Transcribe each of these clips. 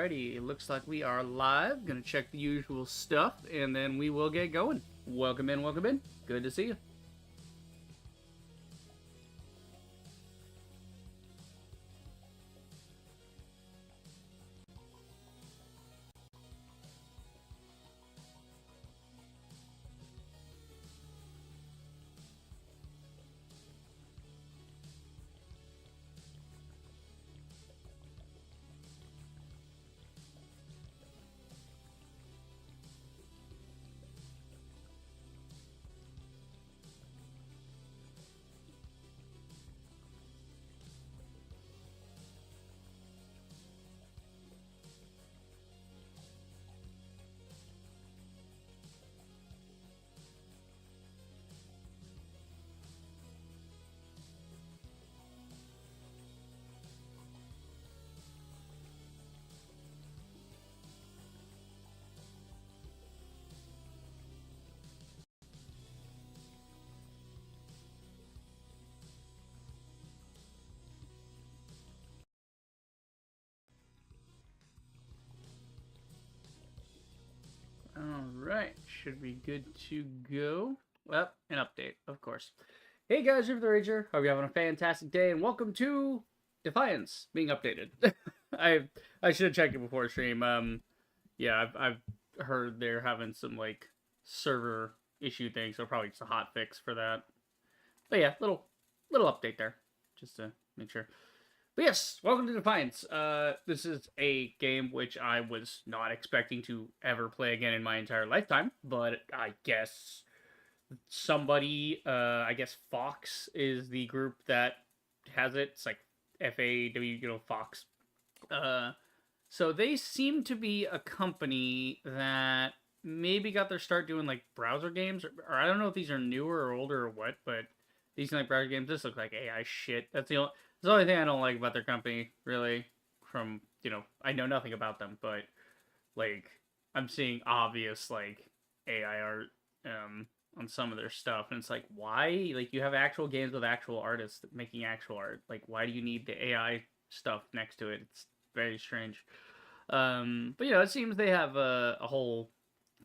Alrighty, it looks like we are live. Gonna check the usual stuff, and then we will get going. Welcome in, welcome in. Good to see you. Alright, should be good to go. Well, an update, of course. Hey guys, you're the Rager. Hope you're having a fantastic day, and welcome to Defiance being updated. I should have checked it before stream. Yeah, I've heard they're having some like server issue things, so probably just a hot fix for that. But yeah, little update there, just to make sure. But yes, welcome to Defiance. This is a game which I was not expecting to ever play again in my entire lifetime, but I guess somebody, I guess Fox is the group that has it. It's like FAW, Fox. So they seem to be a company that maybe got their start doing like browser games, or I don't know if these are newer or older or what, but these like browser games. This looks like AI shit. That's the only thing I don't like about their company, really. From I know nothing about them, but like I'm seeing obvious like AI art on some of their stuff, and it's like, why? Like, you have actual games with actual artists making actual art. Like, why do you need the AI stuff next to it? It's very strange. But it seems they have a whole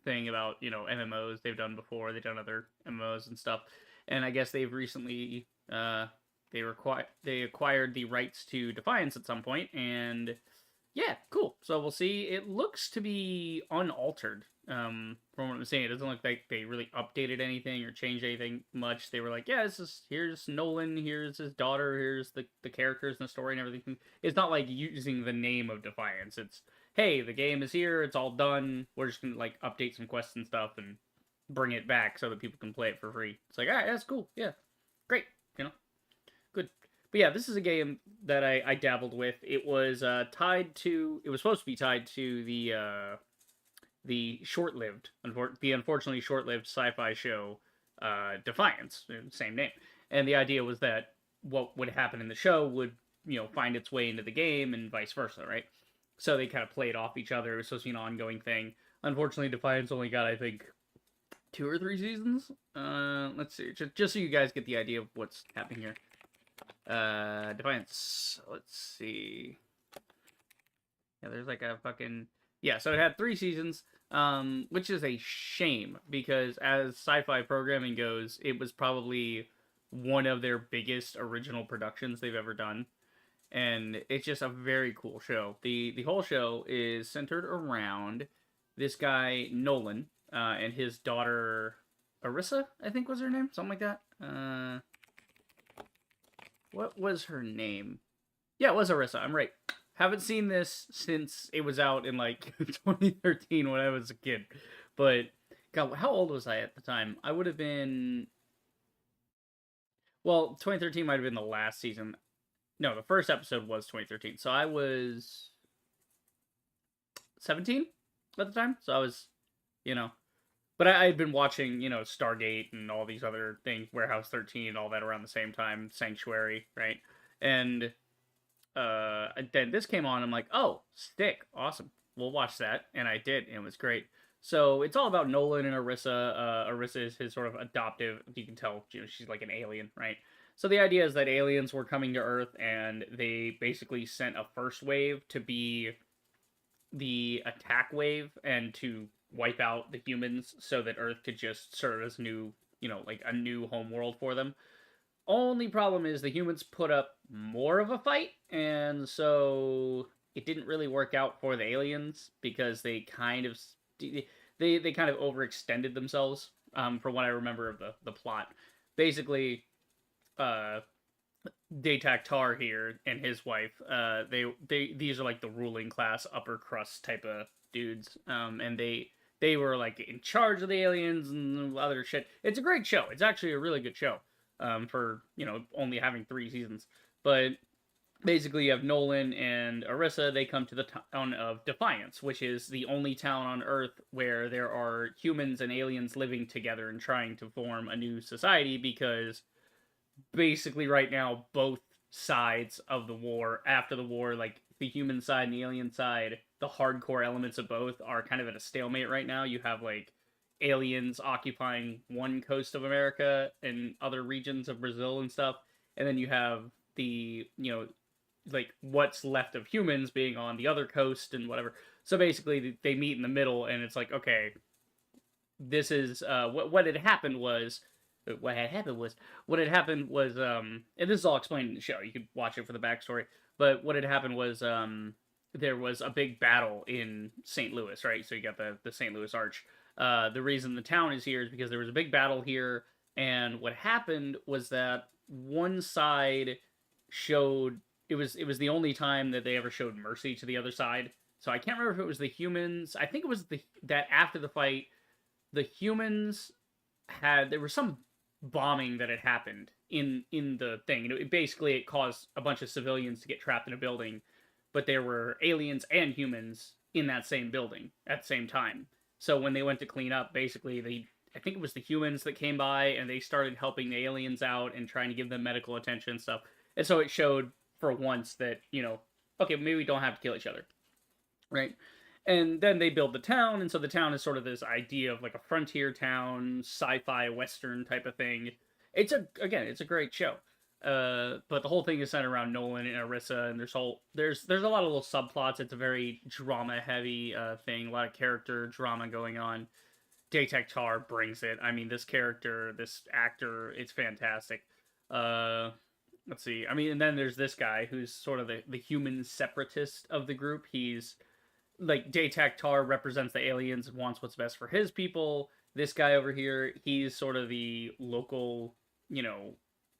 thing about MMOs they've done before. They've done other MMOs and stuff, and I guess they've recently they acquired the rights to Defiance at some point, and yeah, cool. So we'll see. It looks to be unaltered. From what I'm saying, it doesn't look like they really updated anything or changed anything much. They were like, yeah, here's Nolan, here's his daughter, here's the characters and the story and everything. It's not like using the name of Defiance. It's, hey, the game is here, it's all done. We're just gonna like update some quests and stuff and bring it back so that people can play it for free. It's like, all right, that's cool. Yeah, great. Good. But yeah, this is a game that I dabbled with. It was tied to. It was supposed to be tied to the short-lived, the unfortunately short-lived sci-fi show Defiance, same name. And the idea was that what would happen in the show would find its way into the game and vice versa, right? So they kind of played off each other. It was supposed to be an ongoing thing. Unfortunately, Defiance only got, I think, 2 or 3 seasons. Let's see, just so you guys get the idea of what's happening here. Defiance. Let's see. Yeah, there's like a fucking... Yeah, so it had 3 seasons, which is a shame, because as sci-fi programming goes, it was probably one of their biggest original productions they've ever done. And it's just a very cool show. The whole show is centered around this guy, Nolan, and his daughter, Arissa, I think was her name? Something like that. What was her name? Yeah, it was Arissa. I'm right. Haven't seen this since it was out in like 2013 when I was a kid. But God, how old was I at the time? I would have been... Well, 2013 might have been the last season. No, the first episode was 2013. So I was 17 at the time. So I was, But I had been watching, Stargate and all these other things, Warehouse 13 and all that around the same time, Sanctuary, right? And then this came on, I'm like, oh, sick, awesome, we'll watch that. And I did, and it was great. So it's all about Nolan and Arissa. Arissa is his sort of adoptive, you can tell, she's like an alien, right? So the idea is that aliens were coming to Earth, and they basically sent a first wave to be the attack wave and to wipe out the humans so that Earth could just serve as new, like a new home world for them. Only problem is the humans put up more of a fight, and so it didn't really work out for the aliens because they kind of they kind of overextended themselves. From what I remember of the plot, basically, uh, Daytak Tar here and his wife, they these are like the ruling class, upper crust type of dudes, and they were like in charge of the aliens and other shit. It's a great show. It's actually a really good show, for only having 3 seasons. But basically, you have Nolan and Arissa. They come to the town of Defiance, which is the only town on Earth where there are humans and aliens living together and trying to form a new society because basically right now both sides of the war after the war, like the human side and the alien side, the hardcore elements of both are kind of at a stalemate right now. You have like aliens occupying one coast of America and other regions of Brazil and stuff, and then you have the like what's left of humans being on the other coast and whatever. So basically they meet in the middle, and it's like, okay, this is what had happened was and this is all explained in the show. You could watch it for the backstory. But what had happened was there was a big battle in St. Louis, right? So you got the St. Louis Arch. The reason the town is here is because there was a big battle here, and what happened was that one side showed it was the only time that they ever showed mercy to the other side. So I can't remember if it was the humans. I think it was that after the fight, the humans there was some bombing that had happened in the thing. Basically it caused a bunch of civilians to get trapped in a building, but there were aliens and humans in that same building at the same time. So when they went to clean up, basically I think it was the humans that came by and they started helping the aliens out and trying to give them medical attention and stuff. And so it showed for once that, okay, maybe we don't have to kill each other, right? And then they build the town, and so the town is sort of this idea of like a frontier town, sci-fi western type of thing. It's a great show. But the whole thing is centered around Nolan and Arissa, and there's a lot of little subplots. It's a very drama heavy thing, a lot of character drama going on. Daytek Tar brings it. I mean, this actor, it's fantastic. Let's see. I mean, and then there's this guy who's sort of the human separatist of the group. He's like Daytak Tar represents the aliens and wants what's best for his people. This guy over here, he's sort of the local,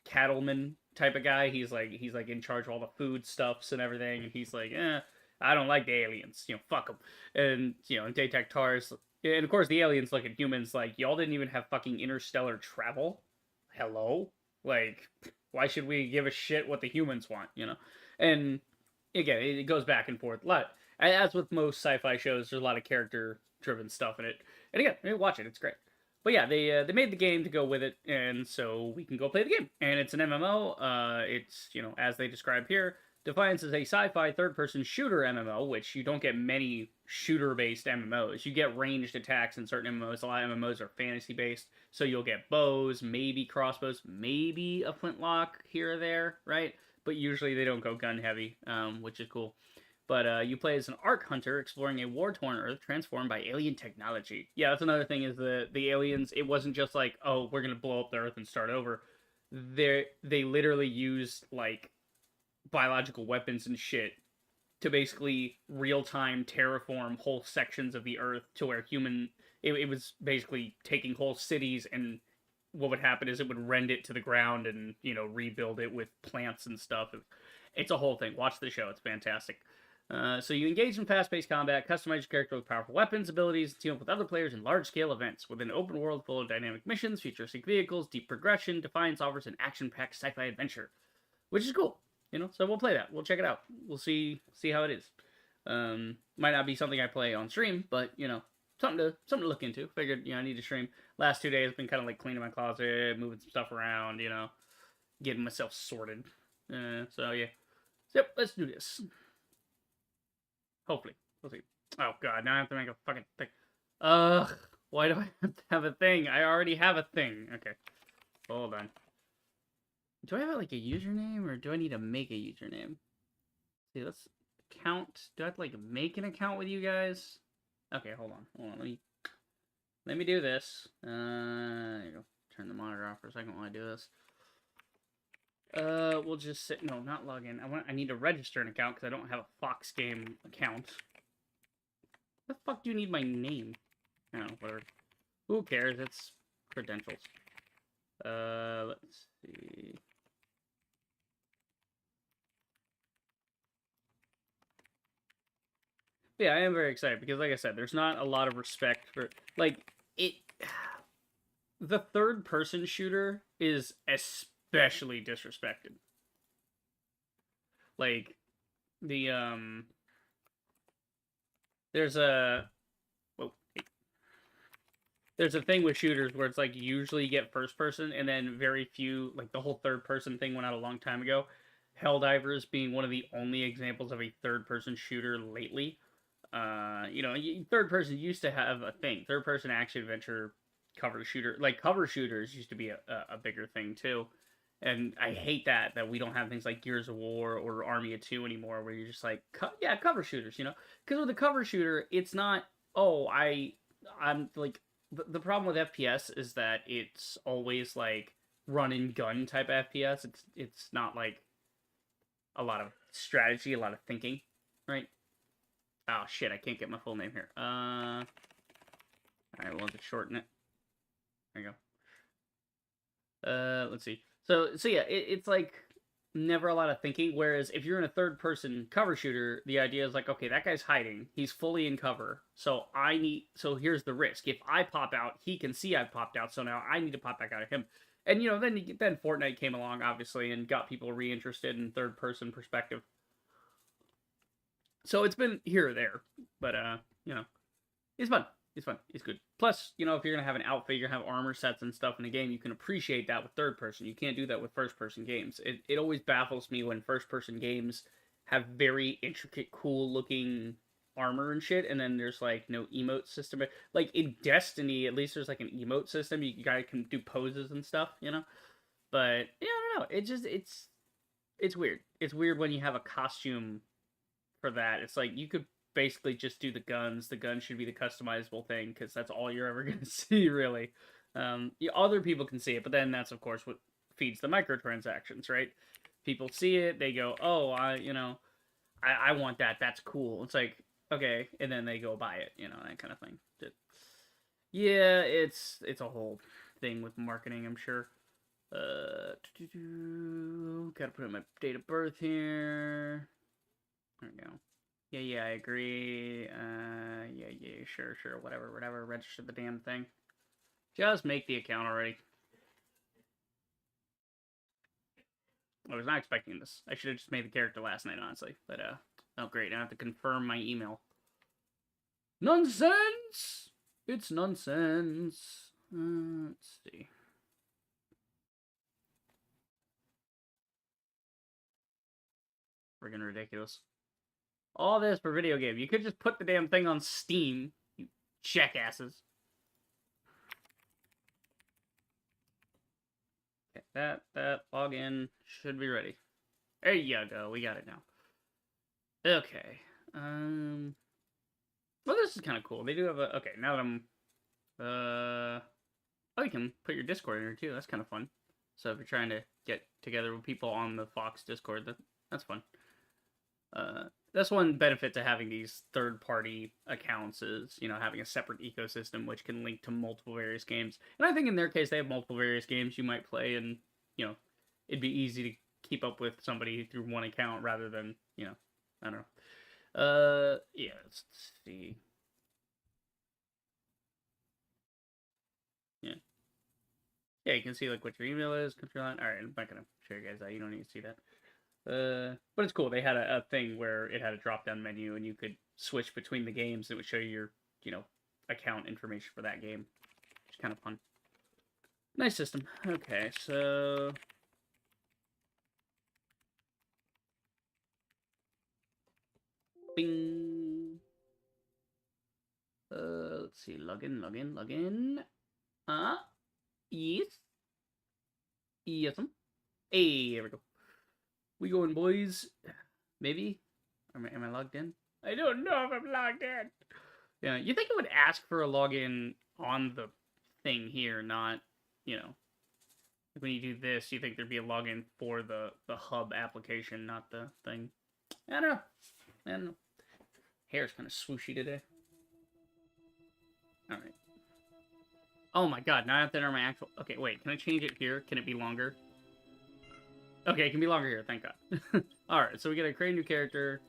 cattleman type of guy. He's like in charge of all the food stuffs and everything. And he's like, I don't like the aliens. Fuck them. And and Daytak Tar's, and of course the aliens look at humans like, y'all didn't even have fucking interstellar travel. Hello, like, why should we give a shit what the humans want? And again, it goes back and forth a lot. As with most sci-fi shows, there's a lot of character-driven stuff in it. And again, watch it; it's great. But yeah, they made the game to go with it, and so we can go play the game. And it's an MMO. It's as they describe here, Defiance is a sci-fi third-person shooter MMO, which you don't get many shooter-based MMOs. You get ranged attacks in certain MMOs. A lot of MMOs are fantasy-based, so you'll get bows, maybe crossbows, maybe a flintlock here or there, right? But usually they don't go gun-heavy, which is cool. But you play as an Ark Hunter exploring a war-torn Earth transformed by alien technology. Yeah, that's another thing is the aliens, it wasn't just like, oh, we're going to blow up the Earth and start over. They literally used, like, biological weapons and shit to basically real-time terraform whole sections of the Earth to where it was basically taking whole cities, and what would happen is it would rend it to the ground and, rebuild it with plants and stuff. It's a whole thing. Watch the show. It's fantastic. So you engage in fast-paced combat, customize your character with powerful weapons, abilities, and team up with other players in large-scale events. With an open world full of dynamic missions, futuristic vehicles, deep progression, Defiance offers an action-packed sci-fi adventure, which is cool. So we'll play that. We'll check it out. We'll see how it is. Might not be something I play on stream, but something to look into. Figured I need to stream. Last 2 days I've been kind of like cleaning my closet, moving some stuff around, getting myself sorted. So yeah. Yep, let's do this. Hopefully. We'll see. Oh god, now I have to make a fucking thing. Why do I have to have a thing? I already have a thing. Okay. Hold on. Do I have like a username or do I need to make a username? See, let's account. Do I have to, like, make an account with you guys? Okay, hold on. Let me do this. There you go. Turn the monitor off for a second while I do this. We'll just sit. No, not log in. I need to register an account because I don't have a Fox Game account. The fuck do you need my name? No, whatever. Who cares? It's credentials. Let's see. Yeah, I am very excited because, like I said, there's not a lot of respect for, like, it. The third-person shooter is especially disrespected. Like, there's a, whoa, there's a thing with shooters where it's like usually you get first person and then very few, like the whole third person thing went out a long time ago. Helldivers being one of the only examples of a third person shooter lately. You know, third person used to have a thing. Third person action adventure cover shooter, like cover shooters used to be a bigger thing too. And I hate that we don't have things like Gears of War or Army of Two anymore, where you're just like, yeah, cover shooters, you know? Because with a cover shooter, it's not, oh, I'm like, the problem with FPS is that it's always like run and gun type FPS. It's not like a lot of strategy, a lot of thinking, right? Oh shit, I can't get my full name here. Alright, we'll just shorten it. There you go. Let's see. So yeah, it's like never a lot of thinking. Whereas if you're in a third-person cover shooter, the idea is like, okay, that guy's hiding. He's fully in cover. So here's the risk. If I pop out, he can see I popped out. So now I need to pop back out of him. And you know, then Fortnite came along, obviously, and got people reinterested in third-person perspective. So it's been here or there, but you know, it's fun. It's fun. It's good. Plus, you know, if you're gonna have an outfit, you're gonna have armor sets and stuff in the game. You can appreciate that with third person. You can't do that with first person games. It always baffles me when first person games have very intricate, cool looking armor and shit, and then there's like no emote system. Like in Destiny, at least there's like an emote system. You guys can do poses and stuff, you know. But yeah, I don't know. It's weird. It's weird when you have a costume for that. It's like you could basically just do the guns. The gun should be the customizable thing because that's all you're ever going to see, really. Other people can see it, but then that's, of course, what feeds the microtransactions, right? People see it, they go, oh, I want that. That's cool. It's like, okay, and then they go buy it, you know, that kind of thing. Yeah, it's a whole thing with marketing, I'm sure. Gotta put in my date of birth here. There we go. Yeah, I agree. Yeah, sure, whatever. Register the damn thing. Just make the account already. I was not expecting this. I should have just made the character last night, honestly. But, oh great, I have to confirm my email. Nonsense! It's nonsense. Let's see. Friggin' ridiculous. All this for video game. You could just put the damn thing on Steam, you jackasses. Okay, that login should be ready. There you go. We got it now. Okay. Well, this is kind of cool. They do have a. Okay, now that I'm. Oh, you can put your Discord in here too. That's kind of fun. So if you're trying to get together with people on the Fox Discord, that's fun. That's one benefit to having these third-party accounts is, you know, having a separate ecosystem which can link to multiple various games. And I think in their case, they have multiple various games you might play, and, you know, it'd be easy to keep up with somebody through one account rather than, you know, I don't know. Yeah, let's see. Yeah. Yeah, you can see, like, what your email is, country line. Alright, I'm not gonna show you guys that. You don't need to see that. But it's cool. They had a thing where it had a drop-down menu, and you could switch between the games. It would show you your, you know, account information for that game. It's kind of fun. Nice system. Okay, so... Bing! Let's see. Login. Yes. Yes. Hey, there we go. We going, boys. Maybe. Am I logged in? I don't know if I'm logged in. Yeah, you think it would ask for a login on the thing here, not, you know, when you do this, you think there'd be a login for the hub application, not the thing. I don't know. I don't know. Hair's kind of swooshy today. All right. Oh my god, now I have to enter my actual... Okay, wait, can I change it here? Can it be longer? Okay, it can be longer here, thank god. Alright, so we get a create new character.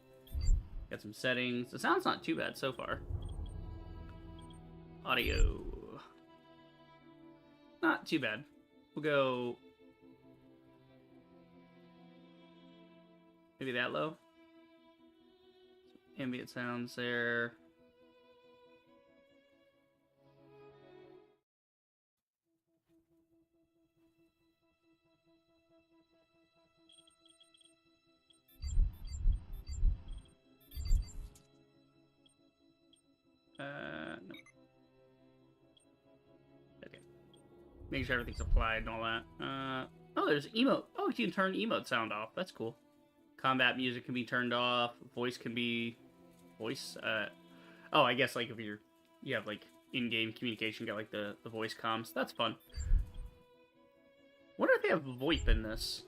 Got some settings. The sound's not too bad so far. Audio. Not too bad. We'll go... maybe that low? Ambient sounds there. No. Okay. Make sure everything's applied and all that. Oh, there's emote. Oh, you can turn emote sound off. That's cool. Combat music can be turned off. Voice can be... voice? Oh, I guess, like, if you have, like, in-game communication, got, like, the voice comms. That's fun. Wonder if they have VoIP in this.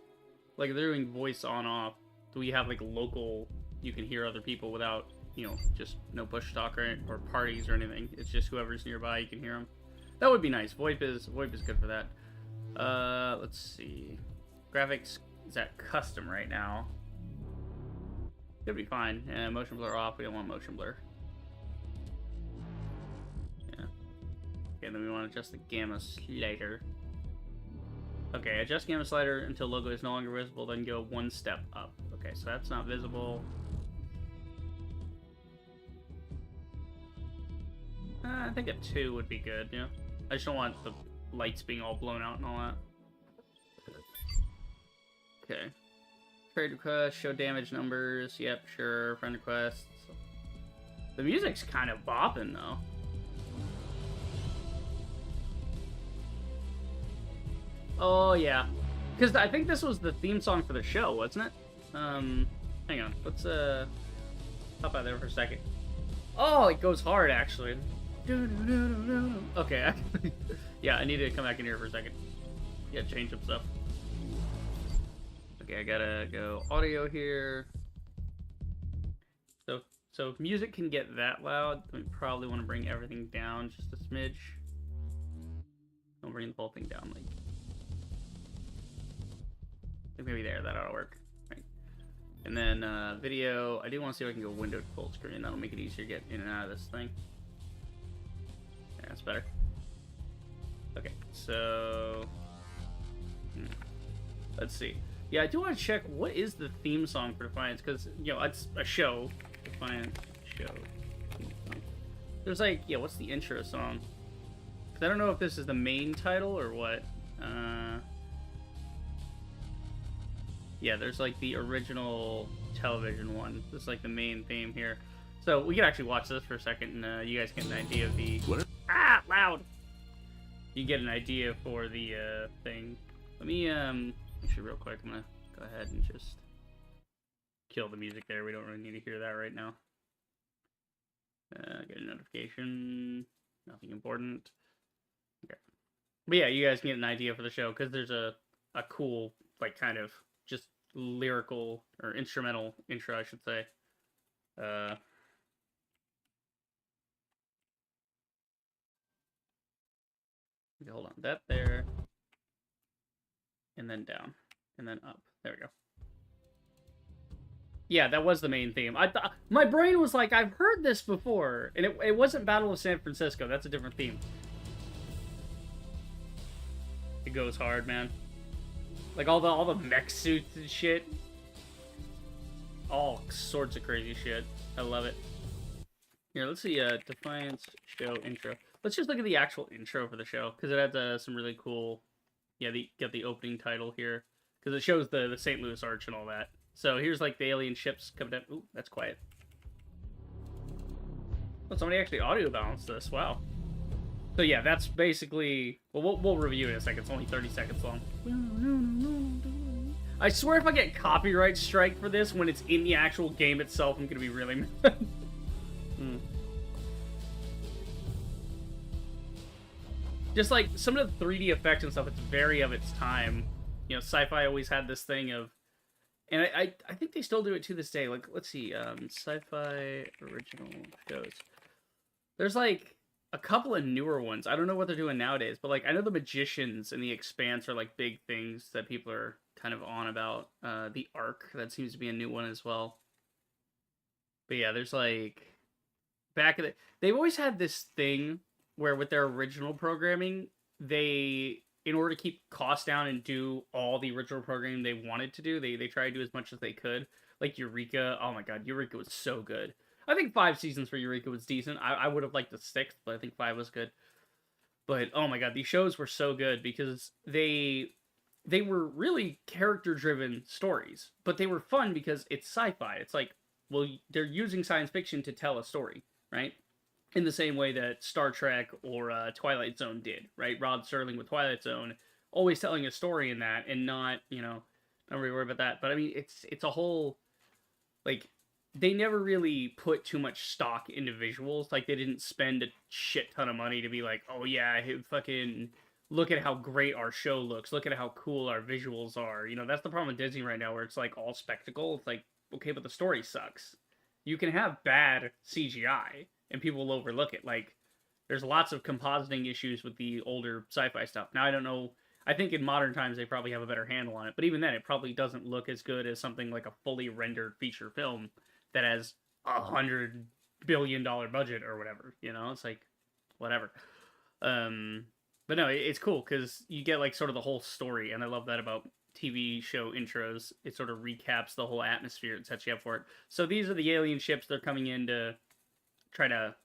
Like, if they're doing voice on-off, do we have, like, local... you can hear other people without... you know, just no push talk or parties or anything. It's just whoever's nearby, you can hear them. That would be nice. VoIP is good for that. Let's see. Graphics is at custom right now. Should be fine. Yeah, motion blur off. We don't want motion blur. Yeah. Okay, then we want to adjust the gamma slider. Okay, adjust gamma slider until logo is no longer visible, then go one step up. Okay, so that's not visible. I think a 2 would be good, yeah. I just don't want the lights being all blown out and all that. Okay. Trade request, show damage numbers. Yep, sure. Friend requests. The music's kind of bopping, though. Oh, yeah. Because I think this was the theme song for the show, wasn't it? Hang on. Let's, hop out there for a second. Oh, it goes hard, actually. Okay, yeah, I need to come back in here for a second. Yeah, change some stuff. Okay, I gotta go audio here. So if music can get that loud, we probably want to bring everything down just a smidge. Don't bring the whole thing down, like. I think maybe there, that ought to work. Right. And then video, I do want to see if I can go window to full screen. That'll make it easier to get in and out of this thing. That's better. Okay, so let's see. Yeah, I do want to check what is the theme song for Defiance, because you know it's a show. Defiance show. There's like, yeah, what's the intro song? Because I don't know if this is the main title or what. Yeah, there's like the original television one. This is like the main theme here. So we can actually watch this for a second, and you guys get an idea of the... What? Ah, loud! You get an idea for the thing. Let me, actually real quick, I'm gonna go ahead and just kill the music there. We don't really need to hear that right now. Get a notification. Nothing important. Okay. But yeah, you guys can get an idea for the show, because there's a cool, like, kind of just lyrical, or instrumental intro, I should say. Okay, hold on, that there, and then down, and then up. There we go. Yeah, that was the main theme. I thought my brain was like, I've heard this before, and it wasn't Battle of San Francisco. That's a different theme. It goes hard, man. Like all the mech suits and shit. All sorts of crazy shit. I love it. Here, let's see. Defiance show intro. Let's just look at the actual intro for the show, because it has some really cool... Yeah, got the opening title here, because it shows the St. Louis Arch and all that. So here's like the alien ships coming down. Ooh, that's quiet. Oh, somebody actually audio balanced this. Wow. So yeah, that's basically... Well, we'll review it in a second. It's only 30 seconds long. I swear if I get copyright strike for this when it's in the actual game itself, I'm gonna be really mad. Just like some of the 3D effects and stuff, it's very of its time. You know, sci-fi always had this thing of, and I think they still do it to this day. Like, let's see, sci-fi original shows. There's like a couple of newer ones. I don't know what they're doing nowadays, but like I know the Magicians and the Expanse are like big things that people are kind of on about. The Ark, that seems to be a new one as well. But yeah, there's like back in the, they've always had this thing where with their original programming, they, in order to keep costs down and do all the original programming they wanted to do, they try to do as much as they could. Like Eureka, oh my god, Eureka was so good. I think 5 seasons for Eureka was decent. I would have liked the 6th, but I think 5 was good. But oh my god, these shows were so good because they were really character-driven stories, but they were fun because it's sci-fi. It's like, well, they're using science fiction to tell a story, right? In the same way that Star Trek or Twilight Zone did, right? Rod Serling with Twilight Zone, always telling a story in that, and not, you know, don't really worry about that. But I mean, it's a whole, like, they never really put too much stock into visuals. Like, they didn't spend a shit ton of money to be like, oh yeah, fucking look at how great our show looks. Look at how cool our visuals are. You know, that's the problem with Disney right now, where it's like all spectacle. It's like, okay, but the story sucks. You can have bad CGI and people will overlook it. Like, there's lots of compositing issues with the older sci-fi stuff. Now, I don't know. I think in modern times they probably have a better handle on it. But even then, it probably doesn't look as good as something like a fully rendered feature film that has $100 billion budget or whatever. You know, it's like, whatever. But no, it's cool because you get like sort of the whole story. And I love that about TV show intros. It sort of recaps the whole atmosphere and sets you up for it. So these are the alien ships. They're coming in to try to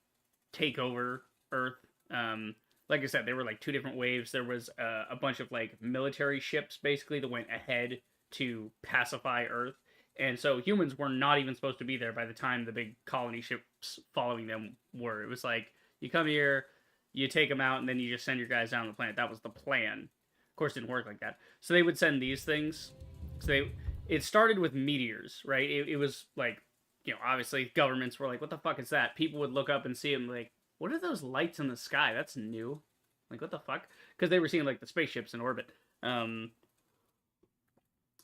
take over Earth. Like I said, there were like 2 different waves. There was a bunch of like military ships basically that went ahead to pacify Earth. And so humans were not even supposed to be there by the time the big colony ships following them were. It was like, you come here, you take them out, and then you just send your guys down the planet. That was the plan. Of course, it didn't work like that. So they would send these things. So it started with meteors, right? It was like, you know, obviously governments were like, what the fuck is that? People would look up and see them like, what are those lights in the sky? That's new. Like, what the fuck? Because they were seeing like the spaceships in orbit.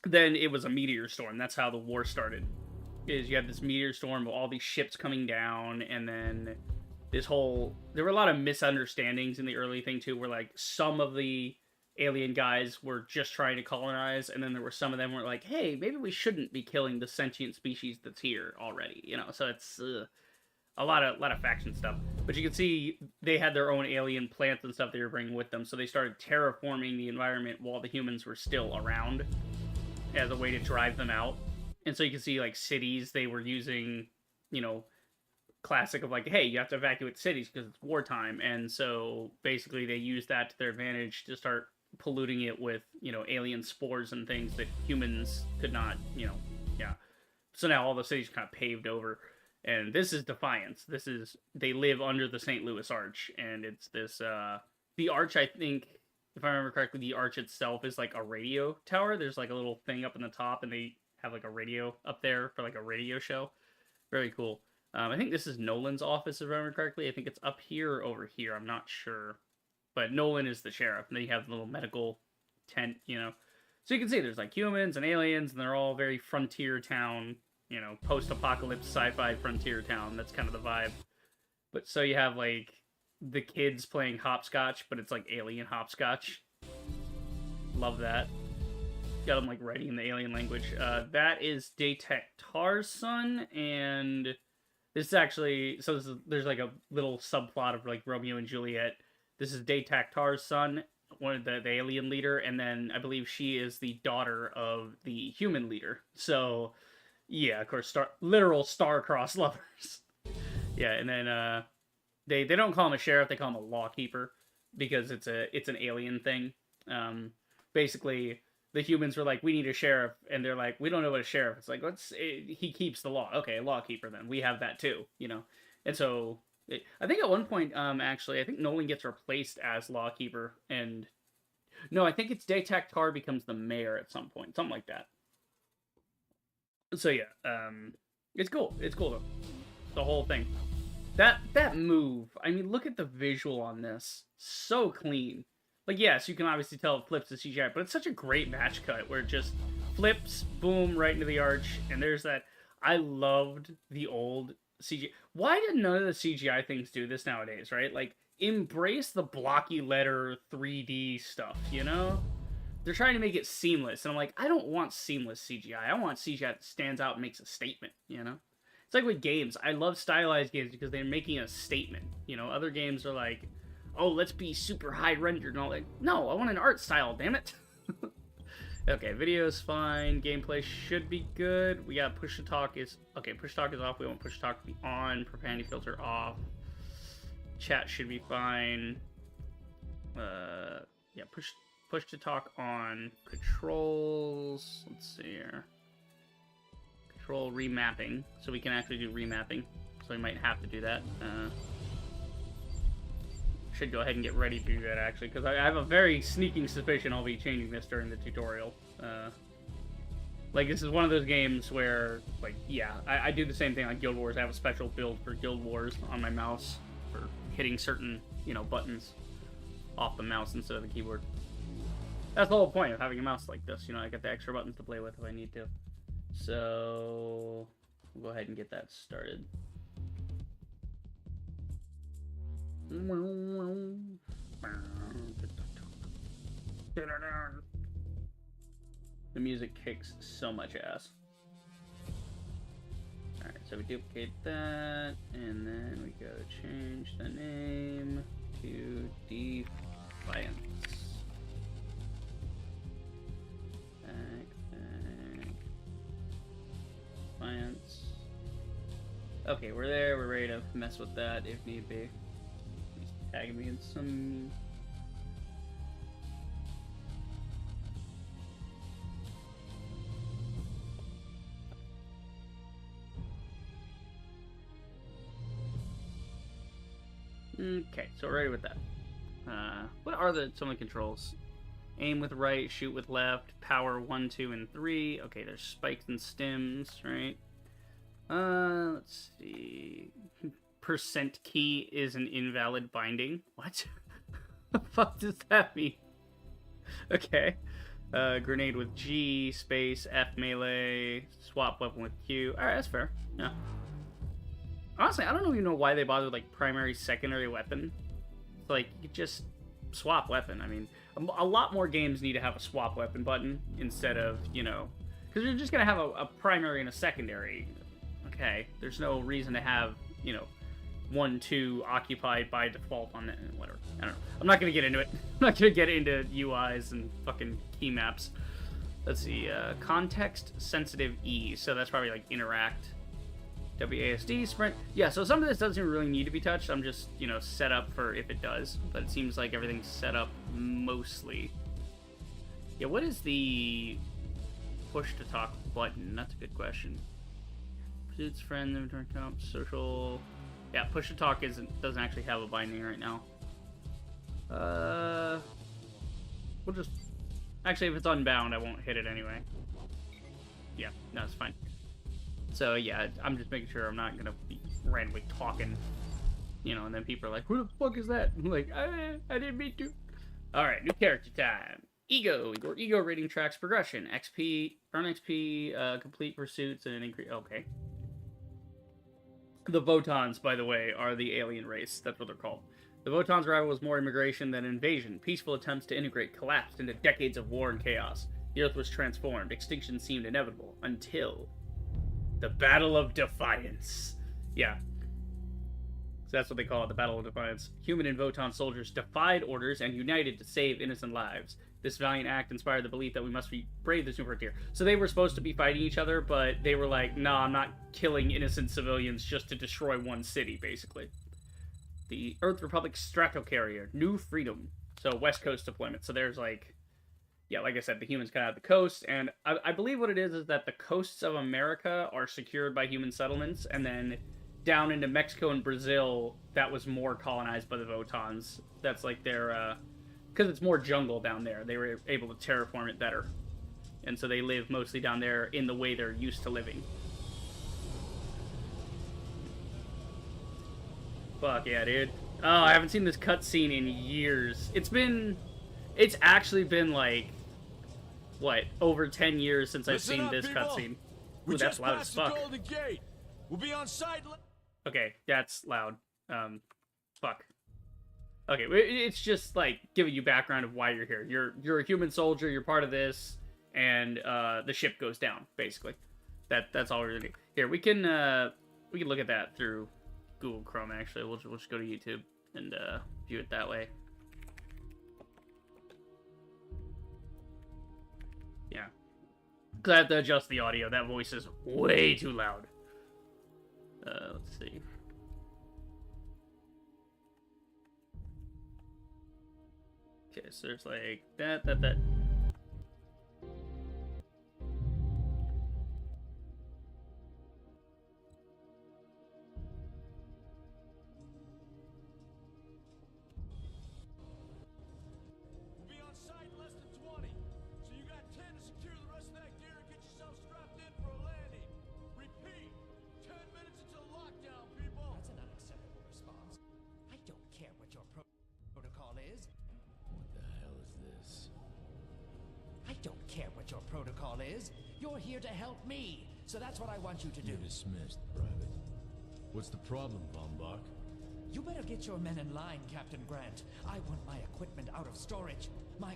Then it was a meteor storm. That's how the war started. Is you have this meteor storm of all these ships coming down, and then this whole, there were a lot of misunderstandings in the early thing too, where like some of the alien guys were just trying to colonize, and then there were some of them were like, hey, maybe we shouldn't be killing the sentient species that's here already, you know. So it's a lot of faction stuff. But you can see they had their own alien plants and stuff they were bringing with them, so they started terraforming the environment while the humans were still around as a way to drive them out. And so you can see like cities they were using, you know, classic of like, hey, you have to evacuate cities because it's wartime. And so basically they used that to their advantage to start polluting it with, you know, alien spores and things that humans could not, you know, yeah. So now all the cities kind of paved over. And this is Defiance. This is, they live under the St. Louis Arch. And it's this, the arch, I think, if I remember correctly, the arch itself is like a radio tower. There's like a little thing up in the top, and they have like a radio up there for like a radio show. Very cool. I think this is Nolan's office, if I remember correctly. I think it's up here or over here. I'm not sure. But Nolan is the sheriff, and then you have the little medical tent, you know. So you can see there's like humans and aliens, and they're all very frontier town, you know, post-apocalypse sci-fi frontier town. That's kind of the vibe. But so you have like the kids playing hopscotch, but it's like alien hopscotch. Love that. Got them like writing in the alien language. That is Detectar's son, and this is actually, so this is, there's like a little subplot of like Romeo and Juliet. This is Detectar's son, one of the alien leader, and then I believe she is the daughter of the human leader. So yeah, of course, literal star-crossed lovers. Yeah, and then they don't call him a sheriff, they call him a lawkeeper because it's an alien thing. Basically, the humans were like, we need a sheriff, and they're like, we don't know what a sheriff. It's like, he keeps the law. Okay, a lawkeeper then. We have that too, you know. And so I think at one point, actually, I think Nolan gets replaced as lawkeeper, and no, I think it's Detectar becomes the mayor at some point, something like that. So yeah, it's cool. It's cool though. The whole thing. That move. I mean, look at the visual on this. So clean. Like, yes, you can obviously tell it flips the CGI, but it's such a great match cut where it just flips, boom, right into the arch, and there's that. I loved the old CGI. Why did none of the CGI things do this nowadays, right? Like, embrace the blocky letter 3D stuff, you know? They're trying to make it seamless, and I'm like, I don't want seamless CGI. I want CGI that stands out and makes a statement, you know? It's like with games. I love stylized games because they're making a statement. You know, other games are like, oh, let's be super high rendered and all that. No, I want an art style, damn it. Okay, video is fine. Gameplay should be good. We got push to talk is... Okay, push to talk is off. We want push to talk to be on. Profanity filter off. Chat should be fine. Yeah, push to talk on. Controls... Let's see here. Control remapping. So we can actually do remapping. So we might have to do that. Should go ahead and get ready to do that, actually, because I have a very sneaking suspicion I'll be changing this during the tutorial. Like, this is one of those games where, like, yeah, I do the same thing on Guild Wars. I have a special build for Guild Wars on my mouse for hitting certain, you know, buttons off the mouse instead of the keyboard. That's the whole point of having a mouse like this. You know, I get the extra buttons to play with if I need to. So, we'll go ahead and get that started. The music kicks so much ass. Alright, so we duplicate that, and then we go change the name to Defiance. Defiance. Okay, we're there, we're ready to mess with that if need be. Tag me in some... Okay, so we're ready with that. What are some of the controls? Aim with right, shoot with left, power 1, 2, and 3. Okay, there's spikes and stims, right? Let's see... Percent key is an invalid binding. What? The fuck does that mean? Okay. Grenade with G, space, F melee, swap weapon with Q. Alright, that's fair. Yeah. Honestly, I don't even know why they bother with, like, primary, secondary weapon. It's like, you just swap weapon. I mean, a lot more games need to have a swap weapon button instead of, you know... Because you're just going to have a primary and a secondary. Okay. There's no reason to have, you know... 1, 2 occupied by default on it, whatever. I don't know. I'm not gonna get into it. I'm not gonna get into UIs and fucking key maps. Let's see, context sensitive E, so that's probably like interact. WASD, sprint. Yeah, so some of this doesn't really need to be touched. I'm just, you know, set up for if it does, but it seems like everything's set up mostly. Yeah, what is the push to talk button? That's a good question. Pursuits, friend, inventory comp, social. Yeah, push to talk doesn't actually have a binding right now. We'll just... Actually, if it's unbound, I won't hit it anyway. Yeah, no, it's fine. So, yeah, I'm just making sure I'm not going to be randomly talking, you know, and then people are like, who the fuck is that? I'm like, I didn't mean to. Alright, new character time. Ego. Your ego rating tracks progression. XP, earn XP, complete pursuits, and increase... Okay. The Votans, by the way, are the alien race. That's what they're called. The Votans' rival was more immigration than invasion. Peaceful attempts to integrate collapsed into decades of war and chaos. The Earth was transformed. Extinction seemed inevitable. Until... the Battle of Defiance. Yeah. So that's what they call it, the Battle of Defiance. Human and Votan soldiers defied orders and united to save innocent lives. This valiant act inspired the belief that we must be brave this new frontier. So they were supposed to be fighting each other, but they were like, nah, I'm not killing innocent civilians just to destroy one city, basically. The Earth Republic Stratocarrier, New Freedom. So West Coast deployment. So there's like, yeah, like I said, the humans kind of have the coast, and I believe what it is that the coasts of America are secured by human settlements, and then down into Mexico and Brazil, that was more colonized by the Votans. That's like their, because it's more jungle down there, they were able to terraform it better. and so they live mostly down there in the way they're used to living. Fuck yeah, dude. Oh, I haven't seen this cutscene in years. It's actually been like, what, over 10 years since I've seen this cutscene. Ooh, that's loud as fuck. We'll be on site. Okay, that's loud. Fuck. Okay, it's just like giving you background of why you're here. You're a human soldier. You're part of this, and the ship goes down. Basically, that's all we're gonna do. Here, we can look at that through Google Chrome. Actually, we'll just go to YouTube and view it that way. Yeah, because I have to adjust the audio. That voice is way too loud. Let's see. Okay, so there's like that. We'll be on site in less than 20. So you got 10 to secure the rest of that gear and get yourself strapped in for a landing. Repeat, 10 minutes until lockdown, people. That's an unacceptable response. I don't care what your protocol is. What the hell is this? I don't care what your protocol is. You're here to help me. So that's what I want you to do. You're dismissed, Private. What's the problem, Von Bach? You better get your men in line, Captain Grant. I want my equipment out of storage.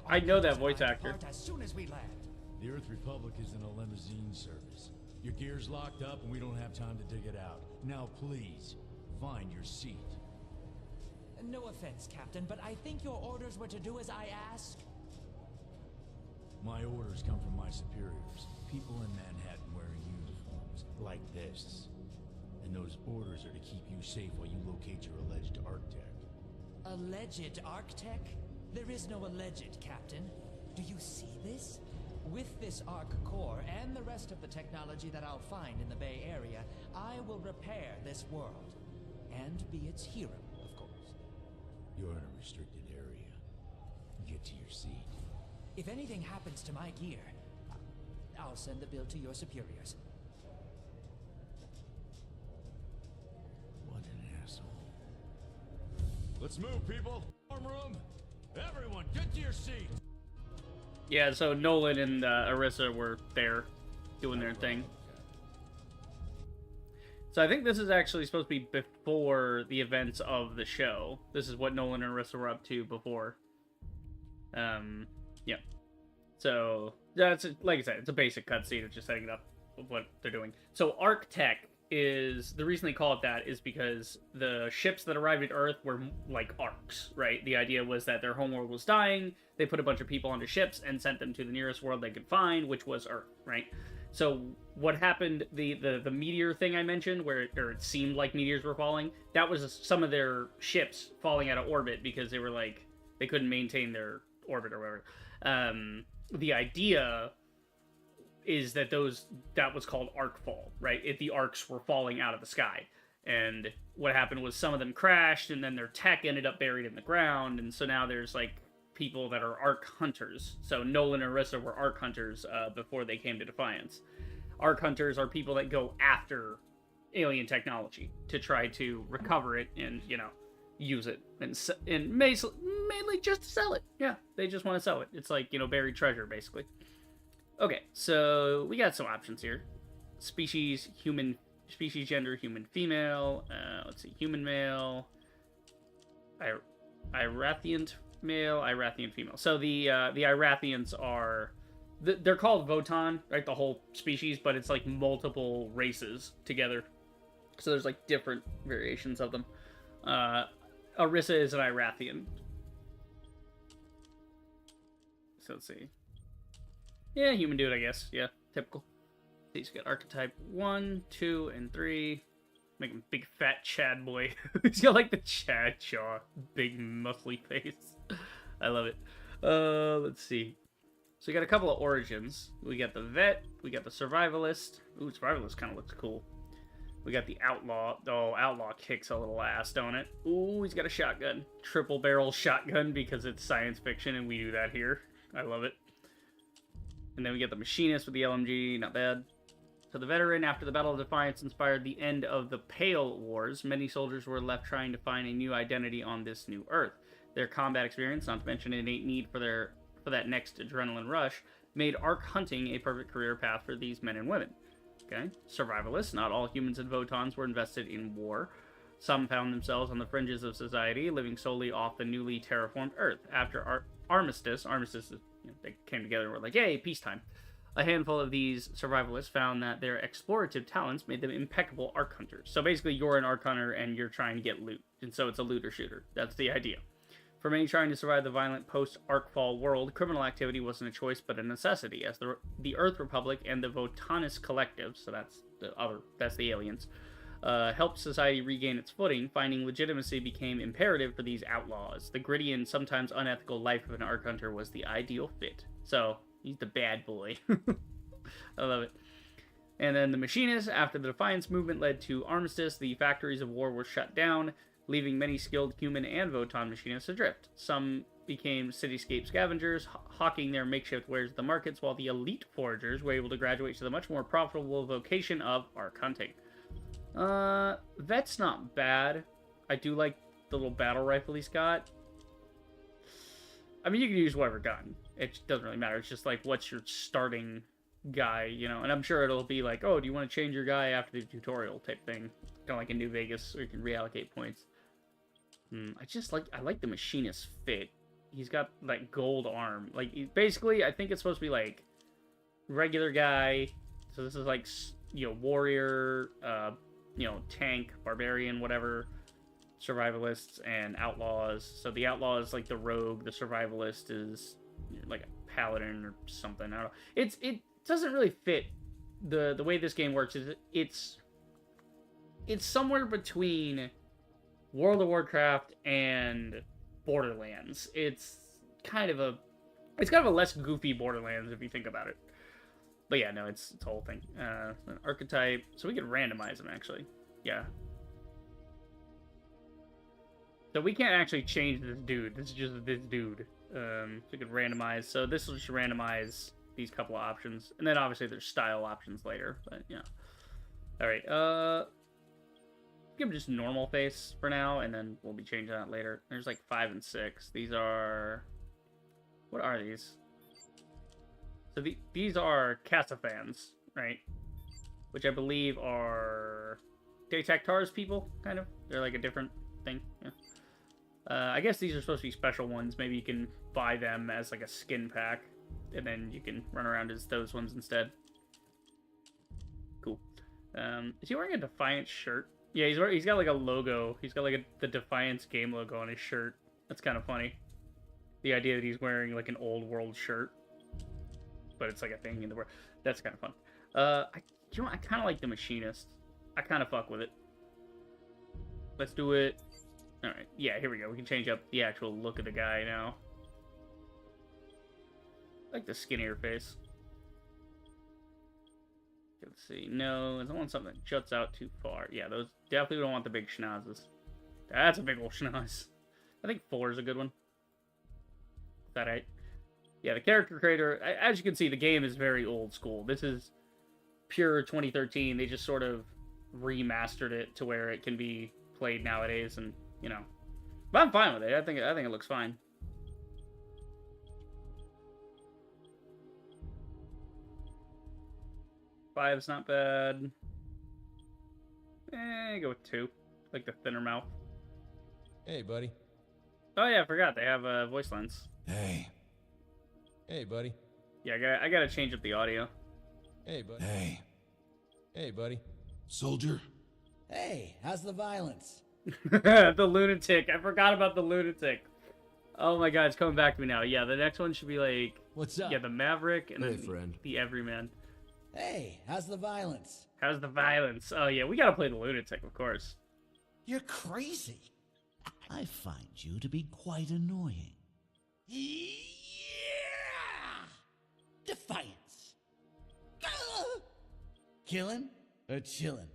I know that voice actor. As soon as we land. The Earth Republic is in a limousine service. Your gear's locked up and we don't have time to dig it out. Now please, find your seat. No offense, Captain, but I think your orders were to do as I ask. My orders come from my superiors. People in Manhattan wearing uniforms like this. And those orders are to keep you safe while you locate your alleged Arctech. Alleged Arctech? There is no alleged, Captain. Do you see this? With this Arc core and the rest of the technology that I'll find in the Bay Area, I will repair this world. And be its hero, of course. You're in a restricted area. Get to your seat. If anything happens to my gear, I'll send the bill to your superiors. What an asshole. Let's move, people. Arm room. Everyone, get to your seat. Yeah, so Nolan and Arissa were there doing their thing. So I think this is actually supposed to be before the events of the show. This is what Nolan and Arissa were up to before. Yeah. So, that's like I said, it's a basic cutscene of just setting it up of what they're doing. So Arctech is, the reason they call it that is because the ships that arrived at Earth were like arcs, right? The idea was that their homeworld was dying, they put a bunch of people onto ships and sent them to the nearest world they could find, which was Earth, right? So what happened, the meteor thing I mentioned, where it seemed like meteors were falling, that was some of their ships falling out of orbit because they were like, they couldn't maintain their orbit or whatever. The idea is that that was called arcfall, right? The arcs were falling out of the sky. And what happened was some of them crashed, and then their tech ended up buried in the ground, and so now there's, like, people that are arc hunters. So Nolan and Arissa were arc hunters before they came to Defiance. Arc hunters are people that go after alien technology to try to recover it and, you know, use it. And mainly just to sell it. Yeah, they just want to sell it. It's like, you know, buried treasure, basically. Okay, so we got some options here. Species, human, species, gender, human, female. Let's see, human male. Irathian male, Irathian female. So the Irathians are, they're called Votan, right? The whole species, but it's like multiple races together. So there's like different variations of them. Arissa is an Irathian. So let's see. Yeah, human dude, I guess. Yeah, typical. He's got archetype 1, 2, and 3. Make him big fat Chad boy. He's got like the Chad jaw. Big muscly face. I love it. Let's see. So we got a couple of origins. We got the vet. We got the survivalist. Ooh, survivalist kind of looks cool. We got the outlaw. Oh, outlaw kicks a little ass, don't it? Ooh, he's got a shotgun. Triple barrel shotgun because it's science fiction and we do that here. I love it. And then we get the Machinist with the LMG, not bad. So the veteran, after the Battle of Defiance, inspired the end of the Pale Wars. Many soldiers were left trying to find a new identity on this new Earth. Their combat experience, not to mention an innate need for that next adrenaline rush, made Ark hunting a perfect career path for these men and women. Okay, survivalists. Not all humans and Votons were invested in war. Some found themselves on the fringes of society, living solely off the newly terraformed Earth. After armistice, is, they came together and were like, yay, peacetime. A handful of these survivalists found that their explorative talents made them impeccable Ark hunters. So basically, you're an Ark hunter and you're trying to get loot, and so it's a looter shooter. That's the idea. For many trying to survive the violent post-Arkfall world, criminal activity wasn't a choice but a necessity, as the Earth Republic and the Votanus Collective, so that's the aliens, helped society regain its footing. Finding legitimacy became imperative for these outlaws. The gritty and sometimes unethical life of an Ark hunter was the ideal fit. So, he's the bad boy. I love it. And then the Machinists, after the Defiance movement led to armistice, the factories of war were shut down, leaving many skilled human and Voton machinists adrift. Some became cityscape scavengers, hawking their makeshift wares at the markets, while the elite foragers were able to graduate to the much more profitable vocation of Ark hunting. Vet's not bad. I do like the little battle rifle he's got. I mean, you can use whatever gun. It doesn't really matter. It's just like, what's your starting guy, you know? And I'm sure it'll be like, oh, do you want to change your guy after the tutorial type thing? Kind of like in New Vegas, where you can reallocate points. I like the Machinist fit. He's got that gold arm. Like, basically, I think it's supposed to be like regular guy. So this is like, you know, warrior, tank, barbarian, whatever, survivalists, and outlaws. So the outlaw is like the rogue. The survivalist is like a paladin or something. I don't know. It doesn't really fit the way this game works. Is it's somewhere between World of Warcraft and Borderlands. It's kind of a less goofy Borderlands if you think about it. But yeah, no, it's a whole thing. An archetype, so we could randomize them actually. Yeah. So we can't actually change this dude. This is just this dude. So we could randomize. So this will just randomize these couple of options, and then obviously there's style options later. But yeah. All right. Give him just normal face for now, and then we'll be changing that later. There's like 5 and 6. These are... What are these? So these are Cassafans, right? Which I believe are Detectars people, kind of. They're like a different thing. Yeah. I guess these are supposed to be special ones. Maybe you can buy them as like a skin pack, and then you can run around as those ones instead. Cool. Is he wearing a Defiance shirt? Yeah, he's got like a logo. He's got like the Defiance game logo on his shirt. That's kind of funny. The idea that he's wearing like an old world shirt, but it's like a thing in the world. That's kind of fun. I kind of like the Machinist. I kind of fuck with it. Let's do it. All right. Yeah, here we go. We can change up the actual look of the guy now. I like the skinnier face. Let's see. No, I don't want something that juts out too far. Yeah, those definitely don't want the big schnozzes. That's a big old schnoz. I think 4 is a good one. Is that right? Yeah, the character creator, as you can see, the game is very old school. This is pure 2013. They just sort of remastered it to where it can be played nowadays, and you know. But I'm fine with it. I think it looks fine. Five's not bad. Go with 2. Like the thinner mouth. Hey, buddy. Oh yeah, I forgot they have voice lines. Hey. Hey, buddy. Yeah, I gotta change up the audio. Hey, buddy. Hey. Hey, buddy. Soldier? Hey, how's the violence? The lunatic. I forgot about the lunatic. Oh my god, it's coming back to me now. Yeah, the next one should be like... What's up? Yeah, the Maverick and Hey, then friend. the Everyman. Hey, how's the violence? How's the violence? Oh yeah, we gotta play the lunatic, of course. You're crazy. I find you to be quite annoying. Yeah! Defiance. Killing or chillin'?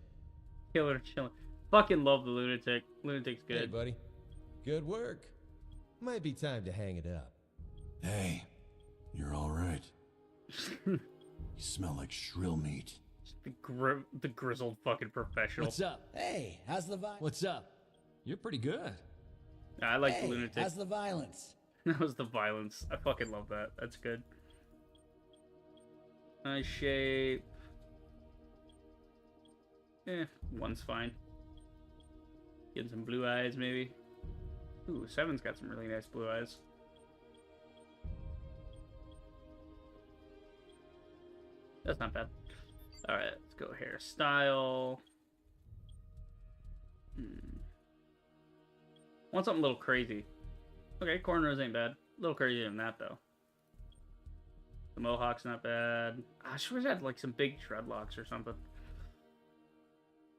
Killer chilling. Fucking love the lunatic. Lunatic's good. Hey, buddy. Good work. Might be time to hang it up. Hey. You're all right. You smell like shrill meat. The grizzled fucking professional. What's up? Hey, how's the violence? What's up? You're pretty good. I like the lunatic. How's the violence? That was the violence. I fucking love that. That's good. Eye shape. One's fine. Getting some blue eyes, maybe. Ooh, 7's got some really nice blue eyes. That's not bad. Alright, let's go hairstyle. Want something a little crazy. Okay, cornrows ain't bad. A little crazier than that, though. The mohawk's not bad. I sure had like some big dreadlocks or something.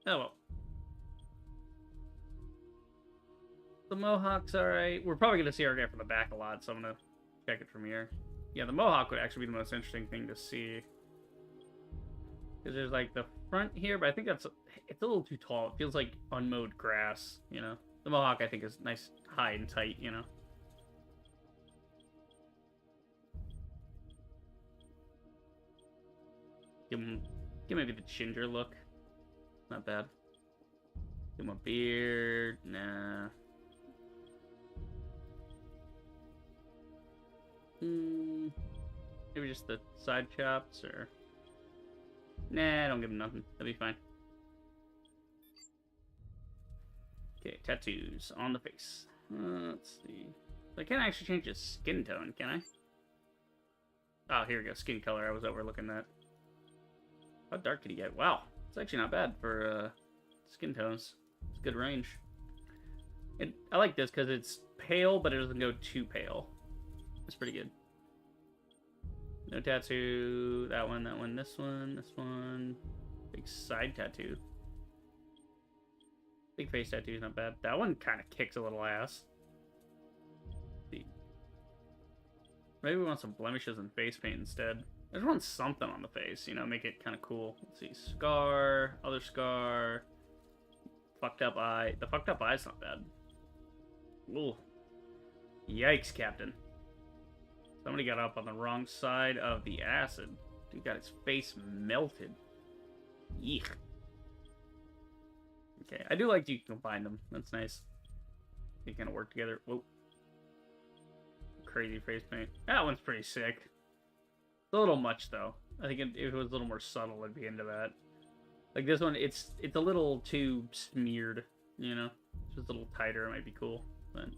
Oh well. The mohawk's alright. We're probably going to see our guy from the back a lot, so I'm going to check it from here. Yeah, the mohawk would actually be the most interesting thing to see. Because there's like the front here, but I think it's a little too tall. It feels like unmowed grass, you know? The mohawk, I think, is nice, high and tight, you know? Give maybe the ginger look. Not bad. Give him a beard. Nah. Maybe just the side chops, or... Nah, don't give him nothing. That'll be fine. Okay, tattoos on the face. Let's see. I can't actually change his skin tone, can I? Oh, here we go. Skin color. I was overlooking that. How dark did he get? Wow. It's actually not bad for skin tones. It's good range. I like this because it's pale, but it doesn't go too pale. It's pretty good. No tattoo. That one, this one. Big side tattoo. Big face tattoo is not bad. That one kind of kicks a little ass. Maybe we want some blemishes and face paint instead. I just want something on the face, you know, make it kind of cool. Let's see. Scar, other scar. Fucked up eye. The fucked up eye's not bad. Ooh. Yikes, Captain. Somebody got up on the wrong side of the acid. Dude got his face melted. Yeek. Okay, I do like you can combine them. That's nice. They kind of work together. Whoa. Crazy face paint. That one's pretty sick. It's a little much, though. I think if it was a little more subtle, I'd be into that. Like this one, it's a little too smeared, you know? Just a little tighter, it might be cool. But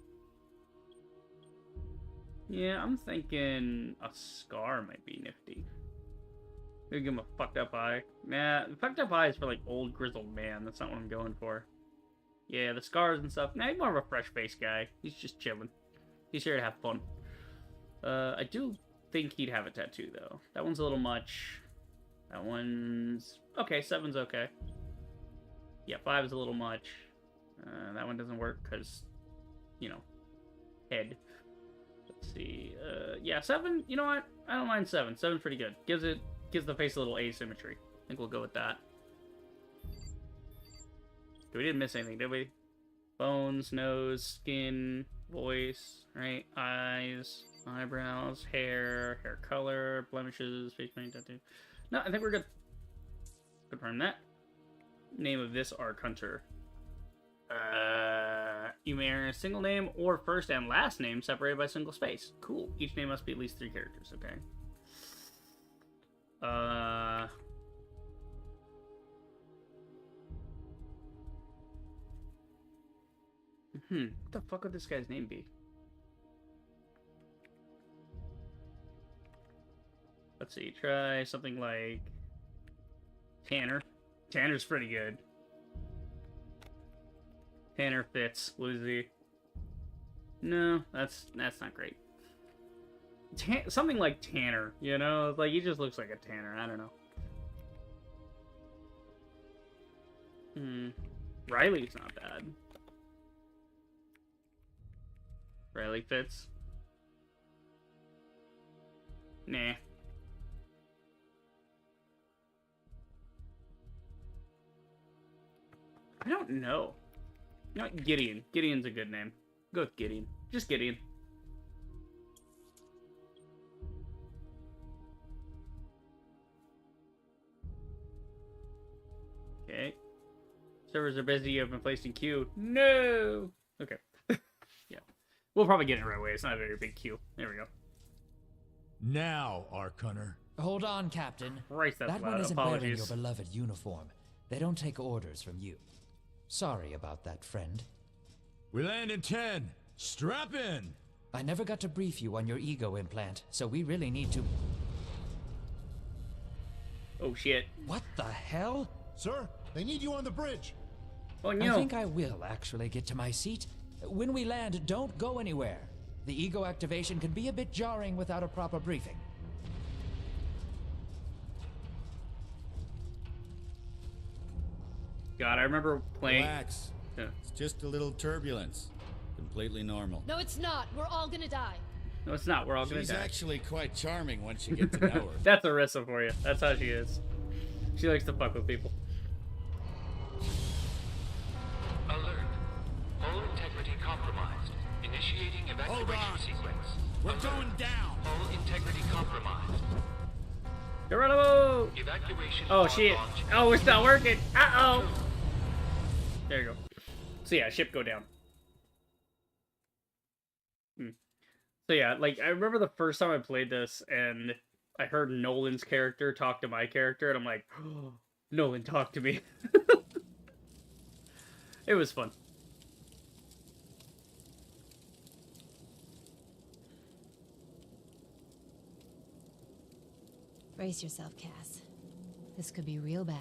yeah, I'm thinking a scar might be nifty. Maybe give him a fucked up eye. Nah, the fucked up eye is for like old grizzled man. That's not what I'm going for. Yeah, the scars and stuff. Nah, he's more of a fresh face guy. He's just chilling. He's here to have fun. I do think he'd have a tattoo though. That one's a little much. That one's okay. 7's okay. Yeah, 5 is a little much. That one doesn't work because, you know, head. Let's see. Yeah, 7. You know what? I don't mind 7. 7's pretty good. Gives the face a little asymmetry. I think we'll go with that. We didn't miss anything, did we? Bones, nose, skin, voice, right? Eyes, eyebrows, hair color, blemishes, face paint, tattoo. No, I think we're good. Confirm that. Name of this Arc Hunter. You may enter a single name or first and last name separated by a single space. Cool. Each name must be at least 3 characters, okay. What the fuck would this guy's name be? Let's see, try something like Tanner. Tanner's pretty good. Tanner fits. Lizzie. No, that's not great. Something like Tanner, you know? Like, he just looks like a Tanner. I don't know. Riley's not bad. Riley fits. Nah. I don't know. Not Gideon. Gideon's a good name. Go with Gideon. Just Gideon. Servers are busy. You have been placed in queue. No. Okay. Yeah. We'll probably get it right away. It's not a very big queue. There we go. Now, Ark Hunter. Hold on, Captain. Christ, that's That loud. one isn't wearing your Apologies. beloved uniform. They don't take orders from you. Sorry about that, friend. We land in 10. Strap in. I never got to brief you on your ego implant, so we really need to... Oh, shit. What the hell? Sir, they need you on the bridge. Oh, I no. think I will actually get to my seat. When we land, don't go anywhere. The ego activation can be a bit jarring without a proper briefing. God, I remember playing... Relax. Yeah. It's just a little turbulence. Completely normal. No, it's not. We're all gonna die. No, it's not. We're all gonna She's die. actually quite charming once you get to know her. That's Arissa for you. That's how she is. She likes to fuck with people. Alert. Hull integrity compromised. Initiating Hold evacuation on. sequence. We're Alert. going down. Hull integrity compromised. Geronimo! Evacuation Oh, pod shit. launch. Oh, it's not working. Uh-oh. There you go. So, yeah, ship go down. So, yeah, like, I remember the first time I played this, and I heard Nolan's character talk to my character, and I'm like, oh, Nolan, talk to me. It was fun. Brace yourself, Cass. This could be real bad.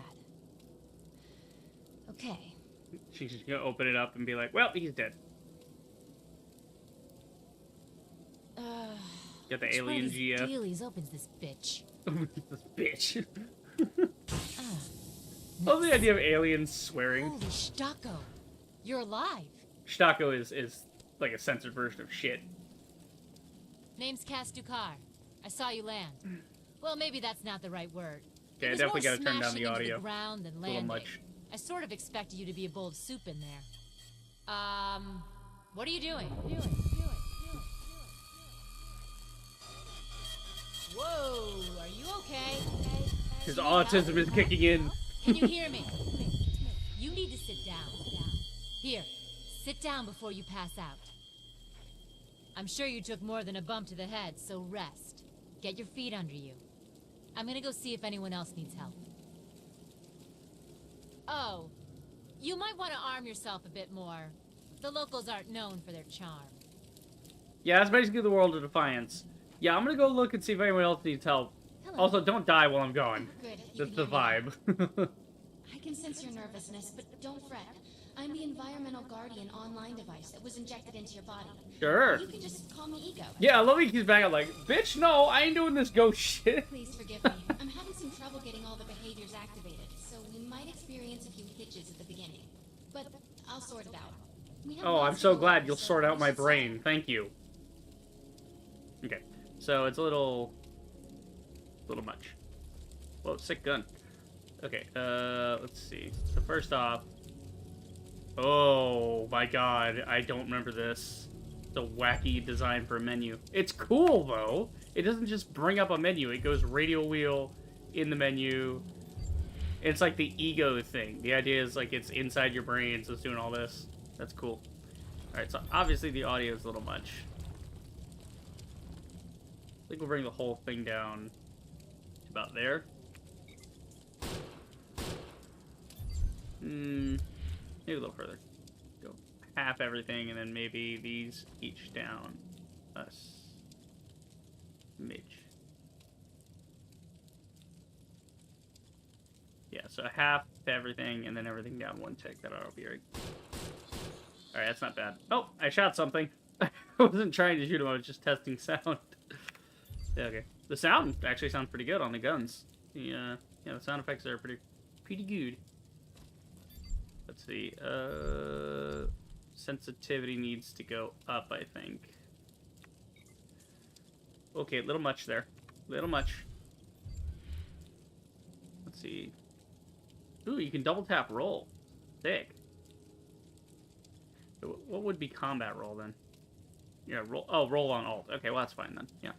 Okay. She's just gonna open it up and be like, well, he's dead. Got the Which one alien of these GF. dealies opens this bitch? This bitch. Ah, Love the idea of aliens swearing. holy Stocko. You're alive. Stocko is like a censored version of shit. Name's Cass Dukar. I saw you land. Well, maybe that's not the right word. Okay, It I was definitely more gotta turn down smashing the into audio. ground than A little landing. much. I sort of expected you to be a bowl of soup in there. What are you doing? Whoa, are you okay? His Do you need autism help? is kicking in. Can you hear me? You need to sit down. Here, sit down before you pass out. I'm sure you took more than a bump to the head, so rest. Get your feet under you. I'm gonna go see if anyone else needs help. Oh, you might want to arm yourself a bit more. The locals aren't known for their charm. Yeah, that's basically the world of Defiance. Yeah, I'm gonna go look and see if anyone else needs help. Hello. Also, don't die while I'm gone. Good. you That's can the hear me. vibe. I can sense your nervousness, but don't fret. I'm the Environmental Guardian online device that was injected into your body. Sure. You can just call me Ego. Yeah, I love he keeps back up like, bitch, no, I ain't doing this ghost shit. Please forgive me. I'm having some trouble getting all the behaviors activated, so we might experience a few hitches at the beginning. But I'll sort it out. We have Oh, I'm lots so of glad alerts, you'll so sort out we my should brain. Thank you. Okay, so it's a little much. Whoa, sick gun. Okay, let's see. So first off, oh my god, I don't remember this. It's a wacky design for a menu. It's cool though. It doesn't just bring up a menu. It goes radial wheel in the menu. It's like the ego thing. The idea is like it's inside your brain, so it's doing all this. That's cool. Alright, so obviously the audio is a little much. I think we'll bring the whole thing down to about there. Maybe a little further. Go half everything, and then maybe these each down. Midge. Yeah, so half to everything, and then everything down one tick. That'll be right. Alright, that's not bad. Oh, I shot something. I wasn't trying to shoot him, I was just testing sound. Yeah, okay. The sound actually sounds pretty good on the guns. Yeah, the sound effects are pretty good. Let's see. Sensitivity needs to go up, I think. Okay, a little much there. Little much. Let's see. Ooh, you can double tap roll. Sick. What would be combat roll then? Yeah, roll. Oh, roll on alt. Okay, well that's fine then. Yeah.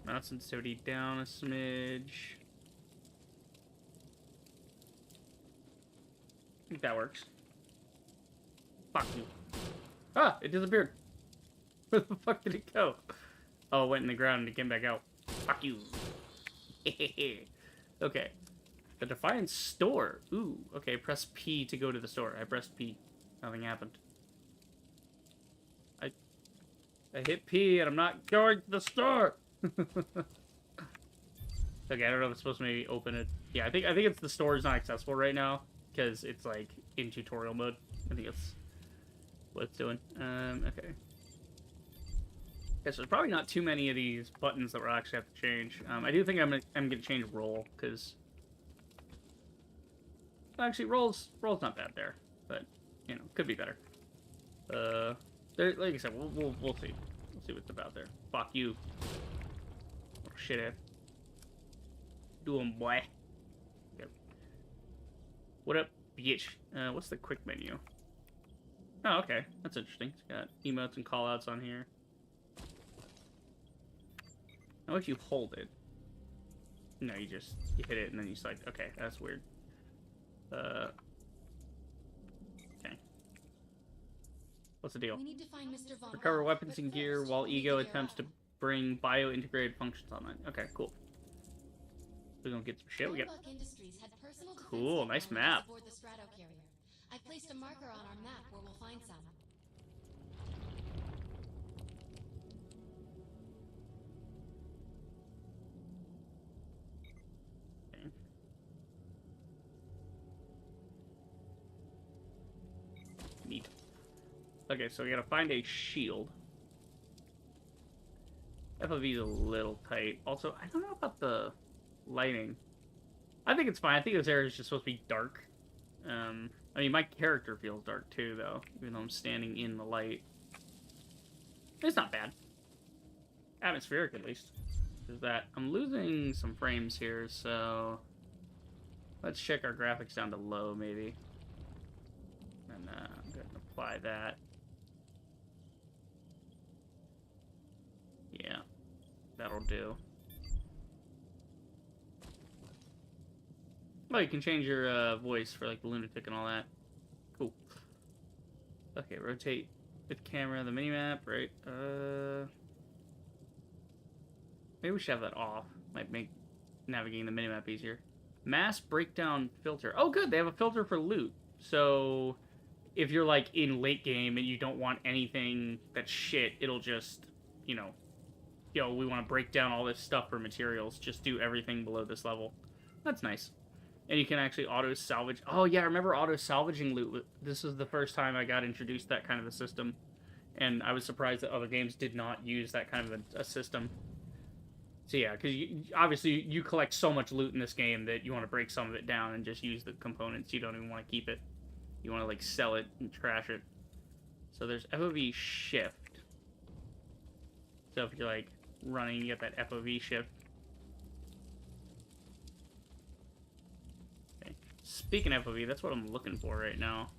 Mouse sensitivity down a smidge. I think that works. Fuck you. Ah, it disappeared. Where the fuck did it go? Oh, it went in the ground and it came back out. Fuck you. Okay. The Defiance store. Ooh, okay, press P to go to the store. I pressed P. Nothing happened. I hit P and I'm not going to the store. Okay, I don't know if it's supposed to maybe open it. Yeah, I think it's the store is not accessible right now because it's like in tutorial mode. I think that's what it's doing. Okay. Okay, so there's probably not too many of these buttons that we'll actually have to change. I do think I'm gonna change role because actually role's not bad there, but you know could be better. There, like I said, we'll see. We'll see what's about there. Fuck you. Oh, shit. Do 'em, boy. Yep. What up, bitch? What's the quick menu? Oh, okay. That's interesting. It's got emotes and callouts on here. Now if you hold it. No, you hit it and then you select. Okay, that's weird. Okay. What's the deal? We need to find Mr. Von Recover Rath, weapons but and gear first, while we need Ego to get attempts to around. bring bio-integrated functions online. Okay, cool. We're gonna get some shit. We got Buck Industries had personal defense cool, nice technologies map. aboard the Strato carrier. I placed a marker on our map where we'll find some. Okay. Neat. Okay, so we gotta find a shield. FOV is a little tight. Also, I don't know about the lighting. I think it's fine. I think this area is just supposed to be dark. I mean, my character feels dark too, though, even though I'm standing in the light. It's not bad. Atmospheric, at least. Is that I'm losing some frames here, so let's check our graphics down to low, maybe. And I'm going to apply that. Yeah, that'll do. Oh, you can change your voice for like the lunatic and all that. Cool. Okay, rotate with camera, the minimap, right? Maybe we should have that off. Might make navigating the minimap easier. Mass breakdown filter. Oh, good. They have a filter for loot. So if you're like in late game and you don't want anything that's shit, it'll just, you know, yo, we want to break down all this stuff for materials. Just do everything below this level. That's nice. And you can actually auto-salvage. Oh, yeah, I remember auto-salvaging loot. This is the first time I got introduced to that kind of a system. And I was surprised that other games did not use that kind of a system. So, yeah, because obviously you collect so much loot in this game that you want to break some of it down and just use the components. You don't even want to keep it. You want to, like, sell it and trash it. So there's FOV shift. So if you're, like, running, you get that FOV shift. Speaking of FOV, that's what I'm looking for right now.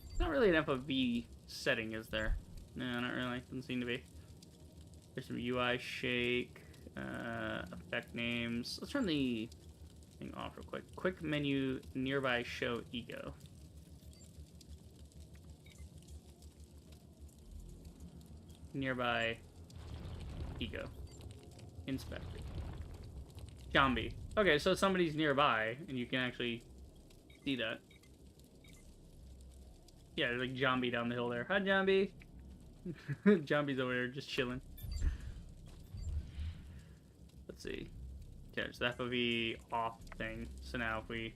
It's not really an FOV setting, is there? No, not really. Doesn't seem to be. There's some UI shake, effect names. Let's turn the thing off real quick. Quick menu, nearby show ego. Nearby ego. Inspector. Zombie. Okay, so somebody's nearby, and you can actually see that. Yeah, there's like Zombie down the hill there. Hi, Zombie. Zombie's over there just chilling. Let's see. Okay, it's the FOV off thing. So now if we...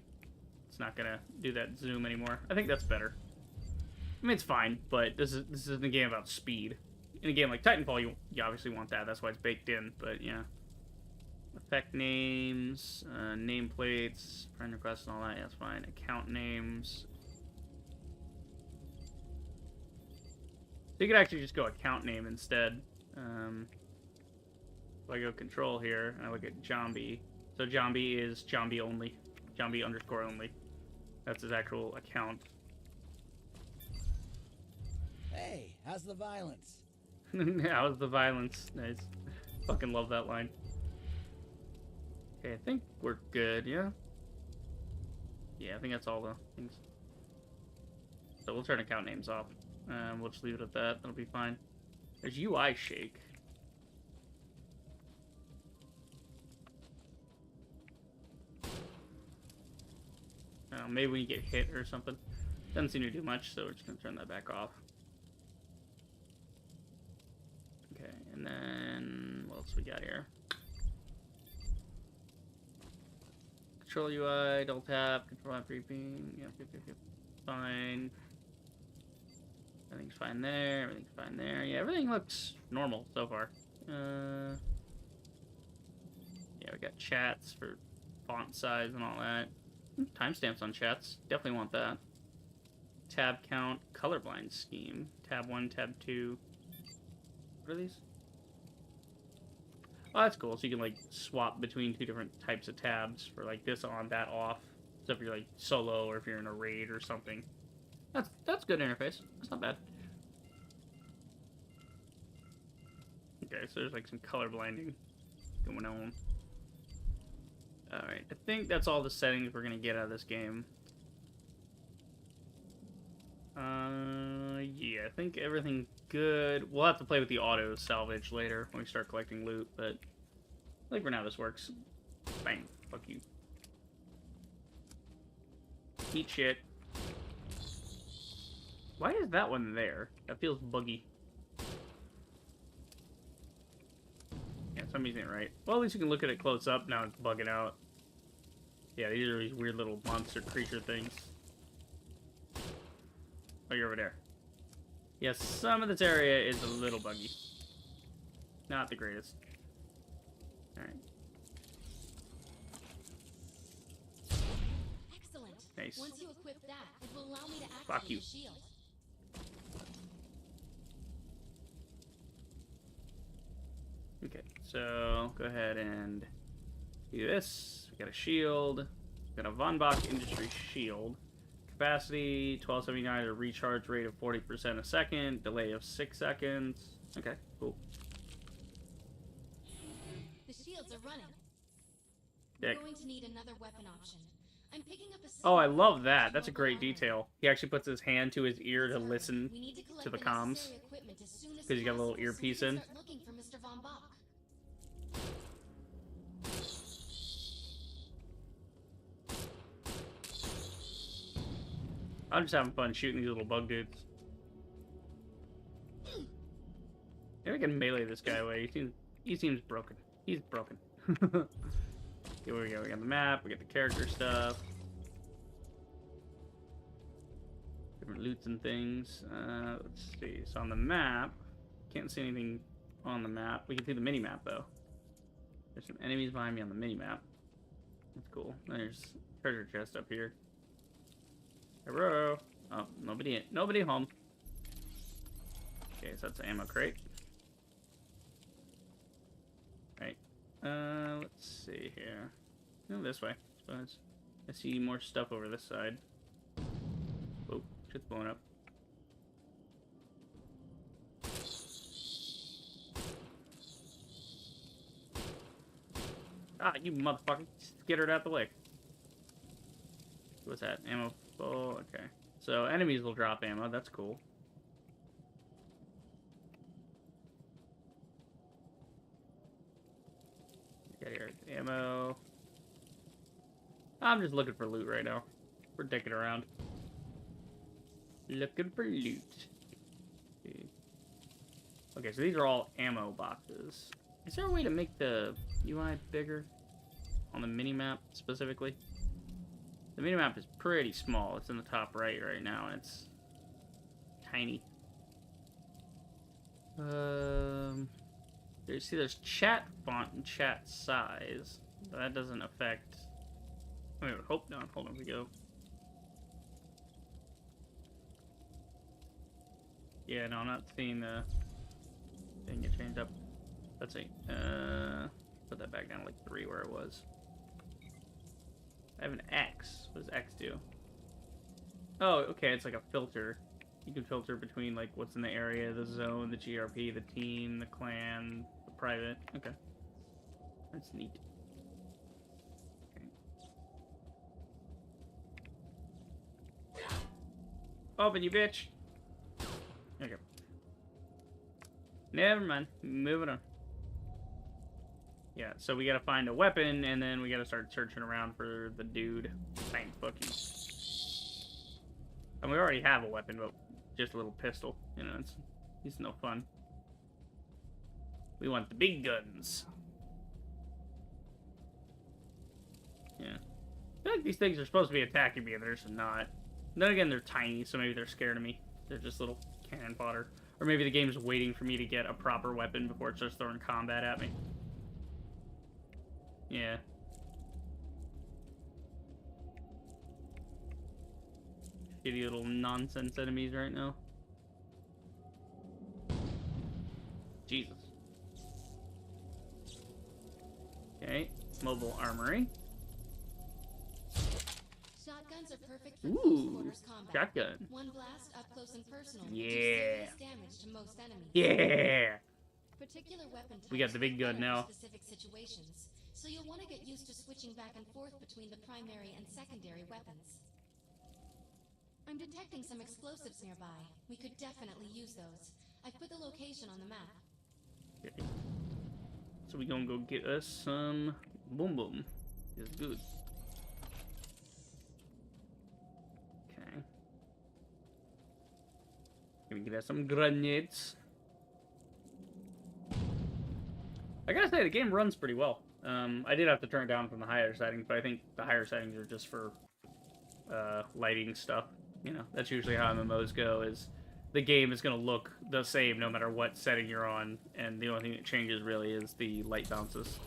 It's not gonna do that zoom anymore. I think that's better. I mean, it's fine, but this is a game about speed. In a game like Titanfall, you obviously want that. That's why it's baked in, but yeah. Effect names, nameplates, friend requests and all that, yeah, that's fine. Account names. So you could actually just go account name instead. If I go control here, and I look at Zombie. So Zombie is Zombie only. Zombie underscore only. That's his actual account. Hey, how's the violence? How's the violence? Nice. Fucking love that line. Okay, I think we're good, yeah? Yeah, I think that's all the things. So we'll turn account names off. We'll just leave it at that. That'll be fine. There's UI shake. Maybe when you get hit or something. Doesn't seem to do much, so we're just gonna turn that back off. Okay, and then what else we got here? Control UI, double tap, control app reaping. Yep. Fine. Everything's fine there. Everything's fine there. Yeah, everything looks normal so far. Yeah, we got chats for font size and all that. Timestamps on chats. Definitely want that. Tab count, colorblind scheme. Tab 1, tab 2. What are these? Oh, that's cool. So you can like swap between two different types of tabs for like this on, that off. So if you're like solo or if you're in a raid or something. That's good interface. That's not bad. Okay, so there's like some color blinding going on. Alright, I think that's all the settings we're gonna get out of this game. Yeah, I think everything's good. We'll have to play with the auto salvage later when we start collecting loot, but I think for now this works. Bang. Fuck you. Eat shit. Why is that one there? That feels buggy. Yeah, somebody's ain't right. Well, at least you can look at it close up. Now it's bugging out. Yeah, these are these weird little monster creature things. Oh, you're over there. Yeah, some of this area is a little buggy. Not the greatest. Alright. Excellent. Nice. Once you equip that, it will allow me to activate Fuck you. the shield. Okay, so go ahead and do this. We got a shield. We got a Von Bach Industry shield. Capacity 1279, a recharge rate of 40% a second, delay of 6 seconds. Okay, cool. The shields are running. Yeah. We're going to need another weapon option. I'm picking up a Oh, I love that. That's a great detail. He actually puts his hand to his ear to listen to the comms. Because he's got a little earpiece in. Looking for Mr. Von Bach. I'm just having fun shooting these little bug dudes. Maybe we can melee this guy away. He seems broken. He's broken. Here we go. We got the map. We got the character stuff. Different loots and things. Let's see. So on the map, can't see anything on the map. We can see the mini map though. There's some enemies behind me on the mini map. That's cool. There's treasure chest up here. Hello. Oh, nobody home. Okay, so that's an ammo crate. Right. Let's see here. Go this way, I suppose. I see more stuff over this side. Oh, shit's blowing up. Ah, you motherfucker. Get her out the way. What's that? Ammo full? Okay. So enemies will drop ammo. That's cool. Got here ammo. I'm just looking for loot right now. We're dicking around. Looking for loot. Okay, so these are all ammo boxes. Is there a way to make the UI bigger? On the mini-map, specifically? The mini-map is pretty small. It's in the top right now, and it's tiny. There's chat font and chat size. But that doesn't affect... I mean, I would hope not. Hold on, we go. Yeah, no, I'm not seeing the thing get changed up. Let's see. Put that back down to like 3 where it was. I have an X. What does X do? Oh, okay, it's like a filter. You can filter between like what's in the area, the zone, the GRP, the team, the clan, the private. Okay. That's neat. Okay. Open, you bitch. Okay. Never mind. Moving on. Yeah, so we gotta find a weapon, and then we gotta start searching around for the dude. Thank fucking. And we already have a weapon, but just a little pistol. You know, it's no fun. We want the big guns. Yeah. I feel like these things are supposed to be attacking me, and they're just not. And then again, they're tiny, so maybe they're scared of me. They're just little cannon fodder. Or maybe the game's waiting for me to get a proper weapon before it starts throwing combat at me. Yeah. Shitty little nonsense enemies right now. Jesus. Okay, mobile armory. Shotguns are perfect for close quarters combat. Shotgun. One blast up close and personal. Yeah. Do serious damage to most enemies. Yeah. Particular weapon types We got the big gun now. for specific situations, so you'll want to get used to switching back and forth between the primary and secondary weapons. I'm detecting some explosives nearby. We could definitely use those. I've put the location on the map. Okay. So we gonna go get us some boom boom. It's good. Okay. Gonna get us some grenades. I gotta say, the game runs pretty well. I did have to turn it down from the higher settings, but I think the higher settings are just for lighting stuff. You know, that's usually how MMOs go, is the game is going to look the same no matter what setting you're on, and the only thing that changes really is the light bounces.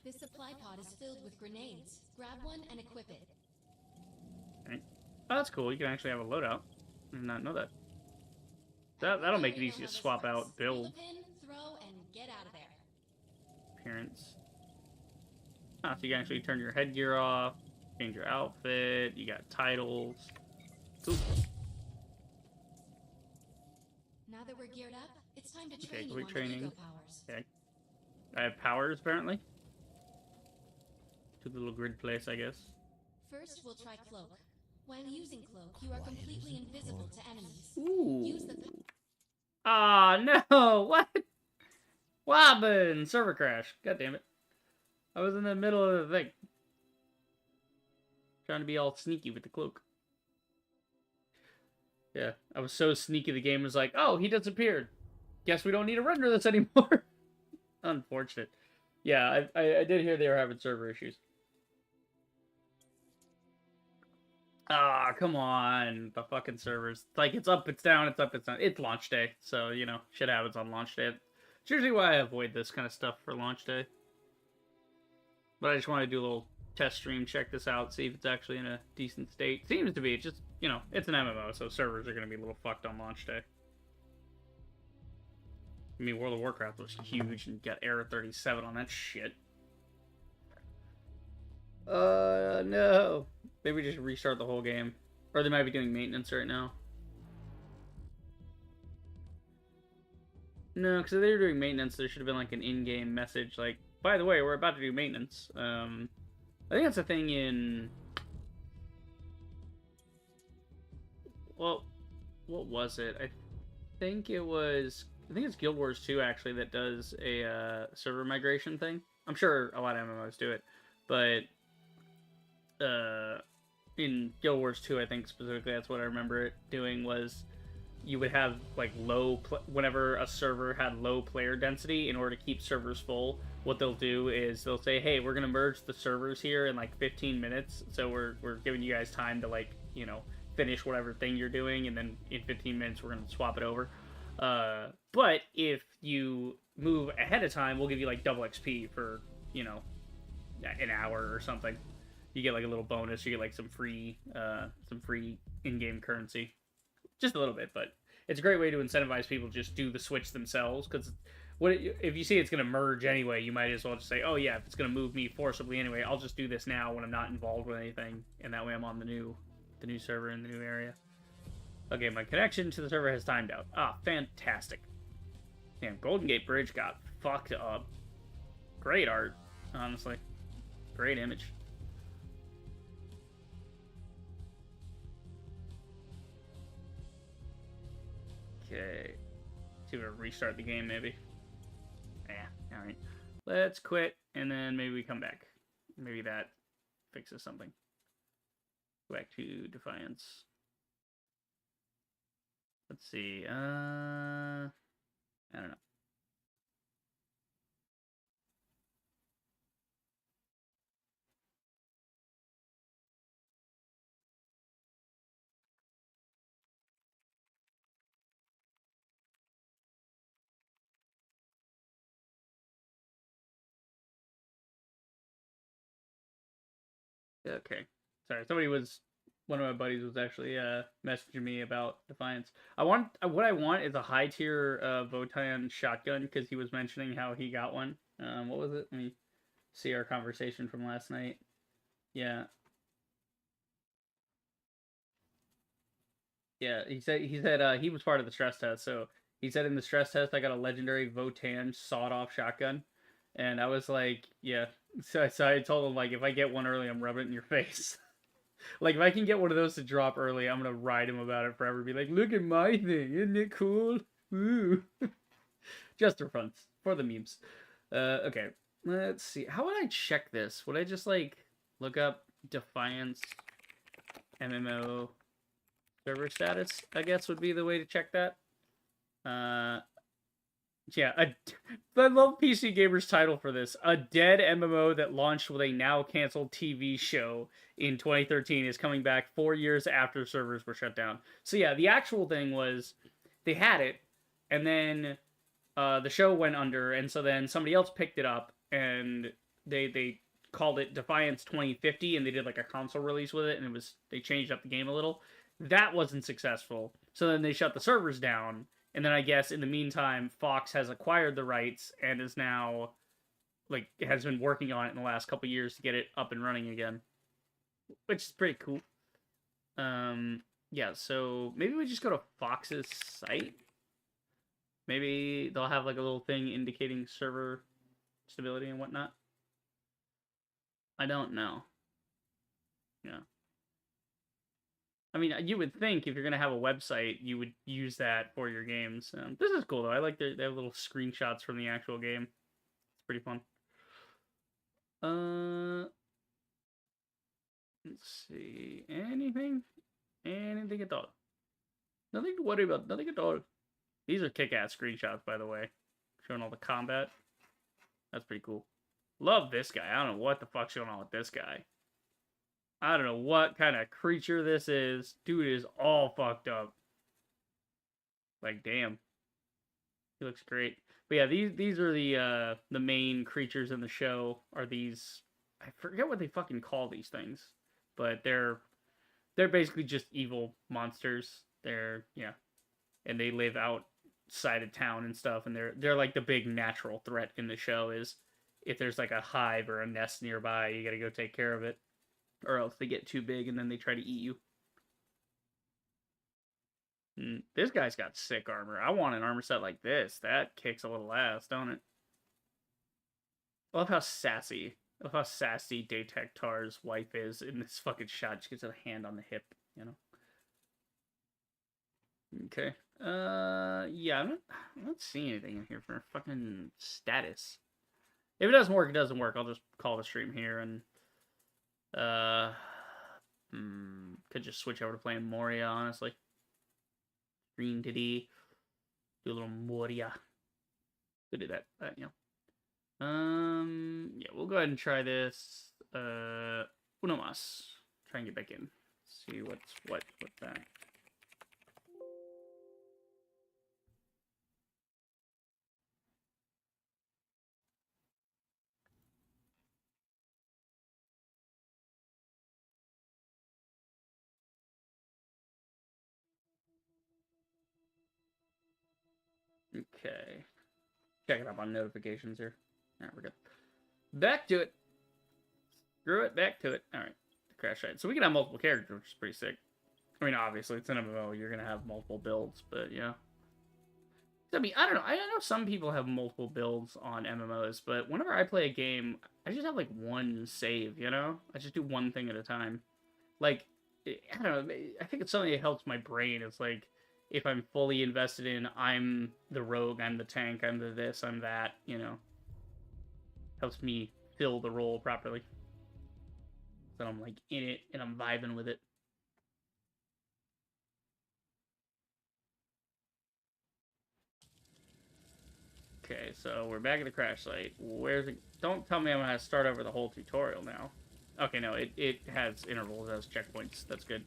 This supply pod is filled with grenades. Grab one and equip it. Okay. Oh, that's cool. You can actually have a loadout. I did not know that. That'll make it easy to swap out build. Pin, throw, and get out of there. Appearance. Ah, so you can actually turn your headgear off, change your outfit, you got titles. Ooh. Now that we're geared up, it's time to Okay, train you quick on training. the ego powers. Okay. I have powers, apparently. To the little grid place, I guess. First, we'll try cloak. While using cloak, you are completely invisible to enemies. Ooh. Use the Ah, no! What? What happened? Server crash. God damn it. I was in the middle of the thing. Trying to be all sneaky with the cloak. Yeah, I was so sneaky the game was like, oh, he disappeared. Guess we don't need to render this anymore. Unfortunate. Yeah, I did hear they were having server issues. Ah, come on. The fucking servers. It's like, it's up, it's down, it's up, it's down. It's launch day, so, you know, shit happens on launch day. It's usually why I avoid this kind of stuff for launch day. But I just want to do a little test stream, check this out, see if it's actually in a decent state. Seems to be. It's just, you know, it's an MMO, so servers are going to be a little fucked on launch day. I mean, World of Warcraft was huge and got error 37 on that shit. No. Maybe just restart the whole game. Or they might be doing maintenance right now. No, because if they were doing maintenance, there should have been like an in-game message like, by the way, we're about to do maintenance. I think that's a thing in... Well, what was it? I think it's Guild Wars 2, actually, that does a server migration thing. I'm sure a lot of MMOs do it. But in Guild Wars 2, I think specifically that's what I remember it doing, was you would have like whenever a server had low player density, in order to keep servers full, what they'll do is they'll say, hey, we're gonna merge the servers here in like 15 minutes, so we're giving you guys time to, like, you know, finish whatever thing you're doing, and then in 15 minutes we're gonna swap it over. But if you move ahead of time, we'll give you like double XP for, you know, an hour or something. You get like a little bonus. You get like some free in-game currency, just a little bit. But it's a great way to incentivize people to just do the switch themselves. Because if you see it's going to merge anyway, you might as well just say, oh yeah, if it's going to move me forcibly anyway, I'll just do this now when I'm not involved with anything, and that way I'm on the new server in the new area. Okay, my connection to the server has timed out. Ah, fantastic. Damn, Golden Gate Bridge got fucked up. Great art, honestly. Great image. Okay. See if I restart the game, maybe. Yeah, alright. Let's quit, and then maybe we come back. Maybe that fixes something. Go back to Defiance. Let's see. I don't know. Okay. Sorry, one of my buddies was actually messaging me about Defiance. What I want is a high tier Votan shotgun because he was mentioning how he got one. What was it? Let me see our conversation from last night. Yeah. Yeah, he said he was part of the stress test. So he said in the stress test I got a legendary Votan sawed-off shotgun, and I was like, yeah. So I told him like if I get one early, I'm rubbing it in your face. Like if I can get one of those to drop early, I'm gonna ride him about it forever. Be like, look at my thing, isn't it cool? Woo! Just for fun, for the memes. Okay, let's see. How would I check this? Would I just like look up Defiance MMO server status? I guess would be the way to check that. Yeah, I love PC Gamer's title for this. A dead MMO that launched with a now canceled TV show in 2013 is coming back 4 years after servers were shut down. So yeah, the actual thing was they had it, and then the show went under, and so then somebody else picked it up, and they called it Defiance 2050, and they did like a console release with it, and they changed up the game a little. That wasn't successful, so then they shut the servers down. And then I guess in the meantime, Fox has acquired the rights and is now, like, has been working on it in the last couple years to get it up and running again, which is pretty cool. Yeah. So maybe we just go to Fox's site. Maybe they'll have like a little thing indicating server stability and whatnot. I don't know. Yeah. I mean, you would think if you're gonna have a website, you would use that for your games. This is cool though. I like they have little screenshots from the actual game. It's pretty fun. Let's see. Anything at all? Nothing to worry about. Nothing at all. These are kick-ass screenshots, by the way, showing all the combat. That's pretty cool. Love this guy. I don't know what the fuck's going on with this guy. I don't know what kind of creature this is. Dude is all fucked up. Like, damn. He looks great. But yeah, these are the main creatures in the show. Are these... I forget what they fucking call these things. But they're basically just evil monsters. Yeah. And they live outside of town and stuff. And they're like the big natural threat in the show is if there's like a hive or a nest nearby, you gotta go take care of it. Or else they get too big and then they try to eat you. This guy's got sick armor. I want an armor set like this. That kicks a little ass, don't it? I love how sassy Detectar's wife is in this fucking shot. She gets a hand on the hip, you know? Okay. Yeah, I'm not seeing anything in here for fucking status. If it doesn't work, it doesn't work. I'll just call the stream here and could just switch over to playing Moria, honestly. Green Diddy. Do a little Moria. Could do that, you know. Yeah, we'll go ahead and try this. Uno mas. Try and get back in. See what's what with that. Okay. Checking up on notifications here. Alright, we're good. Back to it. Screw it, back to it. Alright. Crash site. So we can have multiple characters, which is pretty sick. I mean, obviously, it's an MMO. You're going to have multiple builds, but yeah. I mean, I don't know. I know some people have multiple builds on MMOs, but whenever I play a game, I just have, like, one save, you know? I just do one thing at a time. Like, I don't know. I think it's something that helps my brain. It's like, if I'm fully invested in, I'm the rogue, I'm the tank, I'm the this, I'm that, you know. Helps me fill the role properly. So I'm like in it and I'm vibing with it. Okay, so we're back at the crash site. Where's it? Don't tell me I'm gonna have to start over the whole tutorial now. Okay, no, it has intervals, it has checkpoints. That's good.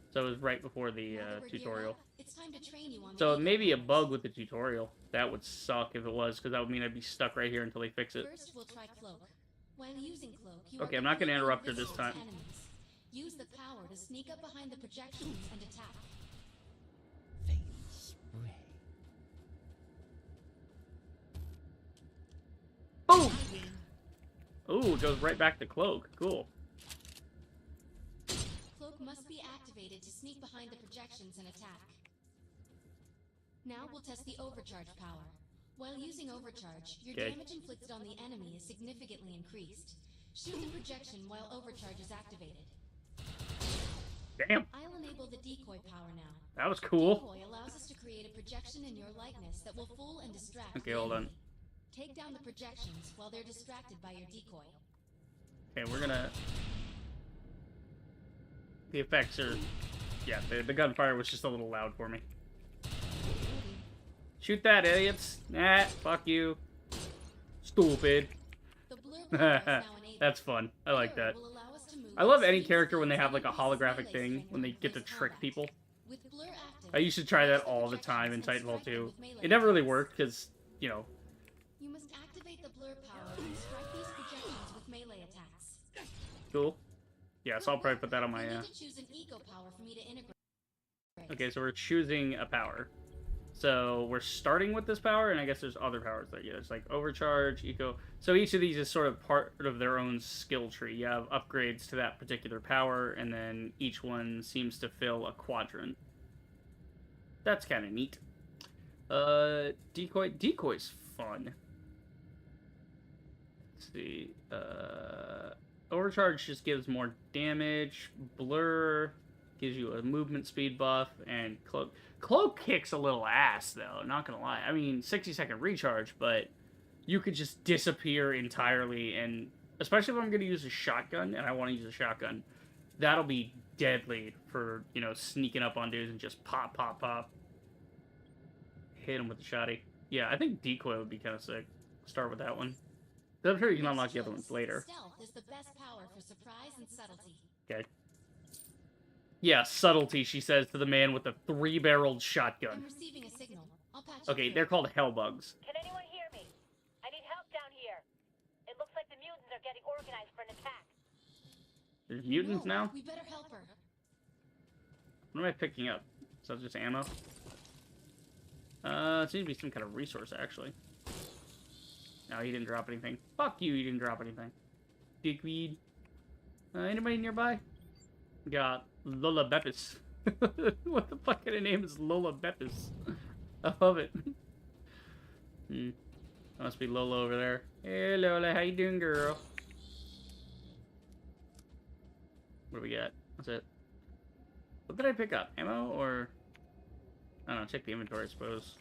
So it was right before the tutorial. It's time to train you on So it may be a bug with the tutorial. That would suck if it was, because that would mean I'd be stuck right here until they fix it. First, we'll try cloak. While using cloak, you okay, I'm not gonna interrupt her this time. Use the power to sneak up behind the projections and attack. Boom! Ooh, it goes right back to cloak. Cool. Cloak must be activated to sneak behind the projections and attack. Now we'll test the overcharge power. While using overcharge, your damage inflicted on the enemy is significantly increased. Shoot the projection while overcharge is activated. Damn. I'll enable the decoy power now. That was cool. Decoy allows us to create a projection in your likeness that will fool and distract. Okay, hold on. Take down the projections while they're distracted by your decoy. Okay, we're gonna... The effects are... Yeah, the gunfire was just a little loud for me. Shoot that, idiots! Nah, fuck you. Stupid. That's fun. I like that. I love any character when they have like a holographic thing, when they get to trick people. I used to try that all the time in Titanfall 2. It never really worked, because, you know... You must activate the blur power and strike these projections with melee attacks. Cool. Yeah, so I'll probably put that on my... You need to choose an eco power for me to integrate. Okay, so we're choosing a power. So we're starting with this power, and I guess there's other powers that there's like overcharge, eco. So each of these is sort of part of their own skill tree. You have upgrades to that particular power, and then each one seems to fill a quadrant. That's kind of neat. Decoy's fun. Let's see. Overcharge just gives more damage. Blur gives you a movement speed buff, and Cloak kicks a little ass, though, not gonna lie. I mean, 60-second recharge, but you could just disappear entirely, and especially if I'm gonna use a shotgun, and I want to use a shotgun, that'll be deadly for, you know, sneaking up on dudes and just pop, pop, pop. Hit him with the shotty. Yeah, I think Decoy would be kind of sick. Start with that one. I'm sure you can unlock the other ones later. Stealth is the best power for surprise and subtlety. Okay. Yeah, subtlety, she says to the man with the 3-barreled shotgun. I'm receiving a signal. I'll patch Okay, they're called hellbugs. Can anyone hear me? I need help down here. It looks like the mutants are getting organized for an attack. There's mutants now? We better help her. What am I picking up? Is that just ammo? It seems to be some kind of resource, actually. No, he didn't drop anything. Fuck you, he didn't drop anything. Dickweed. Anybody nearby? Got Lola Beppis. What the fuck kind of name is Lola Beppis? I love it. Must be Lola over there. Hey Lola, how you doing, girl? What do we got? What's it? What did I pick up? Ammo or... I don't know, check the inventory, I suppose.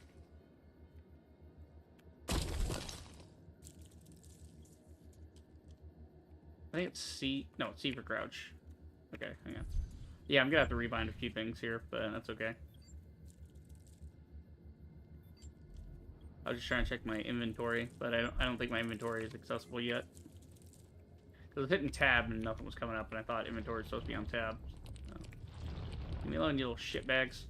I think it's C. No, it's C for crouch. Okay, hang on. Yeah, I'm gonna have to rebind a few things here, but that's okay. I was just trying to check my inventory, but I don't think my inventory is accessible yet. Because I was hitting tab and nothing was coming up, and I thought inventory was supposed to be on tab. So. Leave me alone, you little shitbags.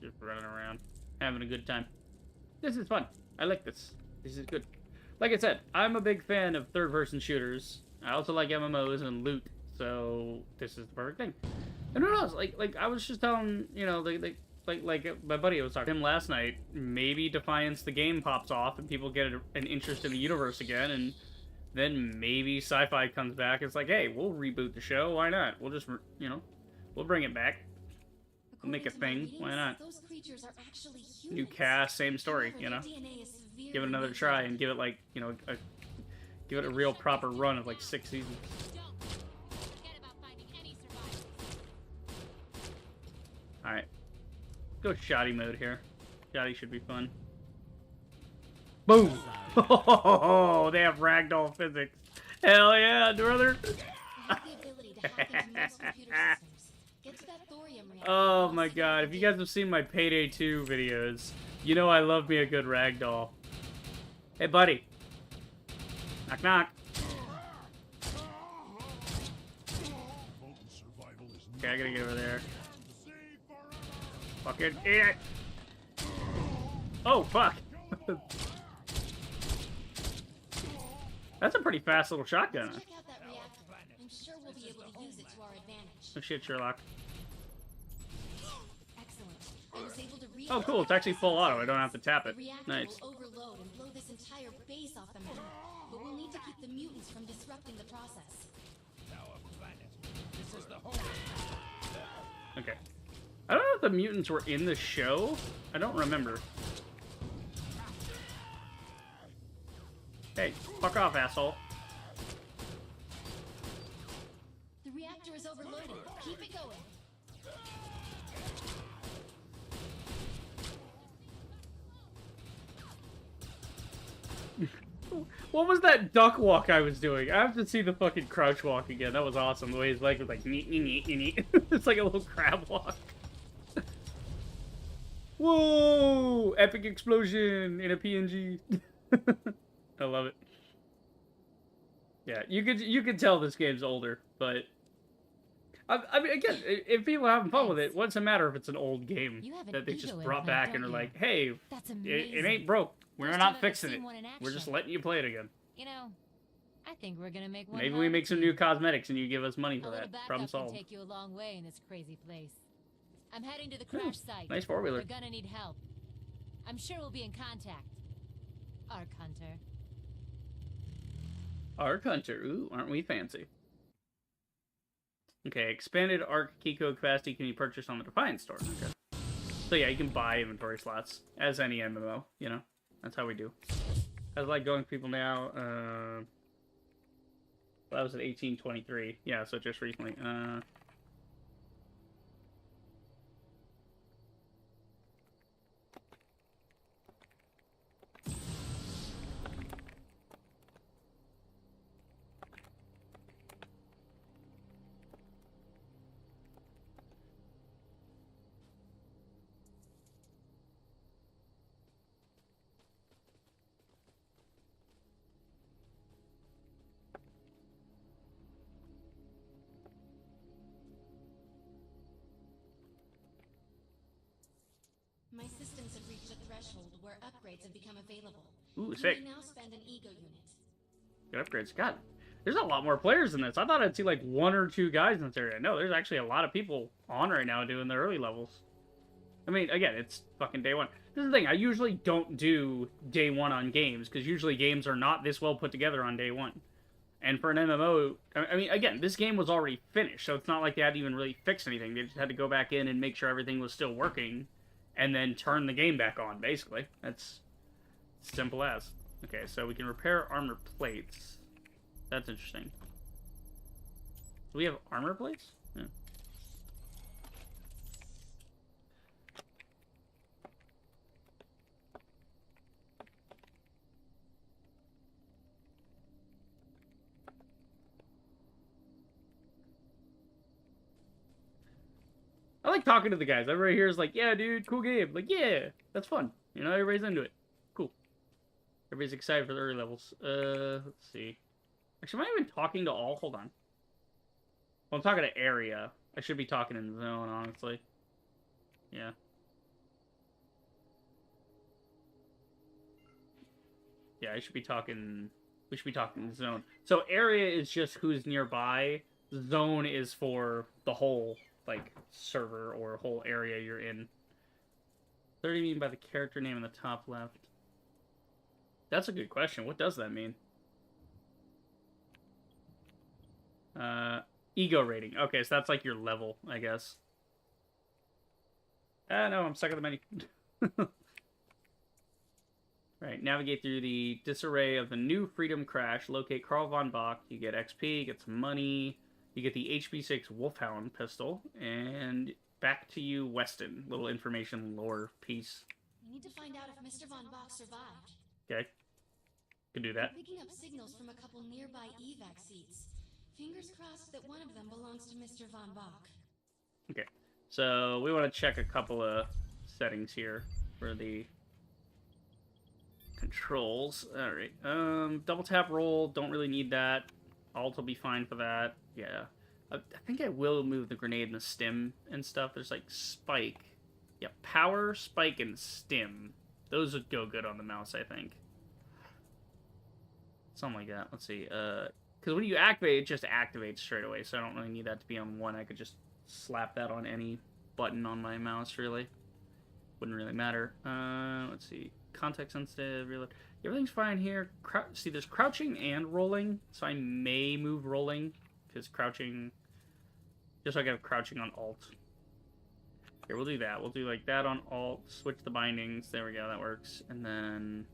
Just running around, having a good time. This is fun. I like this. This is good. Like I said, I'm a big fan of third-person shooters. I also like MMOs and loot, so this is the perfect thing. And who knows? Like I was just telling, you know, like my buddy was talking to him last night. Maybe Defiance the game pops off and people get an interest in the universe again, and then maybe sci-fi comes back. It's like, hey, we'll reboot the show. Why not? We'll just, you know, we'll bring it back. We'll make a thing. Why not? Those creatures are actually New cast, same story, you know? DNA is give it another try and give it like, you know, give it a real proper run of like 6 seasons. Alright. Go shoddy mode here. Shoddy should be fun. Boom! Oh, they have ragdoll physics. Hell yeah, brother! Oh my god, if you guys have seen my Payday 2 videos, you know I love me a good ragdoll. Hey, buddy. Knock, knock. Okay, I gotta get over there. Fucking eat it! Oh, fuck! That's a pretty fast little shotgun. Check out that reactor. I'm sure we'll be able to use it to our advantage. Oh shit, Sherlock. Excellent. I was able to read Oh cool, it's actually full auto. I don't have to tap it. The reactor Nice. will overload and blow this entire base off the map. But we'll need to keep the mutants from disrupting the process. This is the home. Okay. I don't know if the mutants were in the show. I don't remember. Hey, fuck off, asshole. The reactor is overloading. Keep it going. What was that duck walk I was doing? I have to see the fucking crouch walk again. That was awesome. The way his leg was like neat, neat, neat, neat. It's like a little crab walk. Whoa! Epic explosion in a PNG. I love it. Yeah, you could tell this game's older, but I mean, again, if people are having fun with it, what's the matter if it's an old game that they just brought back and are like, hey, it ain't broke. We're not fixing it. We're just letting you play it again. You know, I think we're gonna make one. Maybe we make some new cosmetics and you give us money for that. Problem solved. Can take you a long way in this crazy place. I'm heading to the crash site. Nice four-wheeler. We're gonna need help. I'm sure we'll be in contact. Arc Hunter. Arc Hunter. Ooh, aren't we fancy? Okay, expanded Arc key code capacity can you purchase on the Defiance store. Okay. So yeah, you can buy inventory slots, as any MMO, you know? That's how we do. How's it like going people now? Well, that was at 1823. Yeah, so just recently. My systems have reached a threshold where upgrades have become available. Ooh, You sick. may now spend an ego unit. Good upgrades. God, there's a lot more players in this. I thought I'd see like 1 or 2 guys in this area. No, there's actually a lot of people on right now doing the early levels. I mean, again, it's fucking day 1. This is the thing. I usually don't do day 1 on games, because usually games are not this well put together on day 1. And for an MMO, I mean, again, this game was already finished, so it's not like they had to even really fix anything. They just had to go back in and make sure everything was still working, and then turn the game back on, basically. That's simple as. Okay, so we can repair armor plates. That's interesting. Do we have armor plates? Yeah. I like talking to the guys. Everybody here is like, yeah, dude, cool game. Like, yeah, that's fun. You know, everybody's into it. Cool. Everybody's excited for the early levels. Let's see. Actually, am I even talking to all? Hold on. Well, I'm talking to area. I should be talking in zone, honestly. Yeah. Yeah, I should be talking... We should be talking zone. So area is just who's nearby. Zone is for the whole, like, server or whole area you're in. What do you mean by the character name in the top left? That's a good question. What does that mean? Ego rating. Okay, so that's like your level, I guess. No, I'm stuck at the menu. Right, navigate through the disarray of the new Freedom Crash. Locate Karl von Bach. You get XP, you get some money. You get the HP6 Wolfhound pistol. And back to you, Weston. Little information lore piece. We need to find out if Mr. Von Bach survived. Okay. Can do that. I'm picking up signals from a couple nearby evac seats. Fingers crossed that one of them belongs to Mr. Von Bach. Okay. So we want to check a couple of settings here for the controls. Alright. Double tap roll. Don't really need that. Alt will be fine for that. Yeah. I think I will move the grenade and the stim and stuff. There's like spike. Yeah, power, spike, and stim. Those would go good on the mouse, I think. Something like that. Let's see. Because when you activate, it just activates straight away. So I don't really need that to be on one. I could just slap that on any button on my mouse, really. Wouldn't really matter. Let's see. Context sensitive, reload. Everything's fine here. See, there's crouching and rolling, so I may move rolling because crouching. Just so I can have crouching on alt. Here, we'll do that. We'll do like that on alt. Switch the bindings. There we go. That works. And then.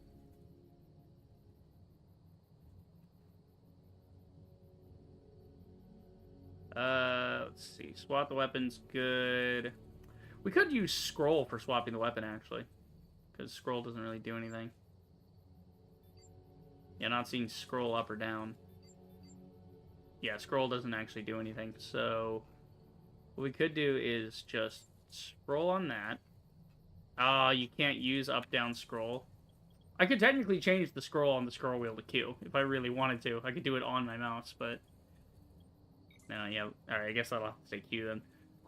Let's see. Swap the weapons. Good. We could use scroll for swapping the weapon, actually. Because scroll doesn't really do anything. Yeah, not seeing scroll up or down. Yeah, scroll doesn't actually do anything. So, what we could do is just scroll on that. You can't use up-down scroll. I could technically change the scroll on the scroll wheel to Q, if I really wanted to. I could do it on my mouse, but... No, yeah. Alright, I guess I'll have to say Q then.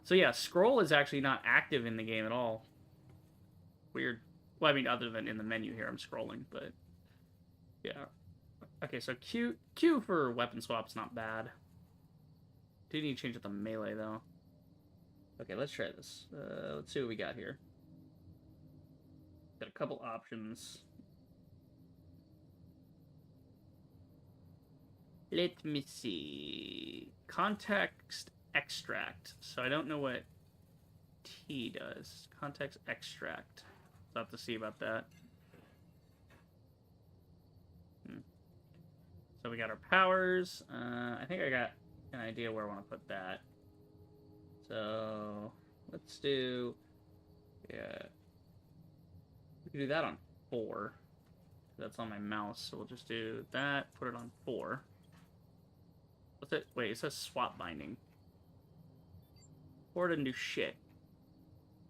So yeah, scroll is actually not active in the game at all. Weird. Well, I mean, other than in the menu here, I'm scrolling, but... Yeah. Okay, so Q for weapon swap's not bad. Do need to change it to melee, though. Okay, let's try this. Let's see what we got here. Got a couple options. Let me see. Context extract. So I don't know what T does. Context extract. I'll have to see about that. So we got our powers. I think I got an idea where I want to put that. So let's do, yeah, we can do that on 4. That's on my mouse, so we'll just do that, put it on 4. What's it? Wait, it says swap binding. 4 doesn't do shit.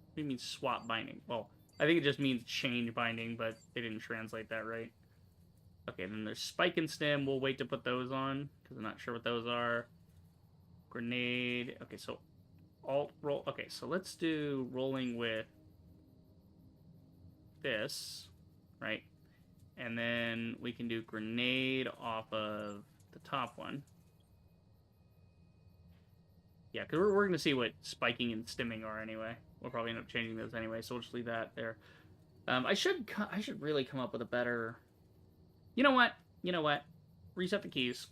What do you mean swap binding? Well, I think it just means change binding, but they didn't translate that right. Okay, then there's spike and stim. We'll wait to put those on, because I'm not sure what those are. Grenade. Okay, so alt roll. Okay, so let's do rolling with this, right? And then we can do grenade off of the top one. Yeah, because we're going to see what spiking and stimming are anyway. We'll probably end up changing those anyway, so we'll just leave that there. I should really come up with a better... You know what? You know what? Reset the keys.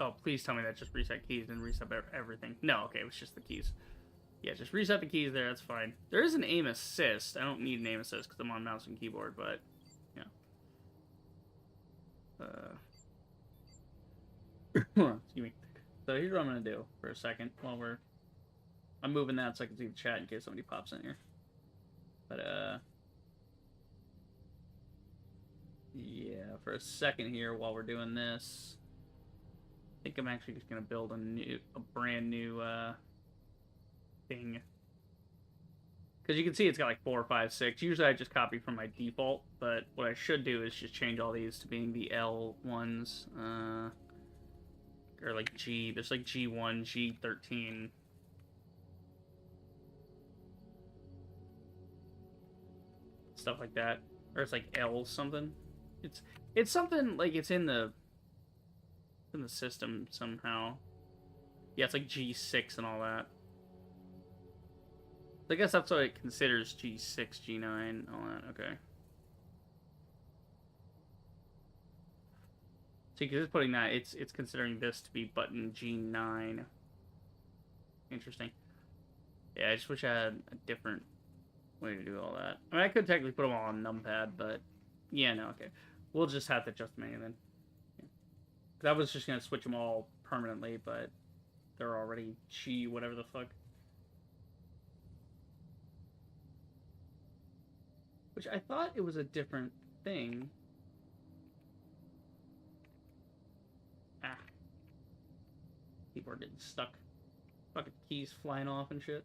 Oh, please tell me that just reset keys and reset everything. No, okay, it was just the keys. Yeah, just reset the keys there, that's fine. There is an aim assist. I don't need an aim assist because I'm on mouse and keyboard, but, yeah. Excuse me. So here's what I'm going to do for a second while I'm moving that so I can see the chat in case somebody pops in here. But, yeah, for a second here while we're doing this, I think I'm actually just going to build a brand new thing. Because you can see it's got like 4, 5, 6. Usually I just copy from my default, but what I should do is just change all these to being the L ones. Or like G. There's like G1, G13. Stuff like that. Or it's like L something. It's something like it's in the system somehow. Yeah, it's like G6 and all that. I guess that's what it considers G6, G9, all that. Okay. See, because it's putting that, it's considering this to be button G9. Interesting. Yeah, I just wish I had a different way to do all that. I mean, I could technically put them all on numpad, but yeah, no, okay. We'll just have to adjust the menu then. Yeah. I was just gonna switch them all permanently, but they're already G, whatever the fuck. Which I thought it was a different thing. Ah. Keyboard getting stuck. Fucking keys flying off and shit.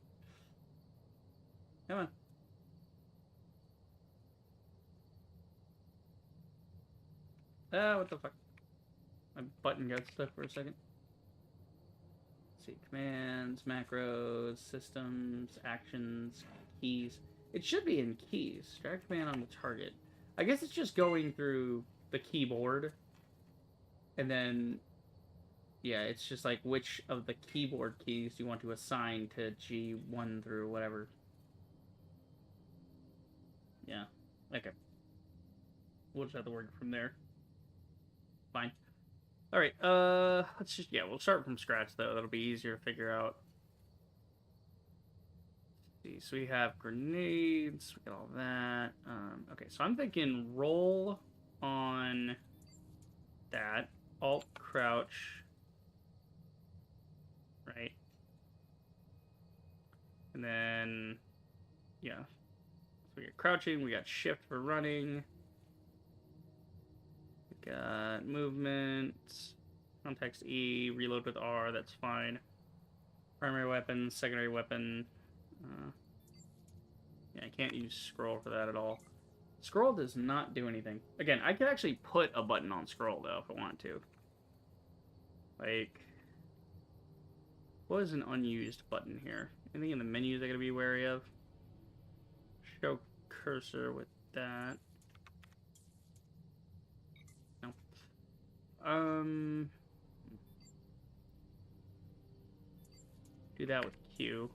Come on. Ah, what the fuck? My button got stuck for a second. Let's see, commands, macros, systems, actions, keys. It should be in keys. Drag command on the target. I guess it's just going through the keyboard. And then, yeah, it's just like which of the keyboard keys you want to assign to G1 through whatever. Yeah, okay. We'll just have to work from there. Fine. Alright, let's just, yeah, we'll start from scratch, though. That'll be easier to figure out. Let's see, so we have grenades, we got all that. Okay, so I'm thinking roll on that, alt crouch, right? And then, yeah. So we got crouching, we got shift for running. Got movement, context E, reload with R, that's fine. Primary weapon, secondary weapon. Yeah, I can't use scroll for that at all. Scroll does not do anything. Again, I could actually put a button on scroll, though, if I want to. Like, what is an unused button here? Anything in the menus I gotta be wary of? Show cursor with that. Do that with Q.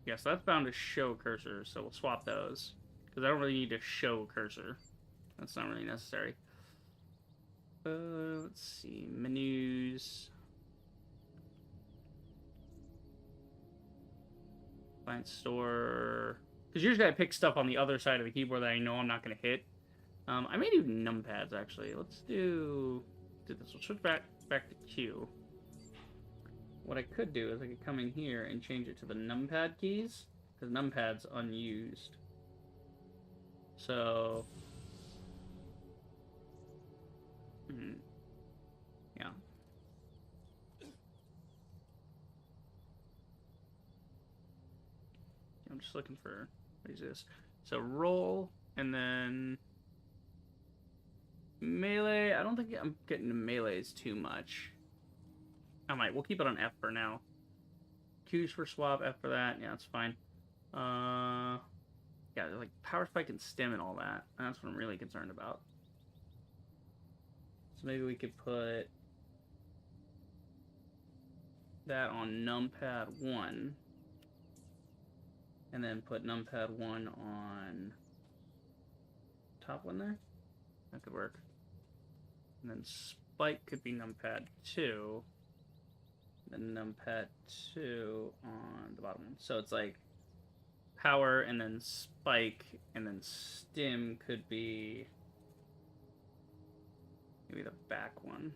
Yeah, so that's bound to show cursor, so we'll swap those. Because I don't really need to show cursor. That's not really necessary. Let's see. Menus. Find store. Because usually I pick stuff on the other side of the keyboard that I know I'm not going to hit. I may do numpads, actually. Let's do this. We'll switch back to Q. What I could do is I could come in here and change it to the numpad keys, because numpad's unused. So, yeah. I'm just looking for, what is this? So roll, and then melee. I don't think I'm getting to melees too much. I might. We'll keep it on F for now. Q's for swap, F for that. Yeah, that's fine. Yeah, like power spike and stim and all that. That's what I'm really concerned about. So maybe we could put that on numpad 1. And then put numpad 1 on top one there. That could work. And then spike could be numpad 2. Then numpad 2 on the bottom one. So it's like power and then spike and then stim could be maybe the back one.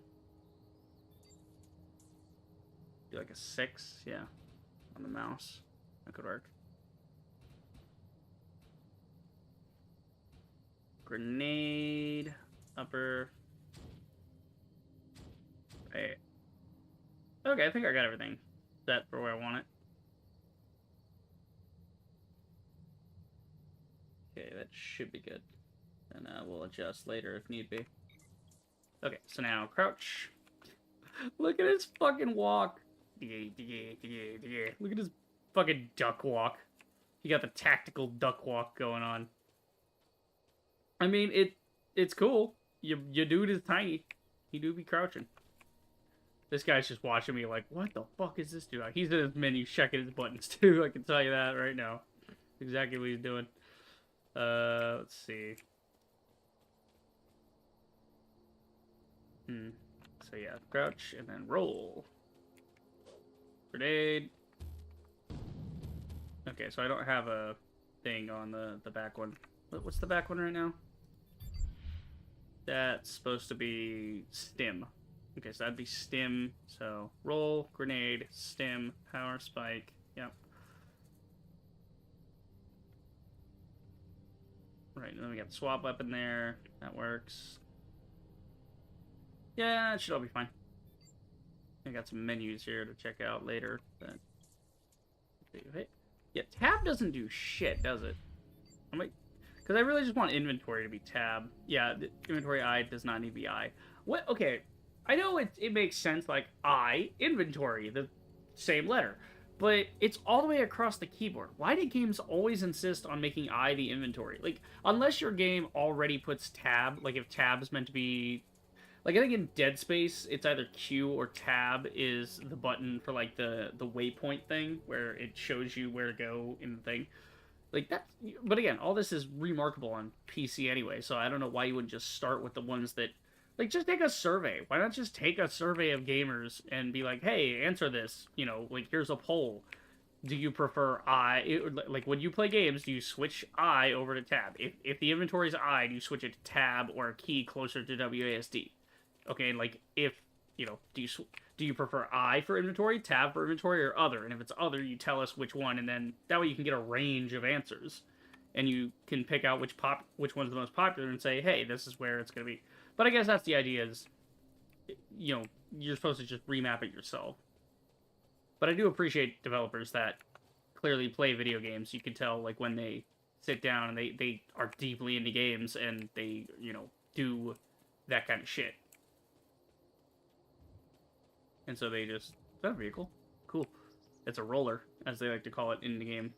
Do like a 6, yeah, on the mouse. That could work. Grenade, upper. Right. Okay, I think I got everything set for where I want it. Okay, that should be good. And we'll adjust later if need be. Okay, so now crouch. Look at his fucking walk. Look at his fucking duck walk. He got the tactical duck walk going on. I mean, it's cool. Your dude is tiny. He do be crouching. This guy's just watching me like, what the fuck is this dude? He's in his menu checking his buttons too, I can tell you that right now. Exactly what he's doing. Let's see. So yeah, crouch and then roll. Grenade. Okay, so I don't have a thing on the back one. What's the back one right now? That's supposed to be stim. Okay, so that'd be stim. So roll, grenade, stim, power spike. Yep. Right, and then we got the swap weapon there. That works. Yeah, it should all be fine. I got some menus here to check out later. But yeah, tab doesn't do shit, does it? I'm like, because I really just want inventory to be tab. Yeah, the inventory I does not need to be I. What? Okay, I know it makes sense, like I, inventory, the same letter. But it's all the way across the keyboard. Why do games always insist on making I the inventory? Like, unless your game already puts tab, like if tab is meant to be... Like, I think in Dead Space, it's either Q or tab is the button for, like, the waypoint thing, where it shows you where to go in the thing. Like, that... But again, all this is remarkable on PC anyway, so I don't know why you wouldn't just start with the ones that... Like, just take a survey. Why not just take a survey of gamers and be like, hey, answer this. You know, like, here's a poll. Do you prefer I... Like, when you play games, do you switch I over to tab? If the inventory is I, do you switch it to tab or a key closer to WASD? Okay, and, like, if, you know, do you prefer I for inventory, tab for inventory, or other? And if it's other, you tell us which one, and then that way you can get a range of answers. And you can pick out which one's the most popular and say, hey, this is where it's going to be. But I guess that's the idea is, you know, you're supposed to just remap it yourself. But I do appreciate developers that clearly play video games. You can tell, like, when they sit down and they are deeply into games and they, you know, do that kind of shit. And so they just... Is that a vehicle? Cool. It's a roller, as they like to call it in the game.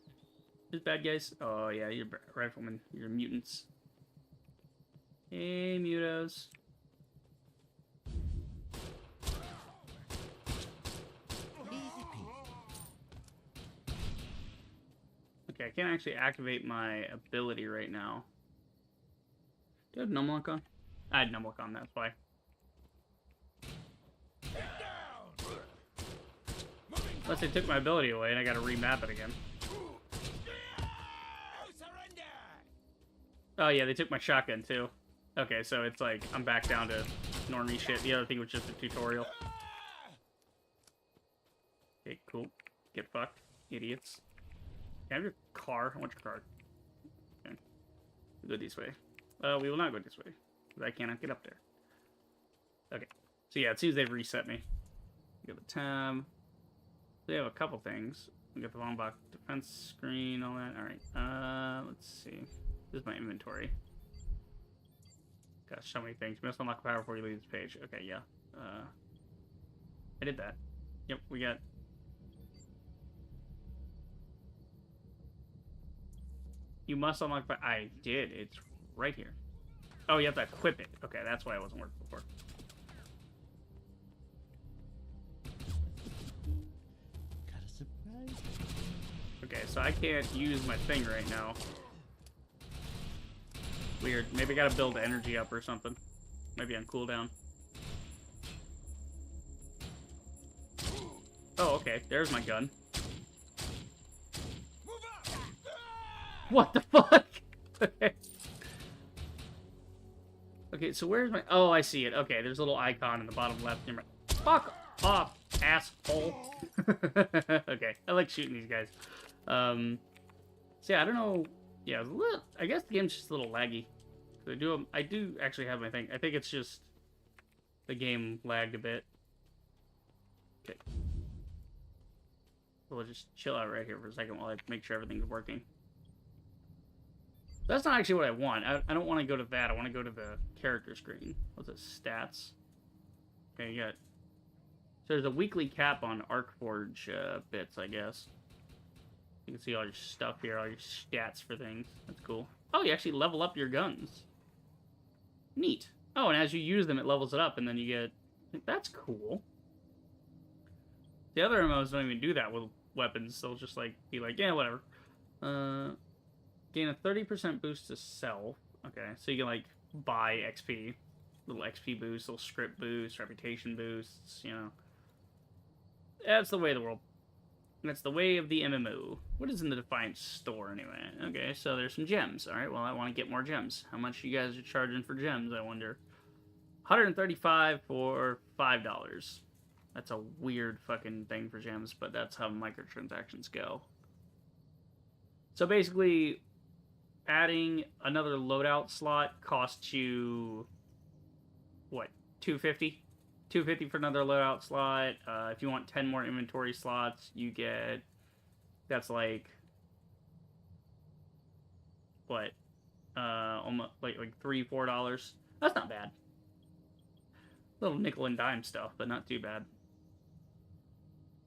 There's bad guys. Oh, yeah, you're riflemen. You're mutants. Hey, mutos. Okay, I can't actually activate my ability right now. Do I have numlock on? I had numlock on, that's why. Unless they took my ability away and I gotta remap it again. Oh yeah, they took my shotgun too. Okay, so it's like, I'm back down to normie shit. The other thing was just a tutorial. Okay, cool. Get fucked, idiots. Can I have your car? I want your car. Okay. We'll go this way. We will not go this way, because I cannot get up there. Okay. So yeah, it seems they've reset me. We got the tab. They have a couple things. We got the long box defense screen, all that. Alright, let's see. This is my inventory. Gosh, so many things. You must unlock power before you leave this page. Okay, yeah. I did that. Yep, we got... You must unlock... I did. It's right here. Oh, you have to equip it. Okay, that's why it wasn't working before. Got a surprise. Okay, so I can't use my thing right now. Weird. Maybe I gotta build energy up or something. Maybe on cooldown. Oh, okay. There's my gun. What the fuck? Okay. Okay, so where's my... Oh, I see it. Okay, there's a little icon in the bottom left. Fuck off, asshole. Okay, I like shooting these guys. So yeah, I don't know... Yeah, I guess the game's just a little laggy. I do actually have my thing. I think it's just the game lagged a bit. Okay. We'll just chill out right here for a second while I make sure everything's working. That's not actually what I want. I don't want to go to that. I want to go to the character screen. What's it? Stats. Okay, you got... So there's a weekly cap on ArcForge bits, I guess. You can see all your stuff here, all your stats for things. That's cool. Oh, you actually level up your guns. Neat. Oh, and as you use them, it levels it up, and then you get... That's cool. The other MMOs don't even do that with weapons. They'll just, like, be like, yeah, whatever. Gain a 30% boost to self. Okay, so you can, like, buy XP. Little XP boosts, little script boosts, reputation boosts, you know. That's the way of the world. That's the way of the MMO. What is in the Defiance store, anyway? Okay, so there's some gems. Alright, well, I want to get more gems. How much you guys are charging for gems, I wonder? 135 for $5. That's a weird fucking thing for gems, but that's how microtransactions go. So basically, adding another loadout slot costs you, what, $250? $250 for another loadout slot. If you want 10 more inventory slots, you get, that's like, what, almost like $3-4. That's not bad. Little nickel and dime stuff, but not too bad.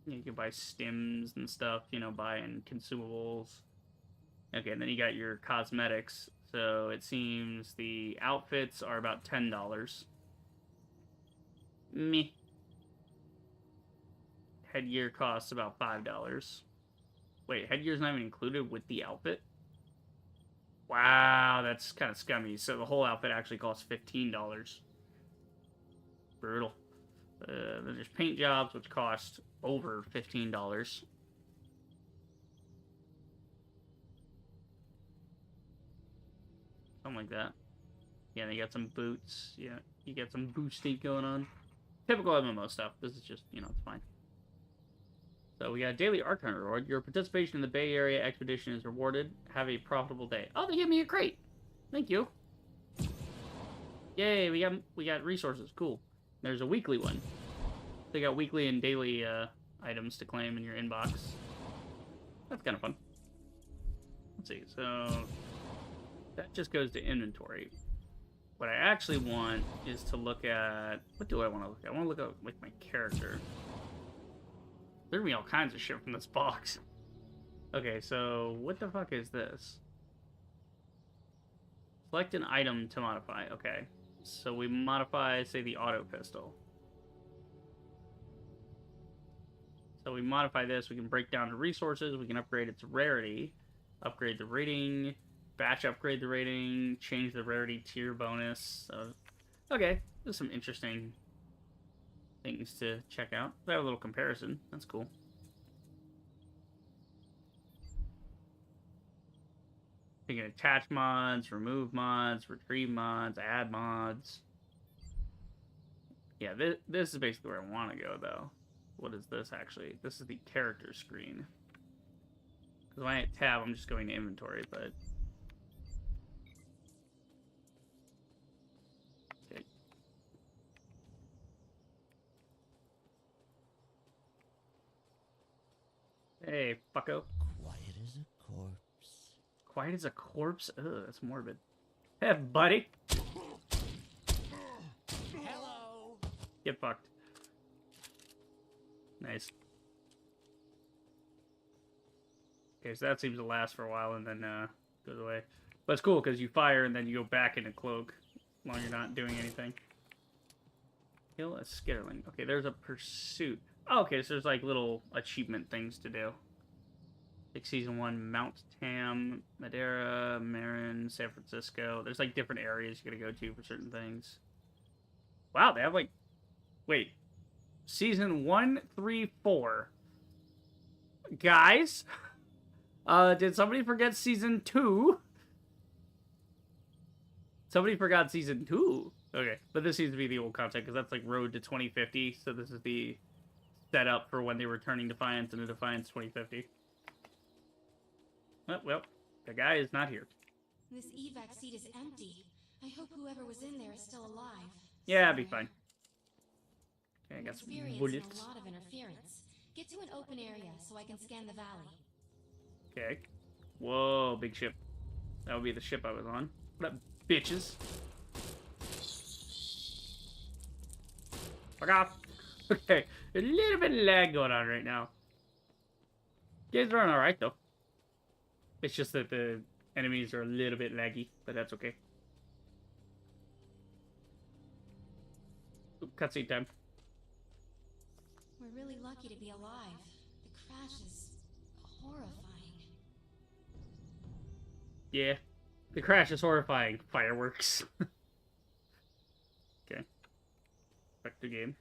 You can buy stims and stuff, you know, buying consumables. Okay, and then you got your cosmetics. So it seems the outfits are about $10. Meh. Headgear costs about $5. Wait, headgear's not even included with the outfit? Wow, that's kind of scummy. So the whole outfit actually costs $15. Brutal. Then there's paint jobs, which cost over $15. Something like that. Yeah, they got some boots. Yeah, you got some boosting going on. Typical MMO stuff. This is just, you know, it's fine. So we got a daily Archon reward. Your participation in the Bay Area expedition is rewarded. Have a profitable day. Oh, they gave me a crate. Thank you. Yay, we got resources. Cool. There's a weekly one. They got weekly and daily items to claim in your inbox. That's kind of fun. Let's see. So that just goes to inventory. What I actually want is to look at... What do I want to look at? I want to look at like my character. There's gonna be all kinds of shit from this box. Okay, so what the fuck is this? Select an item to modify. Okay. So we modify, say, the auto pistol. So we modify this. We can break down the resources. We can upgrade its rarity. Upgrade the rating. Batch upgrade the rating. Change the rarity tier bonus. So, okay. There's some interesting things to check out. We have a little comparison. That's cool. You can attach mods, remove mods, retrieve mods, add mods. Yeah, this is basically where I want to go, though. What is this, actually? This is the character screen. Because when I hit tab, I'm just going to inventory, but... Okay. Hey, fucko. Quiet as a corpse. Quiet as a corpse? Ugh, that's morbid. Hey, buddy. Hello. Get fucked. Nice. Okay, so that seems to last for a while and then goes away. But it's cool because you fire and then you go back in a cloak while you're not doing anything. Kill a skitterling. Okay, there's a pursuit. Oh, okay, so there's like little achievement things to do. Like Season 1, Mount Tam, Madeira, Marin, San Francisco. There's like different areas you gotta go to for certain things. Wow, they have like... Wait. Season 1, 3, 4. Guys? Did somebody forget Season 2? Somebody forgot Season 2. Okay, but this seems to be the old content, because that's like Road to 2050, so this is the setup for when they were turning Defiance into Defiance 2050. Oh, well, the guy is not here. This evac seat is empty. I hope whoever was in there is still alive. Yeah, it'll be fine. Okay, I got some bullets. A lot of interference. Get to an open area so I can scan the valley. Okay. Whoa, big ship. That would be the ship I was on. What up, bitches? Fuck off. Okay, a little bit of lag going on right now. You guys are alright, though. It's just that the enemies are a little bit laggy, but that's okay. Ooh, cutscene time. We're really lucky to be alive. The crash is horrifying. Yeah, the crash is horrifying. Fireworks. Okay. Back to the game.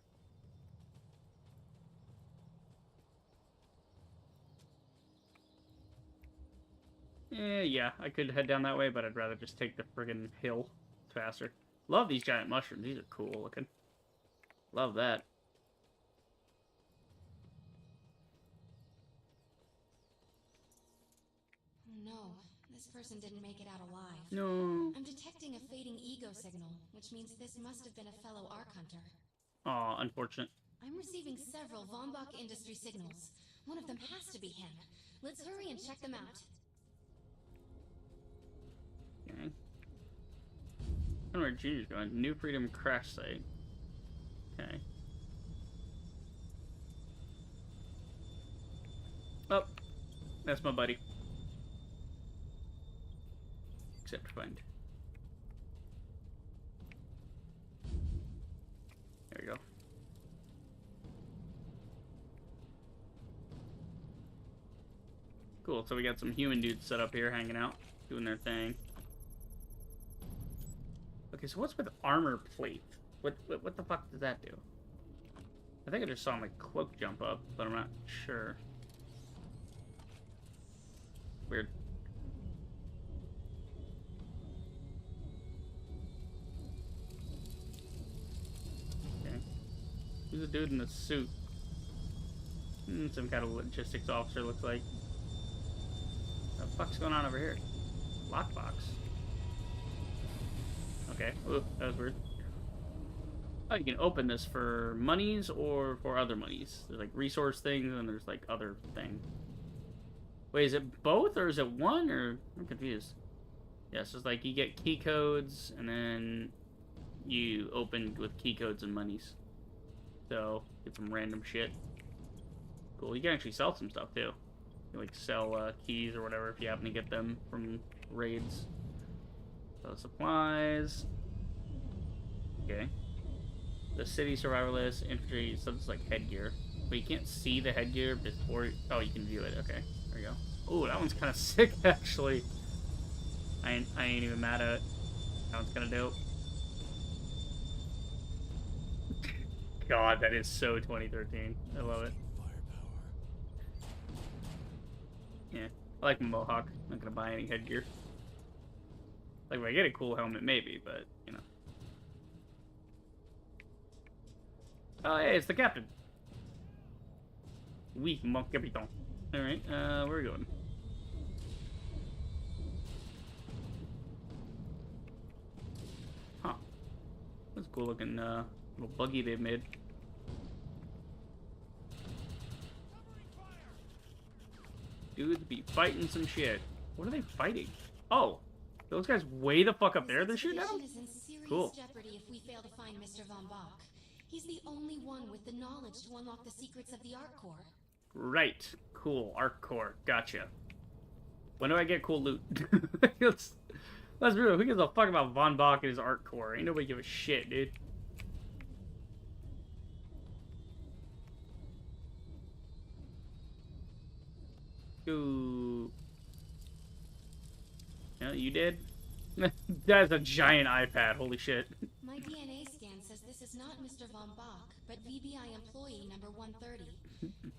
Yeah, I could head down that way, but I'd rather just take the friggin' hill. It's faster. Love these giant mushrooms. These are cool looking. Love that. Oh no, this person didn't make it out alive. No. I'm detecting a fading ego signal, which means this must have been a fellow Ark Hunter. Aw, unfortunate. I'm receiving several Von Bach Industry signals. One of them has to be him. Let's hurry and check them out. Okay. I don't know where Junior's going. New Freedom crash site. Okay. Oh, that's my buddy. Except find. There we go. Cool, so we got some human dudes set up here hanging out, doing their thing. Okay, so what's with armor plate? What the fuck does that do? I think I just saw my cloak jump up, but I'm not sure. Weird. Okay. Who's the dude in the suit? Some kind of logistics officer, looks like. What the fuck's going on over here? Lockbox. Okay. Ooh, that was weird. Oh, you can open this for monies or for other monies. There's like resource things and there's like other thing. Wait, is it both or is it one? Or I'm confused. Yeah, so it's like you get key codes and then you open with key codes and monies. So get some random shit. Cool. You can actually sell some stuff too. You can, like sell keys or whatever if you happen to get them from raids. So supplies. Okay. The city survivalist, infantry, something's like headgear. But you can't see the headgear before. Oh, you can view it. Okay, there we go. Oh, that one's kind of sick actually. I ain't even mad at it. That one's kind of dope. God, that is so 2013. I love it. Yeah, I like my Mohawk. I'm not gonna buy any headgear. Like, if I get a cool helmet, maybe, but, you know. Oh, hey, it's the captain. Oui, mon capitaine. Alright, where are we going? Huh. That's a cool looking, little buggy they've made. Dudes be fighting some shit. What are they fighting? Oh! Those guys way the fuck up there they're shooting at them? Is in serious Cool. jeopardy if we fail to find Mr. Von Bach. He's the only one with the knowledge to unlock the secrets of the Ark Core. Right. Cool. Arc Core. Gotcha. When do I get cool loot? let's be real. Who gives a fuck about Von Bach and his Arc Core? Ain't nobody give a shit, dude. Ooh. Yeah, you did? That's a giant iPad. Holy shit. My DNA scan says this is not Mr. Von Bach, but VBI employee number 130.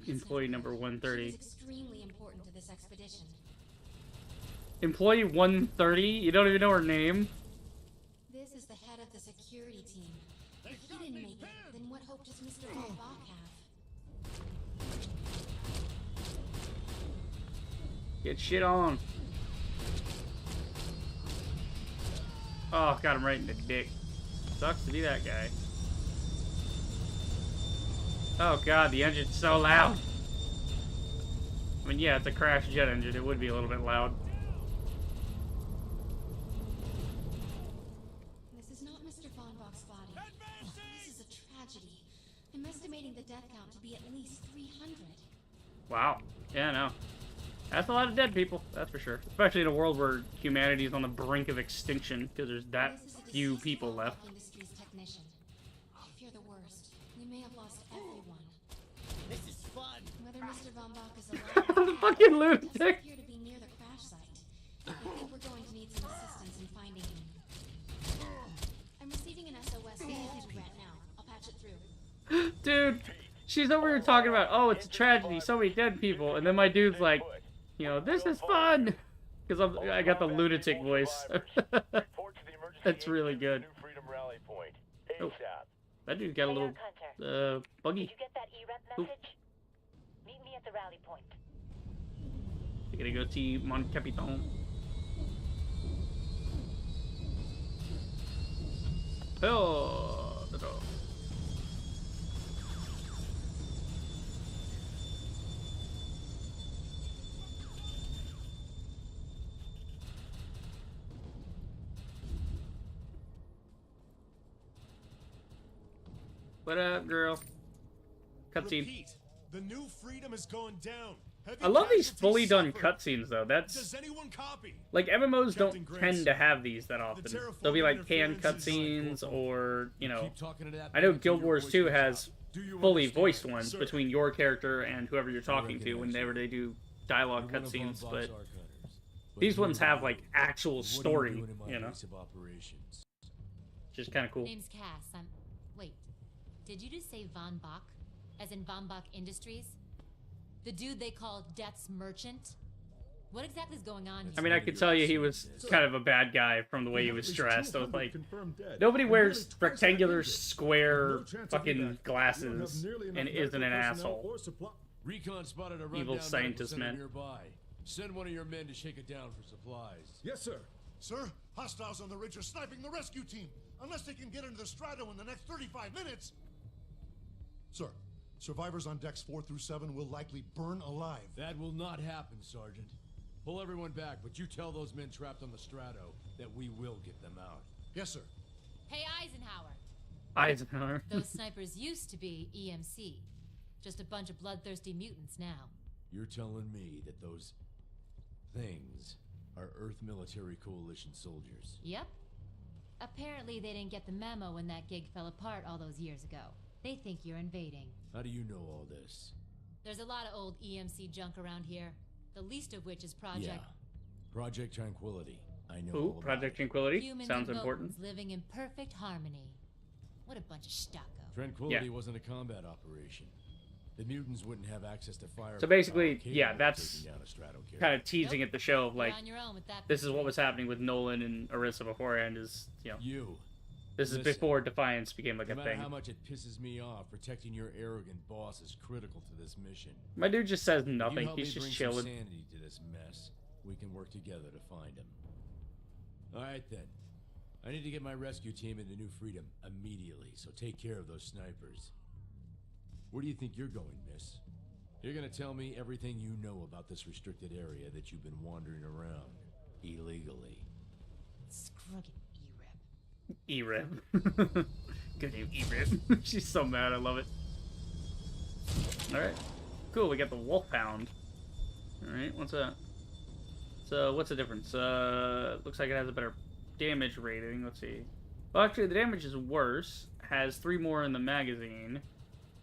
Employee number 130. She is extremely important to this expedition. Employee 130? You don't even know her name? This is the head of the security team. If he didn't make it, then what hope does Mr. Von Bach have? Get shit on. Oh, got him right in the dick. Sucks to be that guy. Oh god, the engine's so loud. I mean, yeah, it's a crash jet engine. It would be a little bit loud. This is not Mr. Von Bach's body. This is a tragedy. I'm estimating the death count to be at least 300. Wow. Yeah, no. That's a lot of dead people, that's for sure. Especially in a world where humanity is on the brink of extinction, because there's that few people left. Industries technician. If you're the worst, we may have lost everyone. This is fun. Whether Mr. Von Bach is alive or not, Fucking he lunatic. doesn't appear to be near the crash site. I think we're going to need some assistance in finding him. I'm receiving an SOS to rent now. I'll patch it through. Dude, she's over here talking about, oh, it's a tragedy, so many dead people, and then my dude's like, you know, this is fun. Because I got the lunatic voice. That's really good. Oh, that dude got a little buggy. Did you get that E-rep message? Meet me at the rally point. I gotta go see Mon Capitan. Oh, the dog. What up, girl? Cutscene. Repeat, the new freedom is going down. I love these fully done cutscenes, though. Does anyone copy? Like, MMOs don't Captain Grant, tend to have these that often. They'll be like canned cutscenes, or, you know... I know Guild Wars 2 has fully voiced ones between your character and whoever you're talking to whenever they do dialogue cutscenes, but... These ones have, like, actual story, you know? Which is kind of cool. Name's Cass. Wait. Did you just say Von Bach? As in Von Bach Industries? The dude they call Death's Merchant? What exactly is going on here? I mean, I could tell you he was kind of a bad guy from the way he was dressed. I was like, nobody wears rectangular, square, fucking glasses and isn't an asshole. Recon spotted a Evil scientist man. nearby. Send one of your men to shake it down for supplies. Yes, sir. Sir, hostiles on the ridge are sniping the rescue team. Unless they can get into the Strato in the next 35 minutes. Sir, survivors on decks 4 through 7 will likely burn alive. That will not happen, Sergeant. Pull everyone back, but you tell those men trapped on the Strato that we will get them out. Yes, sir. Hey, Eisenhower. Eisenhower. Those snipers used to be EMC. Just a bunch of bloodthirsty mutants now. You're telling me that those things are Earth Military Coalition soldiers? Yep. Apparently they didn't get the memo when that gig fell apart all those years ago. They think you're invading. How do you know all this? There's a lot of old EMC junk around here. The least of which is Project... Yeah. Project Tranquility. I know Ooh, all about Project it. Tranquility. Humans Sounds and important. Vulcans living in perfect harmony. What a bunch of stucco. Tranquility wasn't a combat operation. The mutants wouldn't have access to fire. So basically, yeah, that's kind of teasing at the show of like, You're on your own with that this is what was happening with Nolan and Arissa beforehand. Is this is Listen, before Defiance became like no a matter thing. how much it pisses me off, protecting your arrogant boss is critical to this mission. My dude just says If you nothing. help He's me just bring chilling. some sanity to this mess, we can work together to find him. All right then. I need to get my rescue team into New Freedom immediately, so take care of those snipers. Where do you think you're going, miss? You're gonna tell me everything you know about this restricted area that you've been wandering around illegally. Screw it, E-Rip. Good name, E-Rip. She's so mad. I love it. Alright. Cool, we got the Wolfhound. Alright, what's that? So, what's the difference? Looks like it has a better damage rating. Let's see. Well, actually, the damage is worse. Has 3 more in the magazine.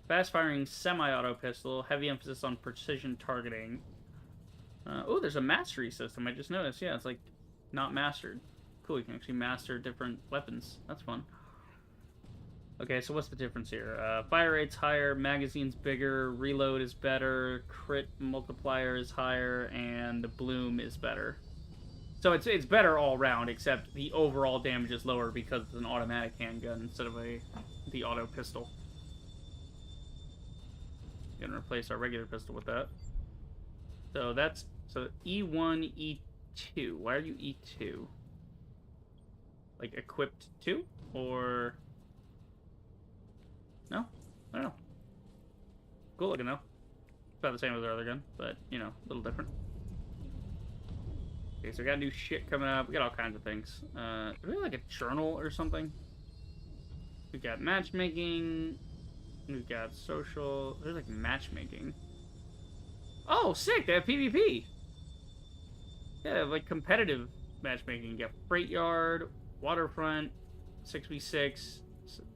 Fast-firing semi-auto pistol. Heavy emphasis on precision targeting. Oh, there's a mastery system. I just noticed. Yeah, it's like not mastered. Cool, you can actually master different weapons. That's fun. Okay, so what's the difference here? Fire rate's higher, magazine's bigger, reload is better, crit multiplier is higher, and the bloom is better. So it's better all around, except the overall damage is lower because it's an automatic handgun instead of the auto pistol. Gonna replace our regular pistol with that. So that's E1, E2. Why are you E2? Like equipped 2? Or no? I don't know. Cool looking though. About the same as our other gun, but you know, a little different. Okay, so we got new shit coming up. We got all kinds of things. Do we have like a journal or something? We got matchmaking. We've got social. There's like matchmaking. Oh, sick! They have PvP. Yeah, they have like competitive matchmaking. You got Freight Yard, Waterfront, 6v6.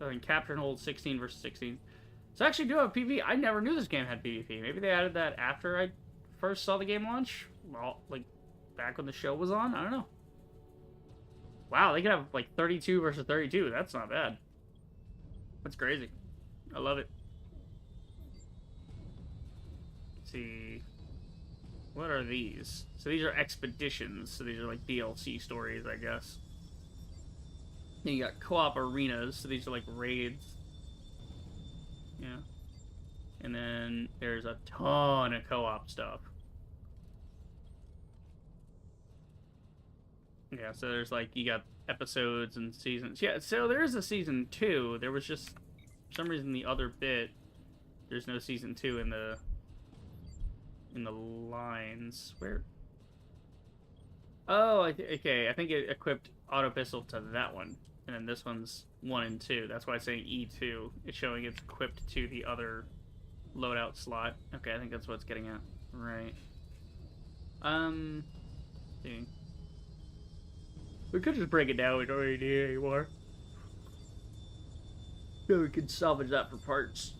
I think capture and hold 16 versus 16. So I actually do have PvP. I never knew this game had PvP. Maybe they added that after I first saw the game launch. Well, like back when the show was on. I don't know. Wow, they could have like 32 versus 32. That's not bad. That's crazy. I love it. Let's see. What are these? So these are expeditions. So these are like DLC stories, I guess. Then you got co-op arenas. So these are like raids. Yeah. And then there's a ton of co-op stuff. Yeah, so there's like, you got episodes and seasons. Yeah, so there is a season 2. There was just, for some reason, the other bit, there's no season 2 in the lines. Where? Oh, okay. I think it equipped auto pistol to that one, and then this one's 1 and 2. That's why it's saying E2. It's showing it's equipped to the other loadout slot. Okay, I think that's what it's getting at. Right. See. We could just break it down. We don't really need it anymore. Yeah, we could salvage that for parts.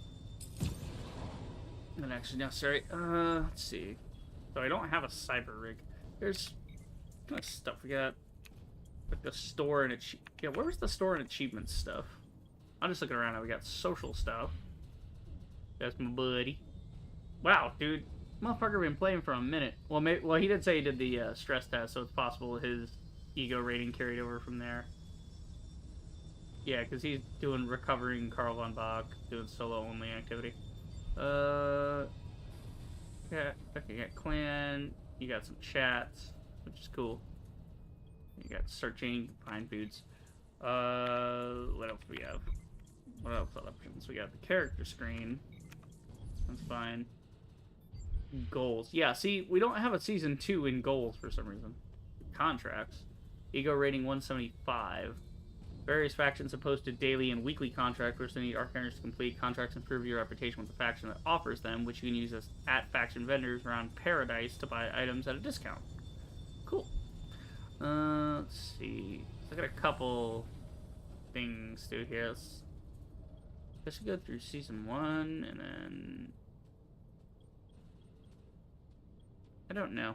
Not actually necessary. Let's see. So I don't have a cyber rig. There's kind of stuff we got. Like the store and yeah, where was the store and achievements stuff? I'm just looking around now. We got social stuff. That's my buddy. Wow, dude. Motherfucker been playing for a minute. Well, he did say he did the stress test, so it's possible his ego rating carried over from there. Yeah, because he's doing recovering Karl von Bach, doing solo-only activity. Yeah, okay, you got clan, you got some chats, which is cool. You got searching, find foods. What else do we have? What else options? We got the character screen. That's fine. Goals. Yeah, see, we don't have a season 2 in goals for some reason. Contracts. Ego rating 175. Various factions have posted daily and weekly contracts which they need Arcaners to complete. Contracts improve your reputation with the faction that offers them, which you can use as at-faction vendors around Paradise to buy items at a discount. Cool. Let's see. I got a couple things to do here. Let's go through season 1, and then... I don't know.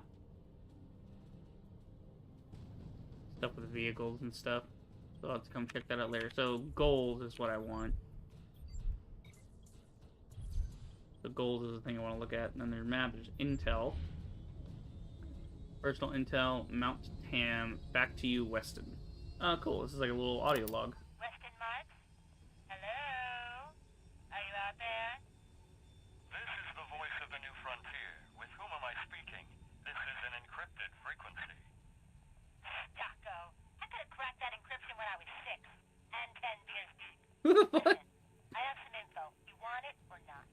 Stuff with vehicles and stuff. So I'll have to come check that out later. So goals is what I want. So goals is the thing I want to look at. And then there's map, there's intel. Personal intel, Mount Tam, back to you, Weston. Cool. This is like a little audio log. Weston Marks? Hello? Are you out there? This is the voice of the new frontier. With whom am I speaking? This is an encrypted frequency. Stocko. I could have cracked that encryption when I was 6. And 10 beers deep. What? Listen, I have some info. You want it or not?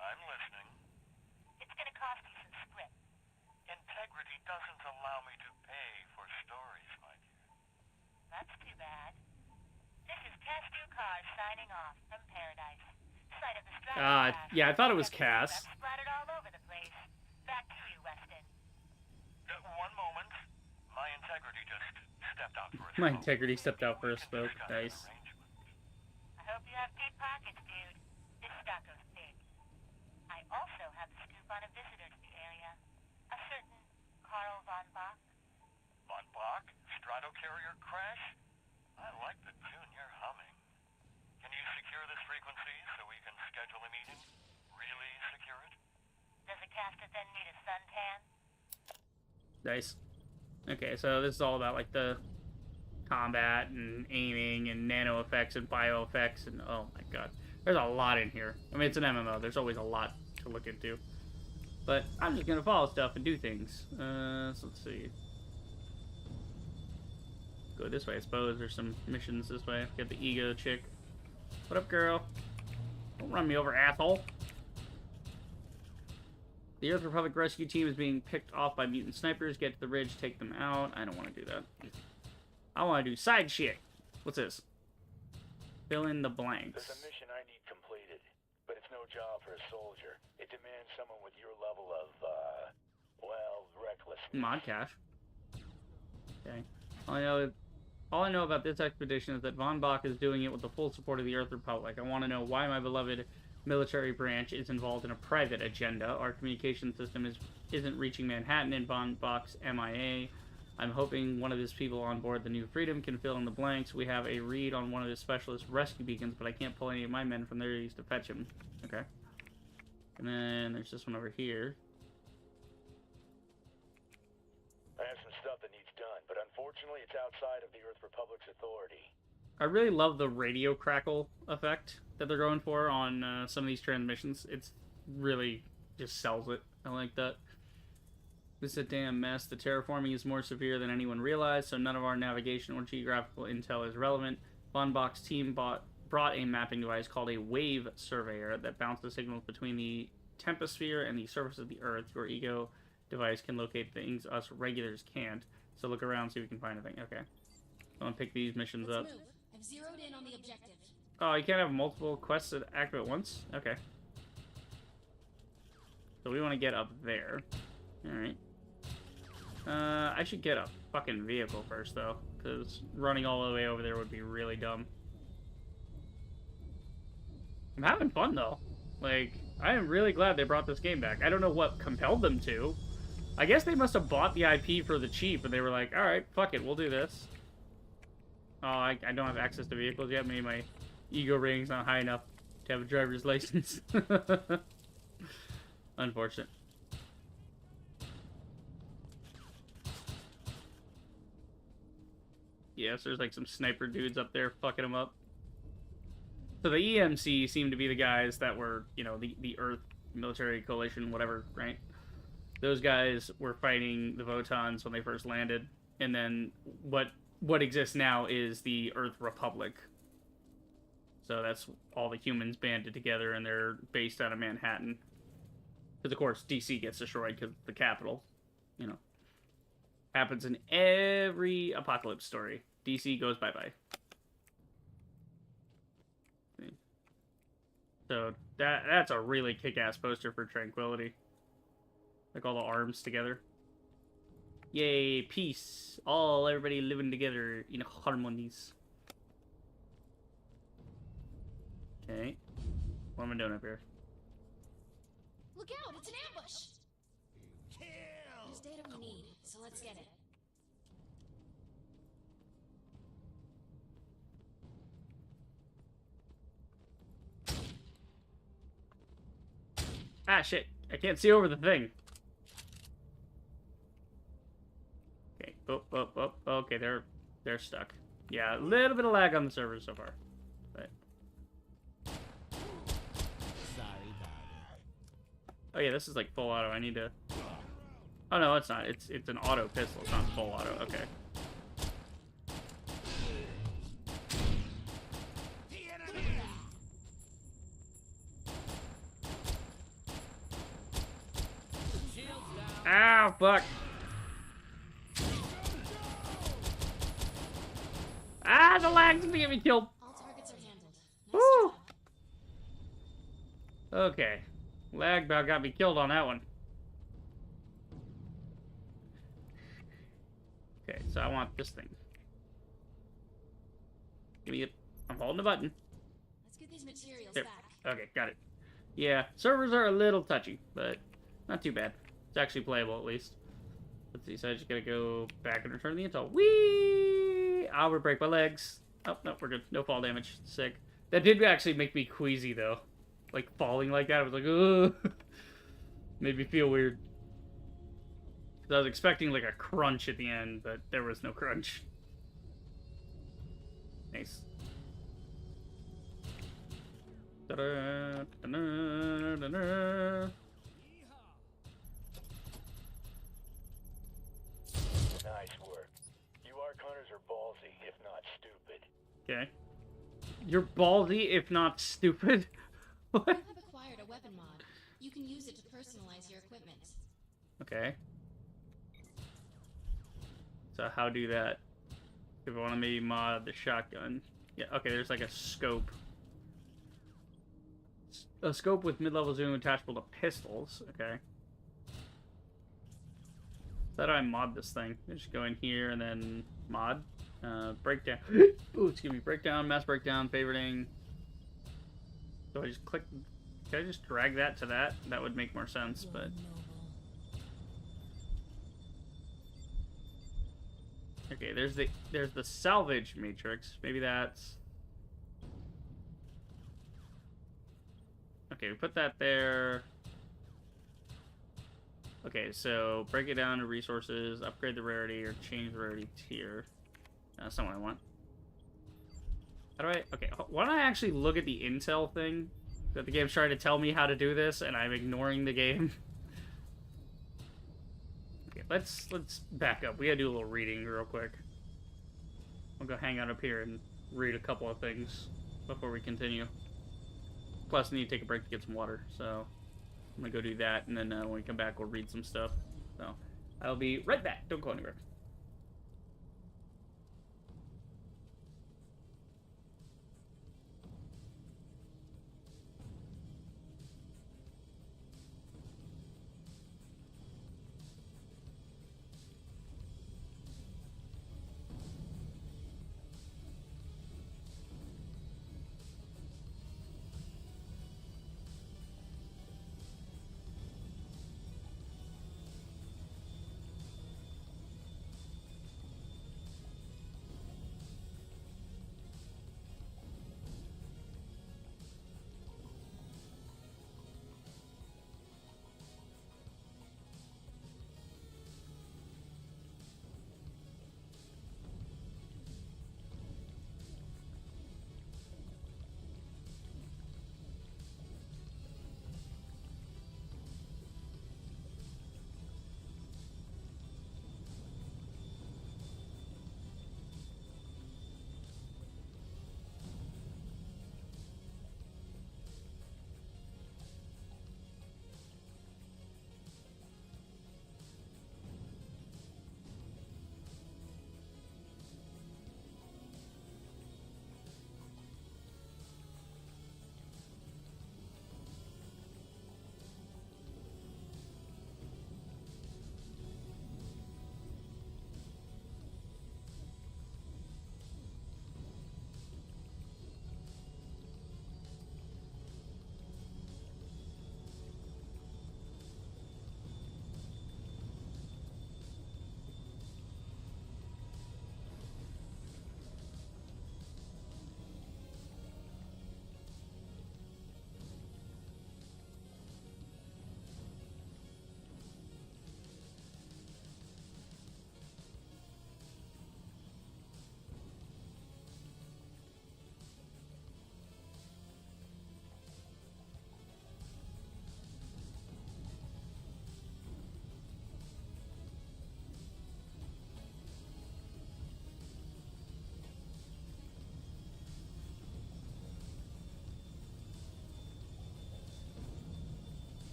I'm listening. It's gonna cost you some script. Integrity doesn't allow me to pay for stories, my dear. That's too bad. This is Cass Ducar signing off from Paradise. Site of the Strata crash. Yeah, I thought it was Cass. Splattered all over the place. Back to you, Weston. One moment. My integrity just stepped out for a My smoke. integrity stepped out for a smoke. Nice. I hope you have deep pockets, dude. This Stocko's big. I also have the scoop on a visitor to the area. A certain Karl von Bach. Von Bach? Stratocarrier crash? I like the tune you're humming. Can you secure this frequency so we can schedule a meeting? Really secure it? Does a caster then need a suntan? Nice. Okay, so this is all about like the combat and aiming and nano effects and bio effects and oh my god. There's a lot in here. I mean, it's an MMO. There's always a lot to look into. But I'm just gonna follow stuff and do things. So let's see. Go this way, I suppose. There's some missions this way. Get the ego chick. What up, girl? Don't run me over, asshole. The Earth Republic rescue team is being picked off by mutant snipers. Get to the ridge, take them out. I don't want to do that. I want to do side shit. What's this? Fill in the blanks. There's a mission I need completed, but it's no job for a soldier. It demands someone with your level of, well, recklessness. Mod cache. Okay. All I know about this expedition is that Von Bach is doing it with the full support of the Earth Republic. I want to know why my beloved military branch is involved in a private agenda. Our communication system isn't reaching Manhattan in Von Bach's MIA. I'm hoping one of his people on board the New Freedom can fill in the blanks. We have a read on one of his specialist rescue beacons, but I can't pull any of my men from there to fetch him. Okay. And then there's this one over here. it's outside of the Earth Republic's authority. I really love the radio crackle effect that they're going for on some of these transmissions. It's really just sells it. I like that. This is a damn mess. The terraforming is more severe than anyone realized, so none of our navigation or geographical intel is relevant. Von Bach's team brought a mapping device called a wave surveyor that bounces signals between the temposphere and the surface of the Earth. Your ego device can locate things us regulars can't. So look around, see if we can find anything. Okay. I'm gonna pick these missions up. Move. I've zeroed in on the objective. Oh, you can't have multiple quests active at once? Okay. So we want to get up there. Alright. I should get a fucking vehicle first, though. Because running all the way over there would be really dumb. I'm having fun, though. Like, I am really glad they brought this game back. I don't know what compelled them to. I guess they must have bought the IP for the cheap, and they were like, alright, fuck it, we'll do this. Oh, I don't have access to vehicles yet. Maybe my ego rating's not high enough to have a driver's license. Unfortunate. Yes, there's like some sniper dudes up there fucking them up. So the EMC seem to be the guys that were, you know, the Earth Military Coalition, whatever, right? Those guys were fighting the Votans when they first landed. And then what exists now is the Earth Republic. So that's all the humans banded together, and they're based out of Manhattan. Because, of course, DC gets destroyed because it's the capital. You know. Happens in every apocalypse story. DC goes bye-bye. So that's a really kick-ass poster for Tranquility. Like all the arms together. Yay, peace. Everybody living together in harmonies. Okay. What am I doing up here? Look out, it's an ambush! Kill! There's data we need, so let's get it. Ah, shit. I can't see over the thing. Okay. Oh. Okay, they're stuck. Yeah, a little bit of lag on the server so far. But Sorry about it. oh yeah, this is like full auto. I need to. Oh no, it's not. It's an auto pistol. It's not full auto. Okay. Ow, fuck. Ah, the lag's gonna get me killed. All targets are handled. Nice Woo! Okay. Lag about got me killed on that one. Okay, so I want this thing. Give me it. I'm holding the button. Let's get these materials There. back. Okay, got it. Yeah, servers are a little touchy, but not too bad. It's actually playable, at least. Let's see, so I just gotta go back and return the intel. Whee! I would break my legs. Oh, no, we're good. No fall damage. Sick. That did actually make me queasy, though. Like, falling like that, I was like, ugh. Made me feel weird. Because I was expecting, like, a crunch at the end, but there was no crunch. Nice. Ta-da, ta-da, ta-da. Nice work. You Ark Hunters are ballsy, if not stupid. Okay. You're ballsy, if not stupid. What? You have acquired a weapon mod. You can use it to personalize your equipment. Okay. So how do that? If I want to maybe mod the shotgun. Yeah, okay, there's like a scope. A scope with mid-level zoom attachable to pistols. Okay. So how do I mod this thing? I just go in here and then mod. Breakdown. Ooh, excuse me. Breakdown, mass breakdown, favoriting. So I just click. Can I just drag that to that? That would make more sense, but. Okay, there's the salvage matrix. Maybe that's. Okay, we put that there. Okay, so break it down to resources, upgrade the rarity, or change the rarity tier. That's not what I want. How do I... Okay, why don't I actually look at the intel thing? That the game's trying to tell me how to do this, and I'm ignoring the game. Okay, let's back up. We gotta do a little reading real quick. I'll go hang out up here and read a couple of things before we continue. Plus, I need to take a break to get some water, so I'm gonna go do that, and then when we come back, we'll read some stuff. So, I'll be right back. Don't go anywhere.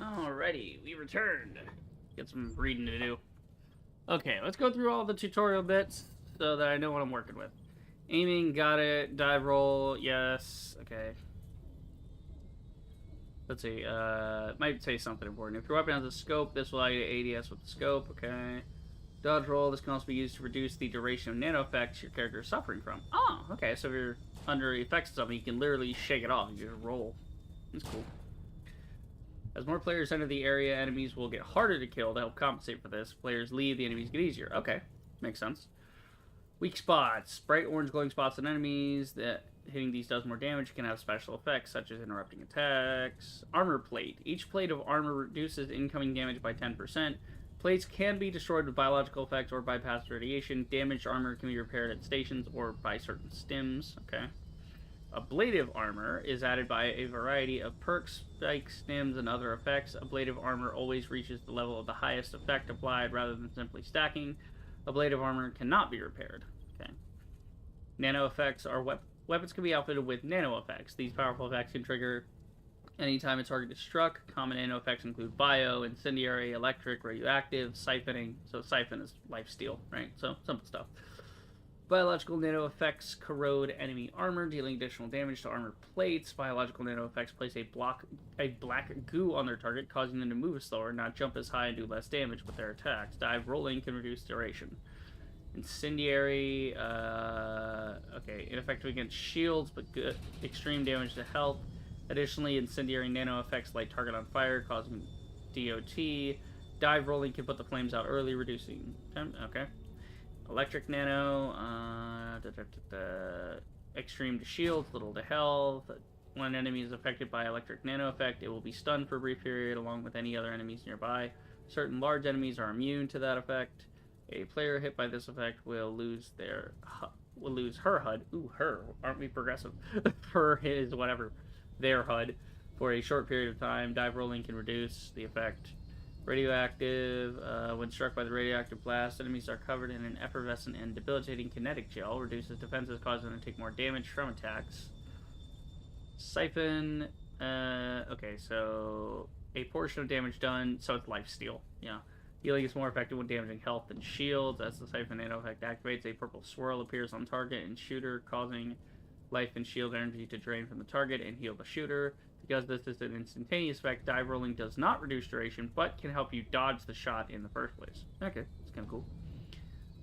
Alrighty, we returned. Get some reading to do. Okay, let's go through all the tutorial bits so that I know what I'm working with. Aiming, got it. Dive roll, yes. Okay. Let's see, might say something important. If your weapon has a scope, this will allow you to ADS with the scope, okay. Dodge roll, this can also be used to reduce the duration of nano effects your character is suffering from. Oh, okay, so if you're under effects of something, you can literally shake it off. You just roll. That's cool. As more players enter the area, enemies will get harder to kill to help compensate for this. If players leave, the enemies get easier. Okay, makes sense. Weak spots. Bright orange glowing spots on enemies. That hitting these does more damage. Can have special effects, such as interrupting attacks. Armor plate. Each plate of armor reduces incoming damage by 10%. Plates can be destroyed with biological effects or bypass radiation. Damaged armor can be repaired at stations or by certain stims. Okay. Ablative armor is added by a variety of perks, spikes, stims, and other effects. Ablative armor always reaches the level of the highest effect applied rather than simply stacking. Ablative armor cannot be repaired. Okay. Nano effects are weapons can be outfitted with nano effects. These powerful effects can trigger anytime a target is struck. Common nano effects include bio, incendiary, electric, radioactive, siphoning. So siphon is lifesteal, right? So simple stuff. Biological nano effects corrode enemy armor, dealing additional damage to armor plates. Biological nano effects place a black goo on their target, causing them to move slower, not jump as high, and do less damage with their attacks. Dive rolling can reduce duration. Incendiary, okay, ineffective against shields, but good extreme damage to health. Additionally, incendiary nano effects light target on fire, causing DOT. Dive rolling can put the flames out early, reducing time. Okay. Electric nano. Extreme to shield, little to health. When an enemy is affected by electric nano effect, it will be stunned for a brief period along with any other enemies nearby. Certain large enemies are immune to that effect. A player hit by this effect will lose her HUD. Ooh, her. Aren't we progressive? Her, his, whatever. Their HUD for a short period of time. Dive rolling can reduce the effect. Radioactive. When struck by the radioactive blast, enemies are covered in an effervescent and debilitating kinetic gel. Reduces defenses, causing them to take more damage from attacks. Siphon. Okay, so a portion of damage done, so it's lifesteal. Yeah. Healing is more effective when damaging health than shields. As the Siphon nano effect activates, a purple swirl appears on target and shooter, causing life and shield energy to drain from the target and heal the shooter. Because this is an instantaneous effect, dive rolling does not reduce duration, but can help you dodge the shot in the first place. Okay, that's kind of cool.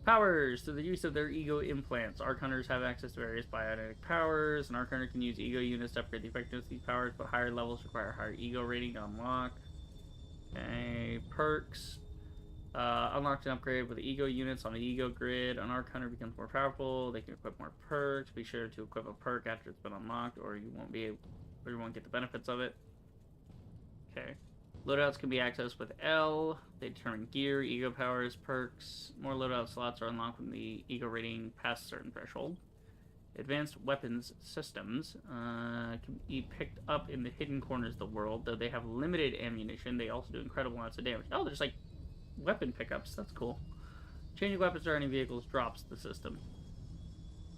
Powers. Through the use of their ego implants, Arc Hunters have access to various biotic powers. An Arc Hunter can use ego units to upgrade the effectiveness of these powers, but higher levels require a higher ego rating to unlock. Okay, perks. Unlocked and upgrade with the ego units on the ego grid. An Arc Hunter becomes more powerful. They can equip more perks. Be sure to equip a perk after it's been unlocked, or you won't be able, or you won't get the benefits of it. Okay. Loadouts can be accessed with L. They determine gear, ego powers, perks. More loadout slots are unlocked when the ego rating passes a certain threshold. Advanced weapons systems can be picked up in the hidden corners of the world. Though they have limited ammunition, they also do incredible amounts of damage. Oh, there's like weapon pickups. That's cool. Changing weapons or any vehicles drops the system.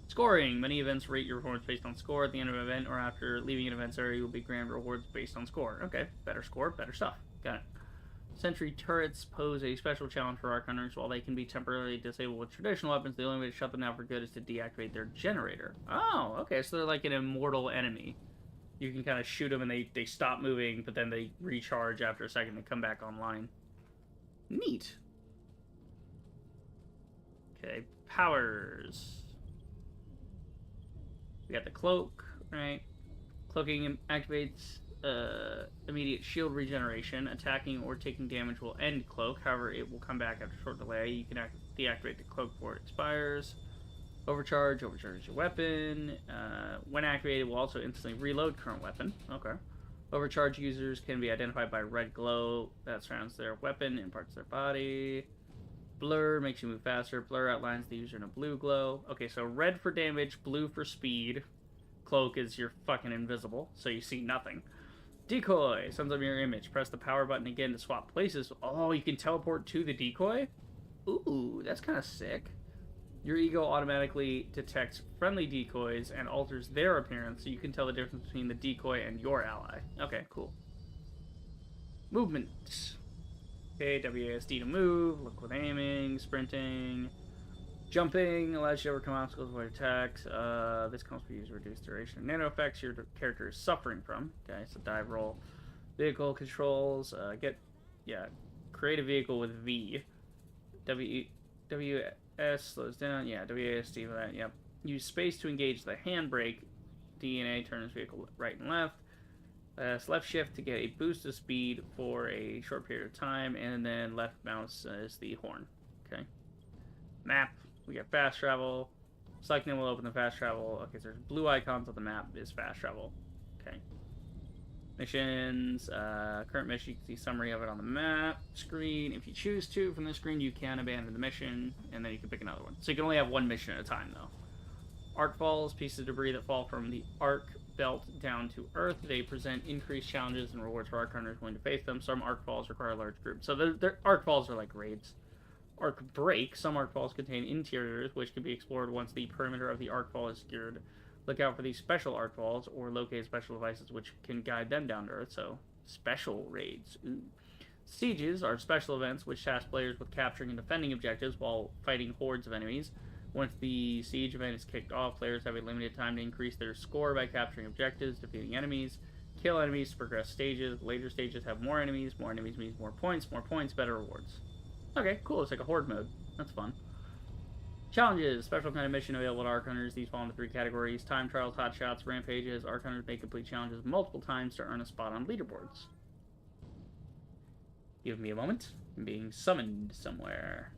Scoring. Many events rate your performance based on score. At the end of an event or after leaving an event's area, you will be granted rewards based on score. Okay, better score, better stuff. Got it. Sentry turrets pose a special challenge for Arc Hunters. While they can be temporarily disabled with traditional weapons, the only way to shut them down for good is to deactivate their generator. Oh, okay, so they're like an immortal enemy. You can kind of shoot them and they stop moving, but then they recharge after a second and come back online. Neat. Okay, powers. We got the cloak, right? Cloaking activates immediate shield regeneration. Attacking or taking damage will end cloak. However, it will come back after a short delay. You can deactivate the cloak before it expires. Overcharge. Overcharge your weapon. When activated, it will also instantly reload current weapon. Okay. Overcharge users can be identified by red glow that surrounds their weapon and parts of their body. Blur makes you move faster. Blur outlines the user in a blue glow. Okay, so red for damage, blue for speed. Cloak is you're fucking invisible, so you see nothing. Decoy sums up your image. Press the power button again to swap places. Oh, you can teleport to the decoy? Ooh, that's kind of sick. Your ego automatically detects friendly decoys and alters their appearance, so you can tell the difference between the decoy and your ally. Okay, cool. Movement. Okay, WASD to move, look with aiming, sprinting, jumping, allows you to overcome obstacles with attacks. This comes for use to reduce duration of nano effects your character is suffering from. Okay, so dive roll. Vehicle controls, create a vehicle with V. WS slows down, yeah, WASD for that, yep. Use space to engage the handbrake. DNA turns vehicle right and left. Left shift to get a boost of speed for a short period of time, and then left mouse is the horn. Okay. Map. We got fast travel. Selecting will open the fast travel. Okay, so there's blue icons on the map is fast travel. Okay. Missions. Current mission. You can see summary of it on the map screen. If you choose to from the screen, you can abandon the mission, and then you can pick another one. So you can only have one mission at a time, though. Arc falls. Pieces of debris that fall from the arc belt down to Earth. They present increased challenges and rewards for Arc Hunters willing to face them. Some Arc Falls require a large group. So their Arc Falls are like raids. Arc Break. Some Arc Falls contain interiors, which can be explored once the perimeter of the Arc Fall is secured. Look out for these special Arc Falls, or locate special devices which can guide them down to Earth. So, special raids. Ooh. Sieges are special events which task players with capturing and defending objectives while fighting hordes of enemies. Once the siege event is kicked off, players have a limited time to increase their score by capturing objectives, defeating enemies, kill enemies to progress stages. Later stages have more enemies means more points, better rewards. Okay, cool, it's like a horde mode. That's fun. Challenges, special kind of mission available to Arc Hunters. These fall into 3 categories: time trials, hot shots, rampages. Arc Hunters may complete challenges multiple times to earn a spot on leaderboards. Give me a moment. I'm being summoned somewhere.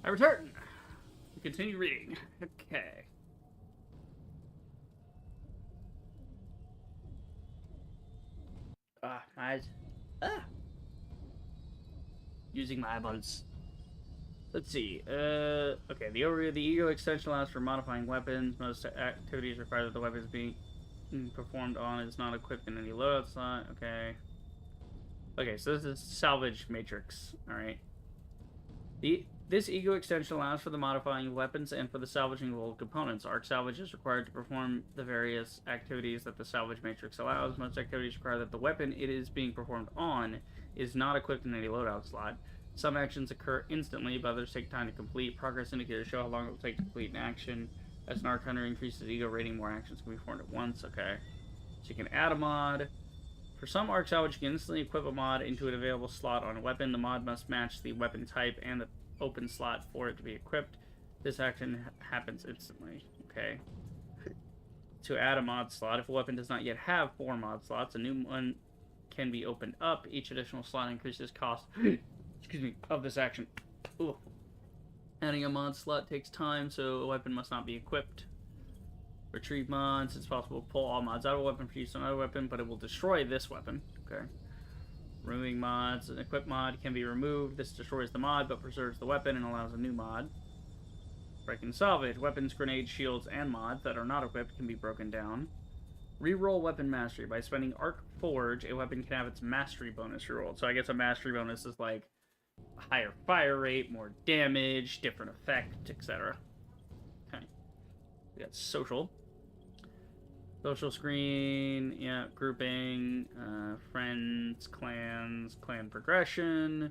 I return. Continue reading. Okay. My eyes. Using my eyeballs. Let's see. Okay. The overview of the ego extension allows for modifying weapons. Most activities require that the weapon is being performed on is not equipped in any loadout slot. Okay. Okay, so this is salvage matrix. All right. This ego extension allows for the modifying weapons and for the salvaging of old components. Arc salvage is required to perform the various activities that the salvage matrix allows. Most activities require that the weapon it is being performed on is not equipped in any loadout slot. Some actions occur instantly, but others take time to complete. Progress indicators show how long it will take to complete an action. As an arc hunter increases ego rating, more actions can be performed at once. Okay. So you can add a mod. For some arc salvage, you can instantly equip a mod into an available slot on a weapon. The mod must match the weapon type and the open slot for it to be equipped. This action happens instantly. Okay. To add a mod slot, if a weapon does not yet have 4 mod slots, a new one can be opened up. Each additional slot increases cost excuse me, of this action. Ooh. Adding a mod slot takes time, so a weapon must not be equipped. Retrieve mods. It's possible to pull all mods out of a weapon for use on another weapon, but it will destroy this weapon. Okay. Removing mods. An equip mod can be removed. This destroys the mod, but preserves the weapon and allows a new mod. Break and salvage. Weapons, grenades, shields, and mods that are not equipped can be broken down. Reroll weapon mastery. By spending Arc Forge, a weapon can have its mastery bonus rerolled. So I guess a mastery bonus is like a higher fire rate, more damage, different effect, etc. Okay. We got social. Social screen, yeah, grouping, friends, clans, clan progression,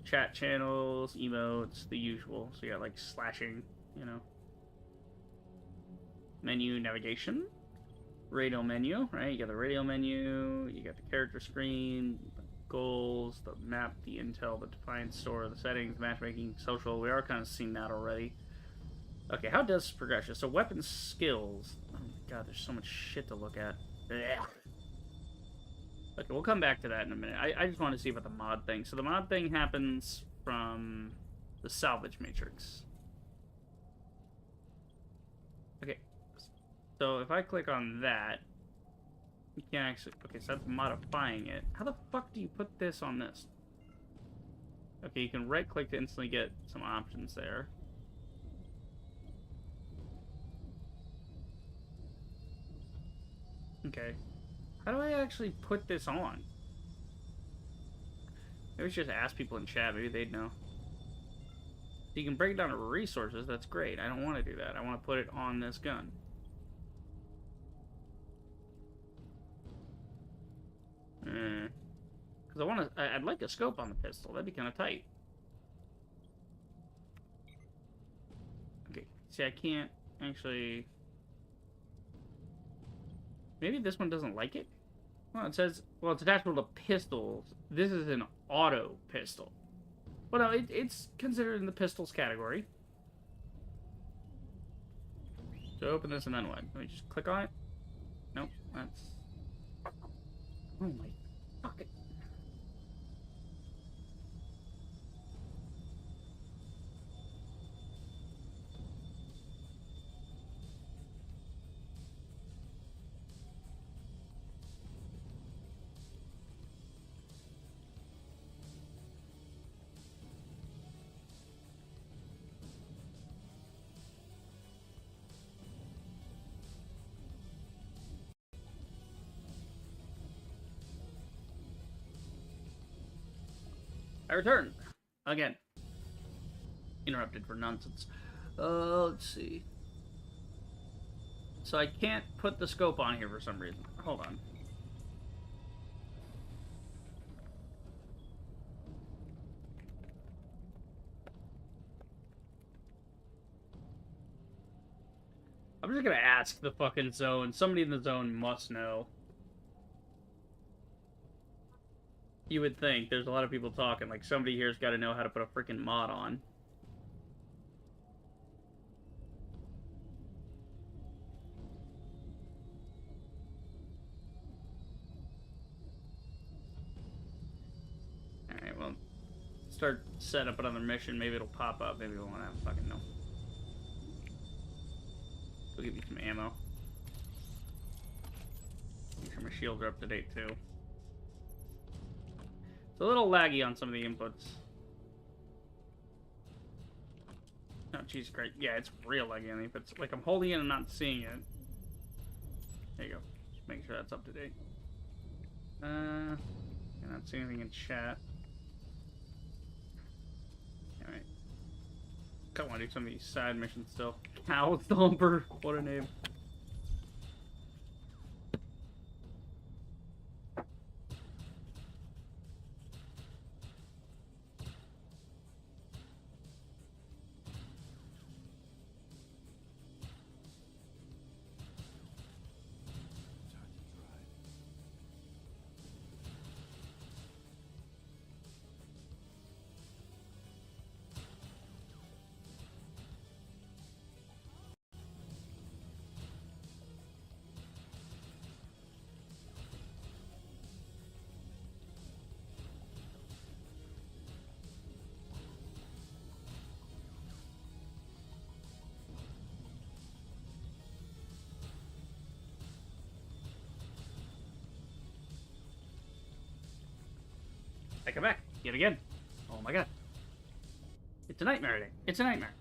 chat channels, emotes, the usual. So you got like slashing, you know. Menu navigation. Radio menu, right? You got the radio menu, you got the character screen, goals, the map, the intel, the Defiance store, the settings, matchmaking, social. We are kind of seeing that already. Okay, how does progression? So weapon skills. Oh my god, there's so much shit to look at. Ugh. Okay, we'll come back to that in a minute. I just want to see about the mod thing. So the mod thing happens from the salvage matrix. So if I click on that, you can't actually... Okay, so that's modifying it. How the fuck do you put this on this? Okay, you can right-click to instantly get some options there. Okay. How do I actually put this on? Maybe we should just ask people in chat. Maybe they'd know. So you can break it down to resources. That's great. I don't want to do that. I want to put it on this gun. Because I want to... I'd like a scope on the pistol. That'd be kind of tight. Okay. See, I can't actually... Maybe this one doesn't like it? Well, it says... Well, it's attachable to pistols. This is an auto pistol. Well, no, it's considered in the pistols category. So open this and then what? Let me just click on it. Nope, that's... Oh my fucking... I return. Again. Interrupted for nonsense. Let's see. So I can't put the scope on here for some reason. Hold on. I'm just gonna ask the fucking zone. Somebody in the zone must know. You would think. There's a lot of people talking. Like, somebody here's got to know how to put a freaking mod on. Alright, well, start set up another mission. Maybe it'll pop up. Maybe we'll want to fucking know. We'll give you some ammo. Make sure my shields are up to date, too. It's a little laggy on some of the inputs. Oh, Jesus Christ. Yeah, it's real laggy on the inputs. Like, I'm holding it and not seeing it. There you go. Just make sure that's up to date. I'm not seeing anything in chat. Alright. I want to do some of these side missions still. Cow Thumper. What a name. I come back yet again. Oh my god. It's a nightmare today. It's a nightmare.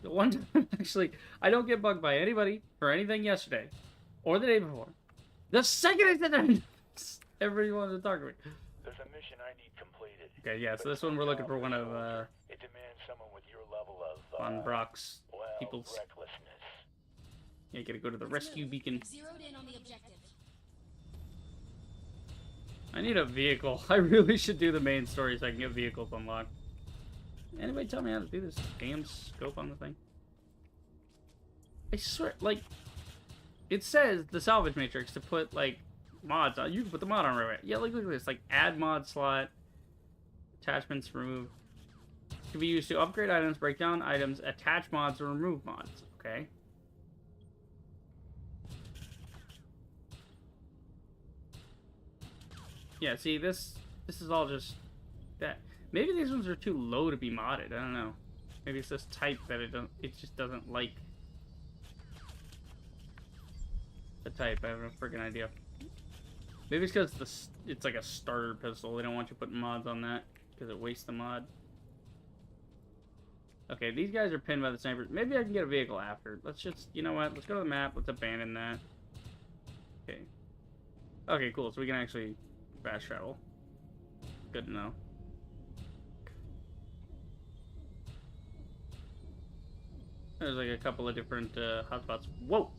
The one time, actually, I don't get bugged by anybody for anything yesterday or the day before. The second I said that, everybody wanted to talk to me. There's a mission I need completed. Okay, yeah, so this one we're looking for one of, It demands someone with your level of, Von Brock's well, people's... recklessness. Yeah, you gotta go to the rescue beacon. Zeroed in on the objective. I need a vehicle. I really should do the main story so I can get vehicles unlocked. Anybody tell me how to do this damn scope on the thing? I swear, like, it says the salvage matrix to put, like, mods on. You can put the mod on right away. Yeah, look at this. Like, add mod slot, attachments, remove. Can be used to upgrade items, break down items, attach mods, or remove mods. Okay. Yeah, see, this is all just that. Maybe these ones are too low to be modded. I don't know. Maybe it's this type that it just doesn't like. the type. I have no freaking idea. Maybe it's because it's like a starter pistol. They don't want you putting mods on that because it wastes the mod. Okay, these guys are pinned by the snipers. Maybe I can get a vehicle after. Let's just, you know what? Let's go to the map. Let's abandon that. Okay. Okay, cool. So we can actually fast travel. Good to know. There's like a couple of different hotspots. Whoa!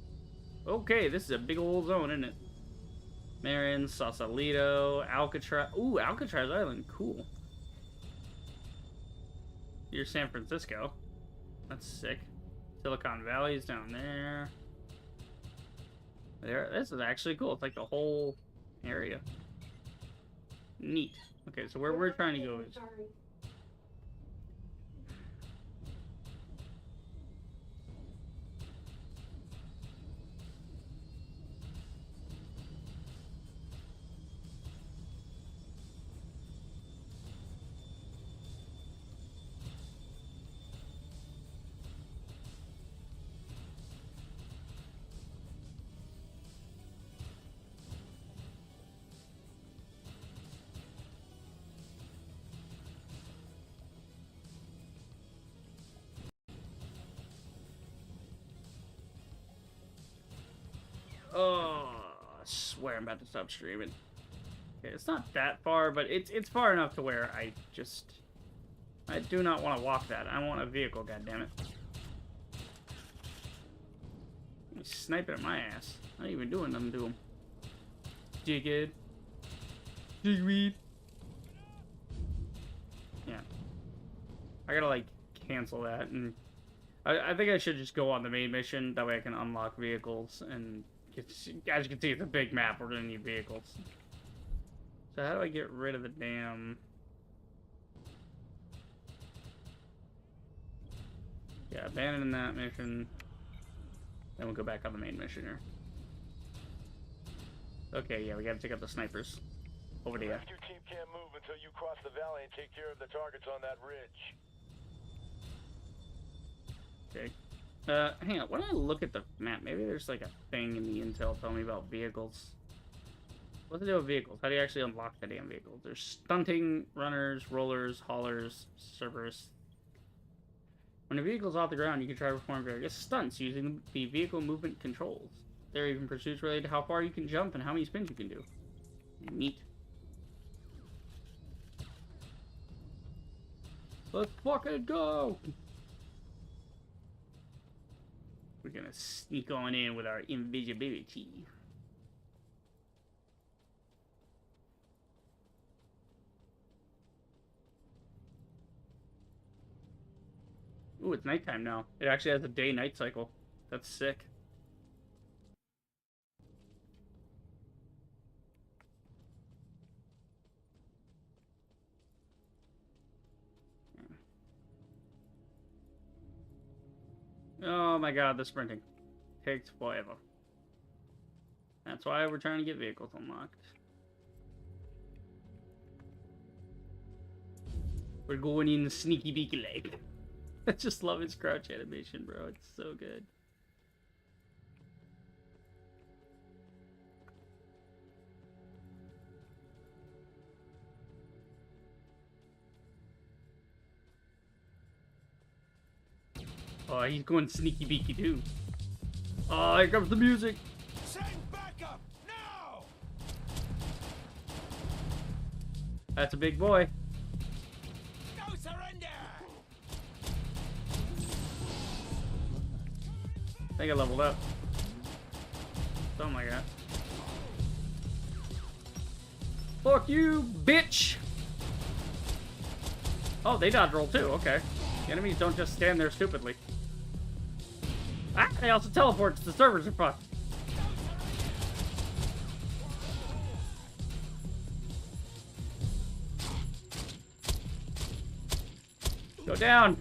Okay, this is a big old zone, isn't it? Marin, Sausalito, Alcatraz. Ooh, Alcatraz Island. Cool. You're San Francisco. That's sick. Silicon Valley's down there. This is actually cool. It's like the whole area. Neat. Okay, so where we're trying to go is... Oh, I swear I'm about to stop streaming. Okay, it's not that far, but it's far enough to where I do not want to walk that. I want a vehicle, goddammit. He's sniping at my ass. Not even doing nothing to him. Dickhead. Digweed. Yeah. I gotta, like, cancel that, and I think I should just go on the main mission. That way I can unlock vehicles, and as you can see, it's a big map. We're gonna need vehicles. So how do I get rid of the damn... Yeah, abandon that mission. Then we'll go back on the main mission here. Okay, yeah, we gotta take out the snipers. Over to you. Rescue team can't move until you cross the valley and take care of the targets on that ridge. Okay. Hang on. When I look at the map, maybe there's like a thing in the intel telling me about vehicles. What's the deal with vehicles? How do you actually unlock the damn vehicles? There's stunting, runners, rollers, haulers, servers. When a vehicle's off the ground, you can try to perform various stunts using the vehicle movement controls. There are even pursuits related to how far you can jump and how many spins you can do. Neat. Let's fucking go! We're gonna sneak on in with our invisibility. Ooh, it's nighttime now. It actually has a day-night cycle. That's sick. Oh my god, the sprinting takes forever. That's why we're trying to get vehicles unlocked. We're going in the sneaky beaky leg. I just love his crouch animation, bro. It's so good. Oh, he's going sneaky beaky too. Oh, here comes the music. Send backup now! That's a big boy. No surrender! I think I leveled up. Something like that. Fuck you, bitch! Oh, they dodge roll too. Okay. The enemies don't just stand there stupidly. Ah, they also teleport to the servers are fucked. Go down.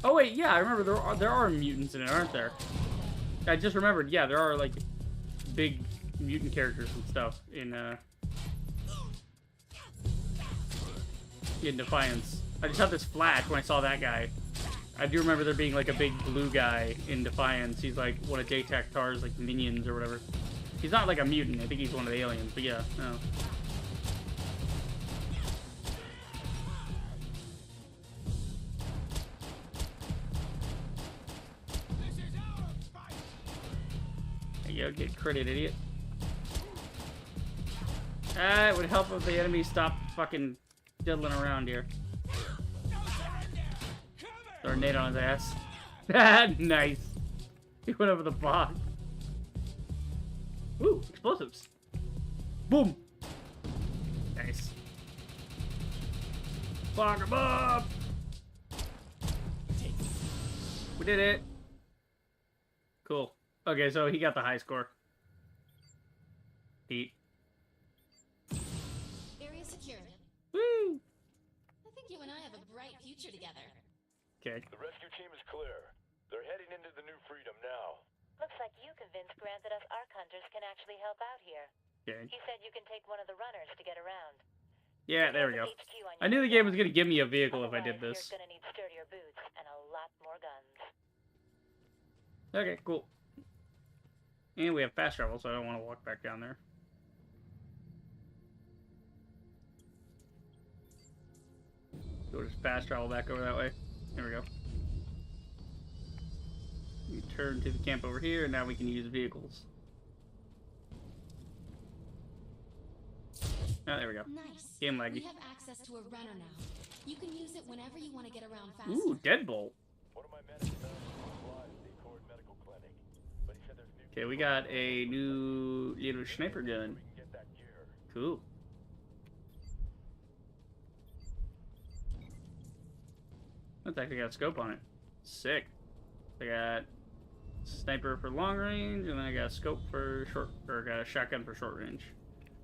Oh wait, yeah, I remember there are mutants in it, aren't there? I just remembered, yeah, there are like big mutant characters and stuff in Defiance. I just had this flash when I saw that guy. I do remember there being like a big blue guy in Defiance. He's like one of Daytak Tar's like minions or whatever. He's not like a mutant. I think he's one of the aliens. But yeah, no. There you go, get critted, idiot. It would help if the enemy stopped fucking diddling around here. Throw a nade on his ass. Nice. He went over the box. Ooh, explosives. Boom. Nice. Fuck him up. We did it. Cool. Okay, so he got the high score. Pete. Area secured. Woo! I think you and I have a bright future together. Okay. The rescue team is clear. They're heading into the New Freedom now. Looks like you convinced Grant that us Ark Hunters can actually help out here. Okay. He said you can take one of the runners to get around. Yeah, there we go. I knew the game was gonna give me a vehicle if I did this. You're gonna need sturdier boots and a lot more guns. Okay, cool. And we have fast travel, so I don't want to walk back down there. We'll just fast travel back over that way. There we go. We turn to the camp over here, and now we can use vehicles. Oh, there we go. Nice. Game laggy. We have access to a runner now. You can use it whenever you want to get around faster. Ooh, Deadbolt. One of my medics found supplies at the Accord Medical Clinic, but he said there's new. Okay, we got a new little sniper gun. We can get that gear. Cool. That's actually got a scope on it. Sick. I got sniper for long range, and then I got a scope for short, or got a shotgun for short range.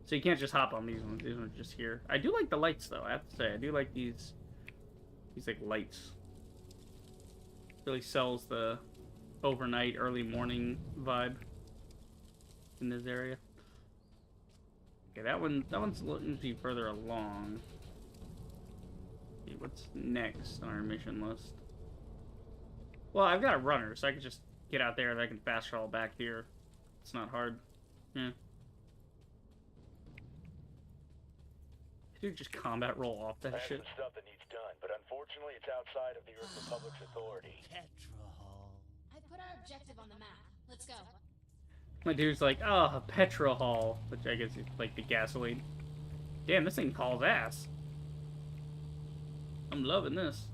So you can't just hop on these ones. These ones are just here. I do like the lights, though. I have to say, I do like these like lights. Really sells the overnight, early morning vibe in this area. Okay, that one's looking to be further along. Okay, what's next on our mission list? Well, I've got a runner, so I can just get out there and I can fast travel back here. It's not hard. Yeah. Dude, just combat roll off that I have shit. some stuff that needs done, but unfortunately it's outside of the Earth Republic's authority. I put our objective on the map. Let's go. My dude's like, oh, a petrol hall, which I guess is like the gasoline. Damn, this thing hauls ass. I'm loving this.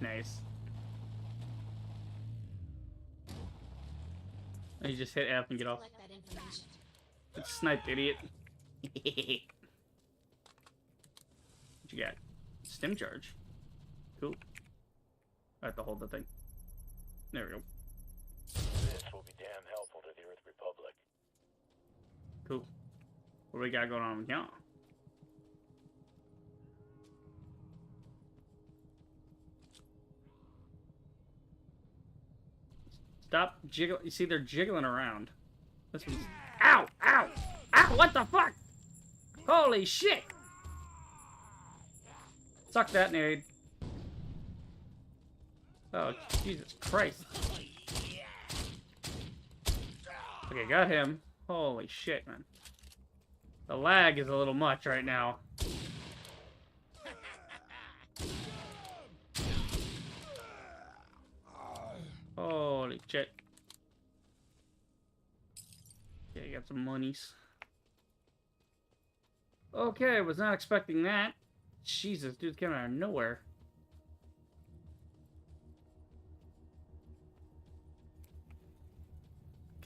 Nice. Oh, you just hit F and get off. Collect that information. It's sniped, idiot. What you got? Stim charge. Cool. I have to hold the thing. There we go. This will be damn helpful to the Earth Republic. Cool. What do we got going on here? Stop jiggling. You see, they're jiggling around. This one's... Ow! Ow! Ow! What the fuck? Holy shit! Suck that nade. Oh, Jesus Christ. Okay, got him. Holy shit, man. The lag is a little much right now. Holy shit. Okay, got some monies. Okay, was not expecting that. Jesus, dude's coming out of nowhere.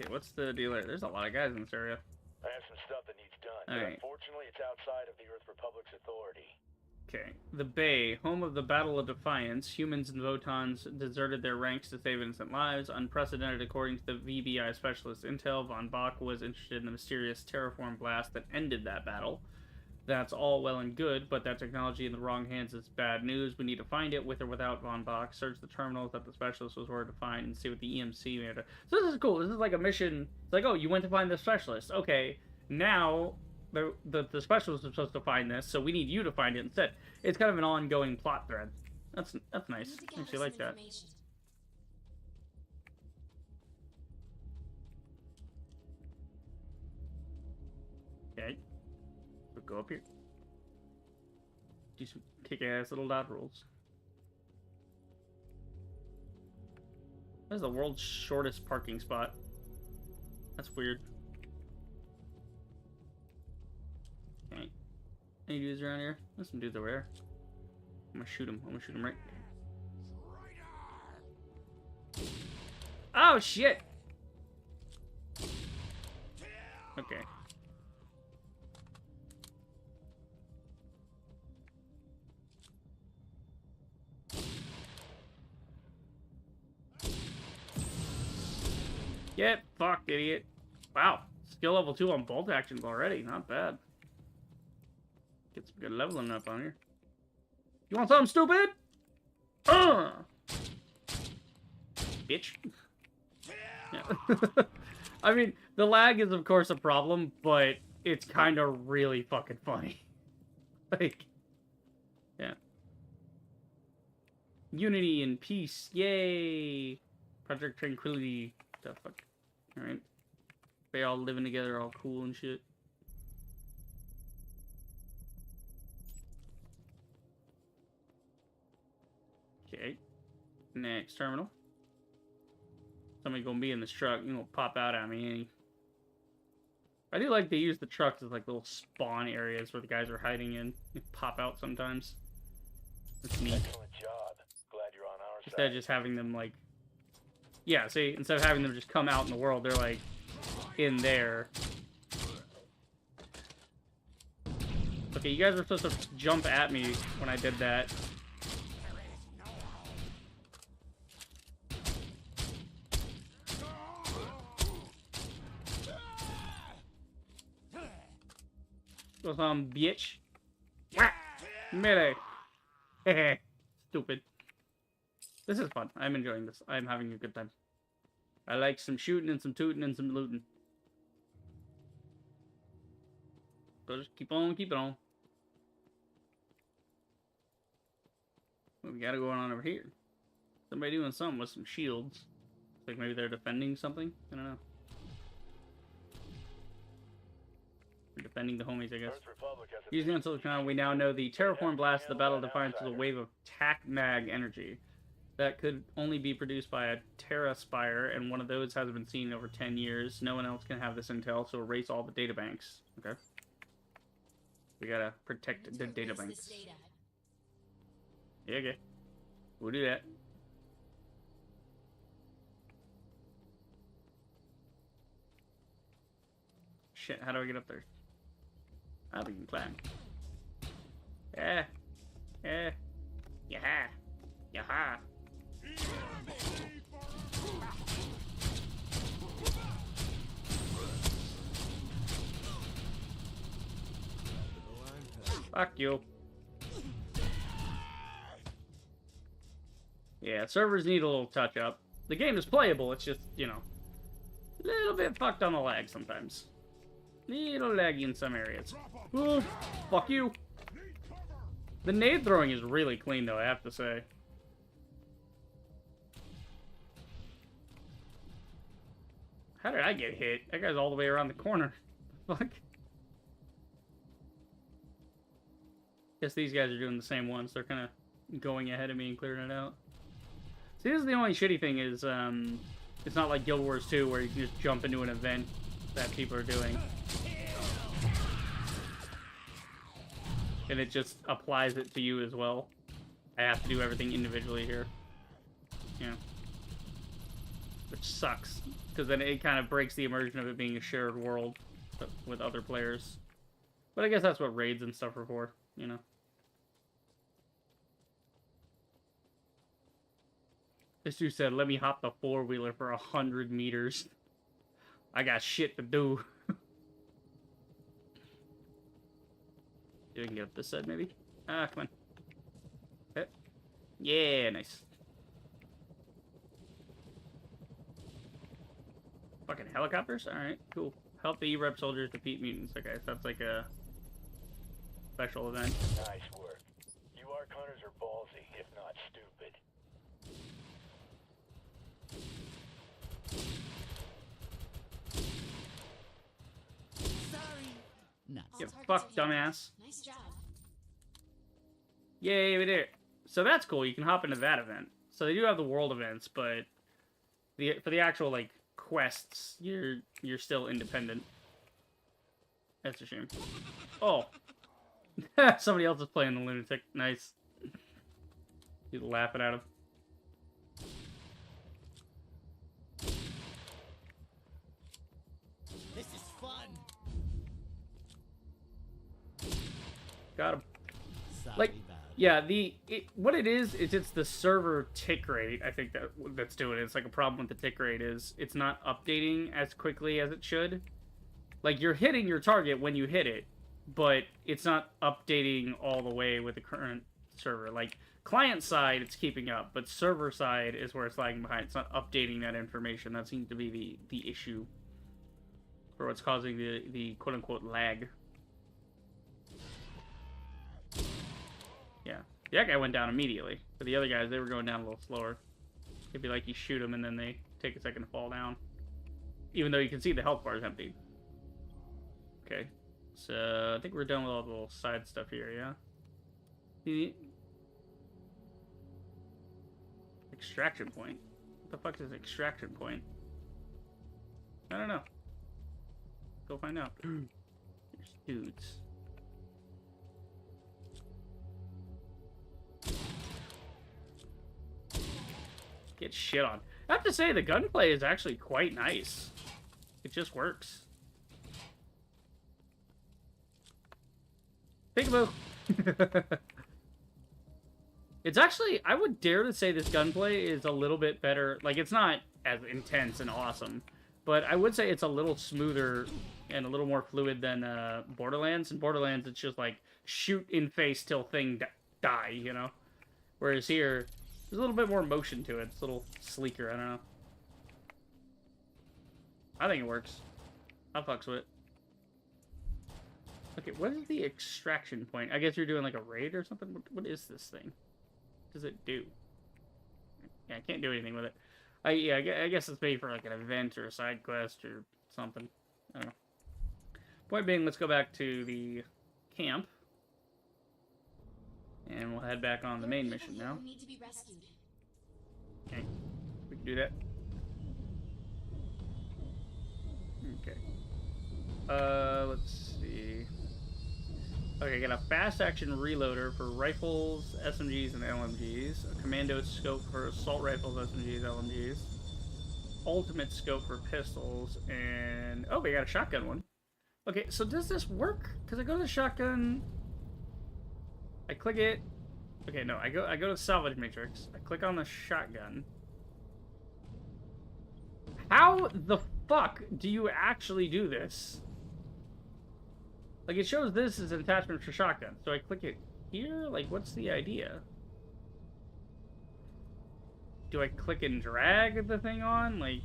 Okay, what's the deal there? There's a lot of guys in this area. I have some stuff that needs done, but Alright. unfortunately it's outside of the Earth Republic's authority. Okay. The Bay, home of the Battle of Defiance, humans and Votans deserted their ranks to save innocent lives. Unprecedented according to the VBI specialist intel, von Bach was interested in the mysterious terraform blast that ended that battle. That's all well and good, but that technology in the wrong hands is bad news. We need to find it with or without von Bach. Search the terminals that the specialist was ordered to find and see what the EMC made. So this is cool. This is like a mission. It's like, oh, you went to find the specialist. Okay, now the specialists are supposed to find this, so we need you to find it instead. It's kind of an ongoing plot thread. That's nice. I actually like that. Okay. We'll go up here. Do some kick-ass little dot rolls. This is the world's shortest parking spot. That's weird. Okay. Any dudes around here? There's some dudes over there. I'm gonna shoot him. I'm gonna shoot him right. Oh shit! Okay. Get fucked, idiot. Wow. Skill level 2 on bolt actions already. Not bad. Get some good leveling up on here. You want something stupid? Bitch. Yeah. I mean, the lag is of course a problem, but it's kind of really fucking funny. Like, yeah. Unity and peace. Yay. Project Tranquility. The fuck. Alright. They all living together, all cool and shit. Okay. Next terminal. Somebody gonna be in this truck. You gonna pop out at me. I do like they use the trucks as like little spawn areas where the guys are hiding in. They pop out sometimes. It's neat. Excellent job. Glad you're on our Instead of just having them like... Yeah, see, instead of having them just come out in the world, they're like in there. Okay, you guys were supposed to jump at me when I did that. Go some bitch. Melee. Hehe. Stupid. This is fun. I'm enjoying this. I'm having a good time. I like some shooting and some tooting and some looting. So just keep on keeping on. What we got going on over here? Somebody doing something with some shields. Like maybe they're defending something? I don't know. They're defending the homies, I guess. Using until the time we now know the terraform blast of the Battle of Defiance is a wave of tac mag energy that could only be produced by a Terra Spire, and one of those hasn't been seen in over 10 years. No one else can have this intel, so erase all the databanks. Okay. We gotta protect the databanks. Yeah, okay. We'll do that. Shit, how do I get up there? I think we can climb. Yeah. Yeah. Yaha. Yaha. Fuck you. Yeah, servers need a little touch up. The game is playable, it's just, you know, a little bit fucked on the lag sometimes. Little laggy in some areas. Ooh, fuck you. The nade throwing is really clean though, I have to say. How did I get hit? That guy's all the way around the corner. Fuck. Guess these guys are doing the same ones. They're kind of going ahead of me and clearing it out. See, this is the only shitty thing is, it's not like Guild Wars 2 where you can just jump into an event that people are doing. And it just applies it to you as well. I have to do everything individually here. Yeah. Which sucks. Because then it kind of breaks the immersion of it being a shared world with other players. But I guess that's what raids and stuff are for, you know. This dude said, let me hop the four-wheeler for 100 meters. I got shit to do. See if we can get up this side, maybe? Ah, come on. Okay. Yeah, nice. Fucking helicopters? Alright, cool. Help the E-Rep soldiers defeat mutants. Okay, so that's like a special event. Nice work. You Ark Hunters are ballsy, if not stupid. Sorry. Not Get fucked, dumbass. Nice job. Yay, we did it. So that's cool. You can hop into that event. So they do have the world events, but for the actual like quests, you're still independent. That's a shame. Oh, somebody else is playing the lunatic. Nice. He's laughing at him. This is fun. Got him. sorry Like, about it. yeah, what it is it's the server tick rate. I think that's doing it. It's like a problem with the tick rate is it's not updating as quickly as it should. Like, you're hitting your target when you hit it, but it's not updating all the way with the current server. Like, client side, it's keeping up, but server side is where it's lagging behind. It's not updating that information. That seems to be the issue for what's causing the quote-unquote lag. Yeah. That guy went down immediately. But the other guys, they were going down a little slower. It'd be like you shoot them and then they take a second to fall down. Even though you can see the health bar is empty. Okay. So, I think we're done with all the little side stuff here, yeah? Extraction point? What the fuck is extraction point? I don't know. Go find out. There's dudes. Get shit on. I have to say, the gunplay is actually quite nice. It just works. Peekaboo! It's actually, I would dare to say this gunplay is a little bit better. Like, it's not as intense and awesome, but I would say it's a little smoother and a little more fluid than Borderlands. In Borderlands, it's just like, shoot in face till thing die, you know? Whereas here, there's a little bit more motion to it. It's a little sleeker, I don't know. I think it works. I fucks with it. Okay, what is the extraction point? I guess you're doing like a raid or something? What is this thing? What does it do? Yeah, I can't do anything with it. Yeah, I guess it's maybe for like an event or a side quest or something. I don't know. Point being, let's go back to the camp. And we'll head back on the main mission now. Need to be rescued. Okay, we can do that. Okay. Let's see. Okay, got a fast action reloader for rifles, SMGs, and LMGs. A commando scope for assault rifles, SMGs, LMGs. Ultimate scope for pistols, and oh, we got a shotgun one. Okay, so does this work? Because I go to the shotgun, I click it. Okay, no, I go to salvage matrix. I click on the shotgun. How the fuck do you actually do this? Like, it shows this as an attachment for shotgun. So I click it here? Like, what's the idea? Do I click and drag the thing on? Like,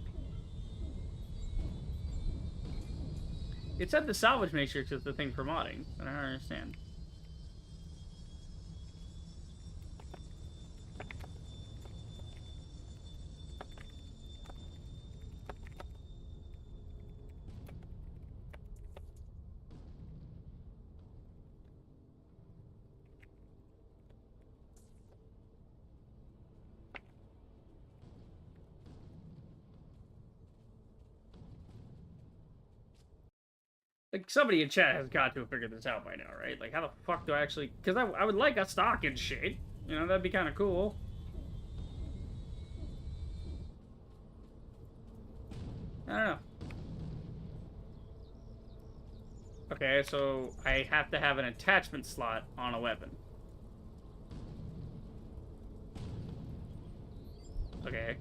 it said the salvage matrix is the thing for modding. I don't understand. Like, somebody in chat has got to have figured this out by now, right? Like, how the fuck do I actually... Because I would like a stock and shit. You know, that'd be kind of cool. I don't know. Okay, so I have to have an attachment slot on a weapon. Okay.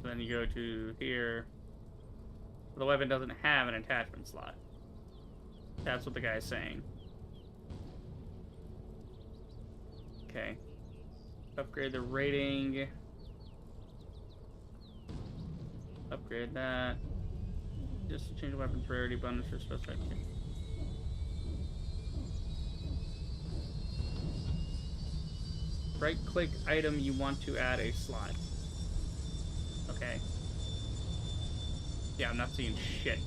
So then you go to here. The weapon doesn't have an attachment slot. That's what the guy's saying. Okay. Upgrade the rating. Upgrade that. Just change weapons rarity bonus for specified. Right-click item you want to add a slot. Okay. Yeah, I'm not seeing shit.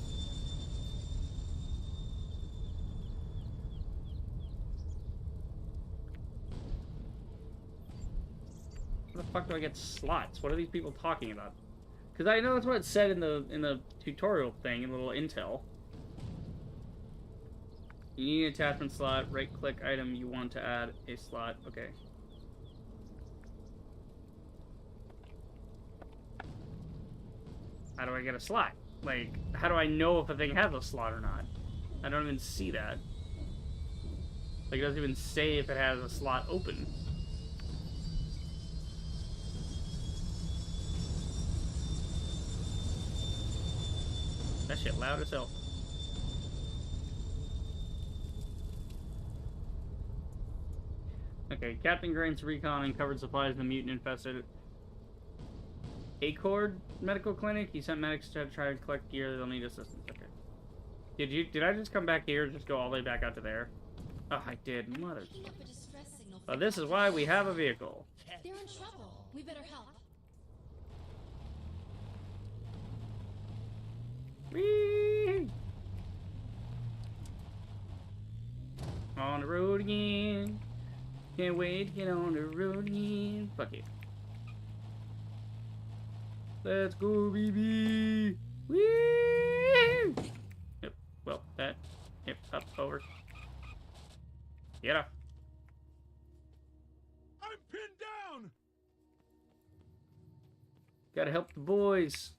How the fuck do I get slots? What are these people talking about? Because I know that's what it said in the tutorial thing, in the little intel. You need an attachment slot, right-click item you want to add a slot. Okay. How do I get a slot? Like, how do I know if a thing has a slot or not? I don't even see that. Like, it doesn't even say if it has a slot open. That shit loud as hell. Okay, Captain Grant's recon uncovered supplies in the mutant-infested Accord Medical Clinic. He sent medics to try to collect gear. They'll need assistance. Okay. Did I just come back here and just go all the way back out to there? Oh, I did. Mother. Well, this is why we have a vehicle. They're in trouble. We better help. Whee! On the road again. Can't wait to get on the road again. Fuck it. Let's go, BB! Whee! Yep, well, that. Yep, up, over. Get off. I'm pinned down! Gotta help the boys.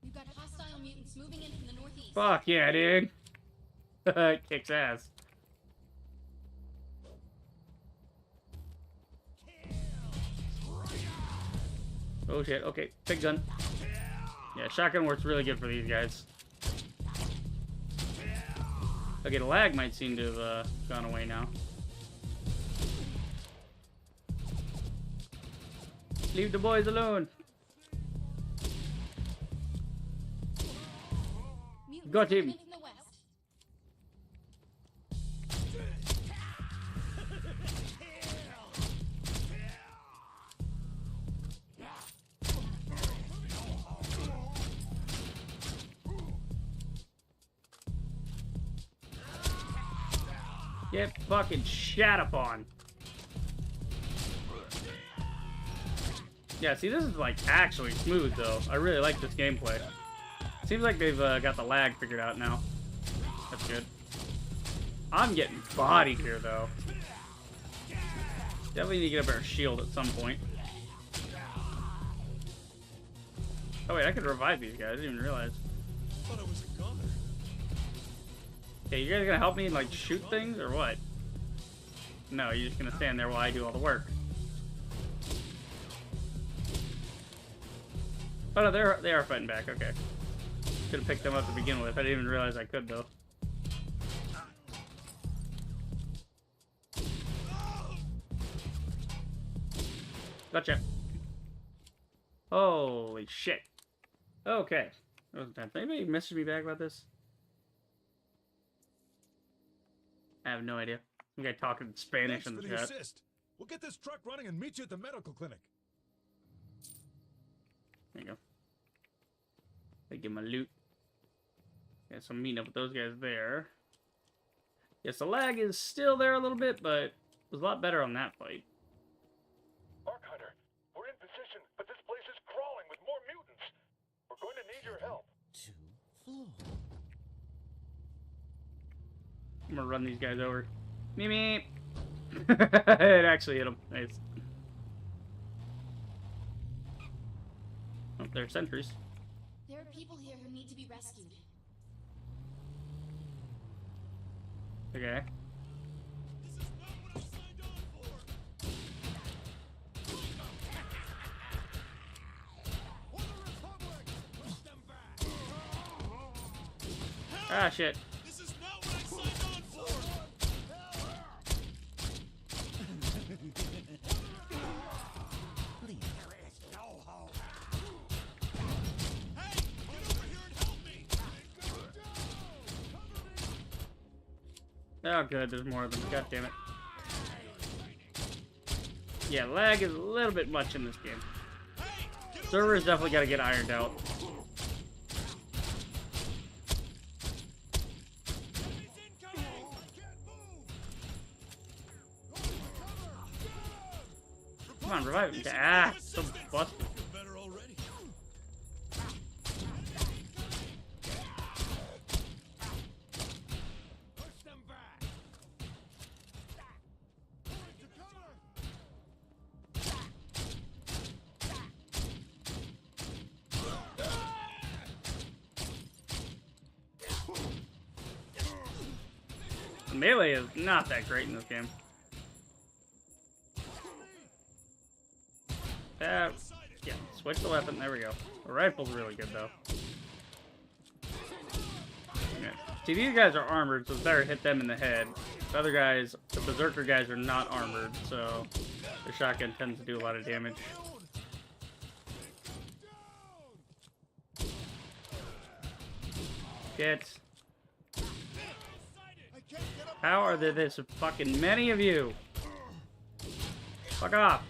We've got hostile mutants moving in from the northeast. Fuck yeah, dude. Kicks ass. Oh shit, okay, big gun. Yeah, shotgun works really good for these guys. Okay, the lag might seem to have gone away now. Leave the boys alone. Got him. Get fucking shat upon. Yeah, see, this is like actually smooth though. I really like this gameplay. Seems like they've got the lag figured out now. That's good. I'm getting bodied here though. Definitely need to get a better shield at some point. Oh wait, I could revive these guys. I didn't even realize. Thought I was a goner. Okay, you guys gonna help me like shoot things or what? No, you're just gonna stand there while I do all the work. Oh no, they are fighting back. Okay, could have picked them up to begin with. I didn't even realize I could though. Gotcha. Holy shit. Okay. That was intense. Anybody message me back about this? I have no idea. You guy talking Spanish in the chat. Assist. We'll get this truck running and meet you at the medical clinic. There you go. I give my loot. Yeah, so I'm meeting up with those guys there. Yes, the lag is still there a little bit, but it was a lot better on that fight. Arc Hunter, we're in position, but this place is crawling with more mutants. We're going to need your help. I'm gonna run these guys over. Meep meep. It actually hit them. Nice. Oh, they're sentries. There are people here who need to be rescued. Okay. Ah, shit. Oh, good. There's more of them. God damn it. Yeah, lag is a little bit much in this game. Servers definitely got to get ironed out. Come on, revive him. Ah, so busted. The melee is not that great in this game. Yeah, switch the weapon. There we go. The rifle's really good, though. Yeah. See, these guys are armored, so it's better to hit them in the head. The other guys, the Berserker guys, are not armored, so the shotgun tends to do a lot of damage. Get. How are there this fucking many of you? Fuck off.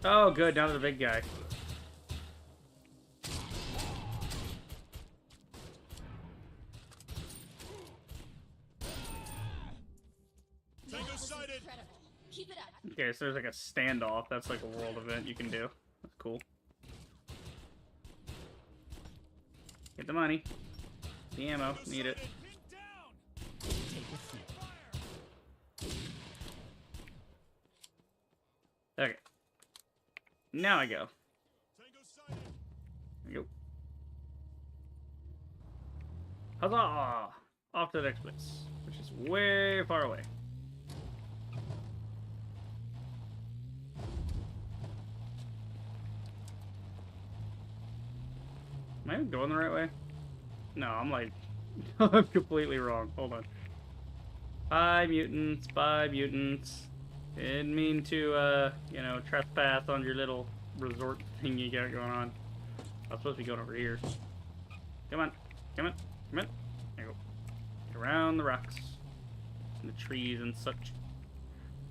Oh, good. Now there's a big guy. Okay, so there's like a standoff. That's like a world event you can do. That's cool. Get the money. The ammo. Need it. Okay. Now I go. There we go. Huzzah! Off to the next place, which is way far away. Am I even going the right way? No, I'm like... I'm completely wrong. Hold on. Bye, mutants. Bye, mutants. Didn't mean to, you know, trespass on your little resort thing you got going on. I was supposed to be going over here. Come on. Come on. Come on. There you go. Get around the rocks. And the trees and such.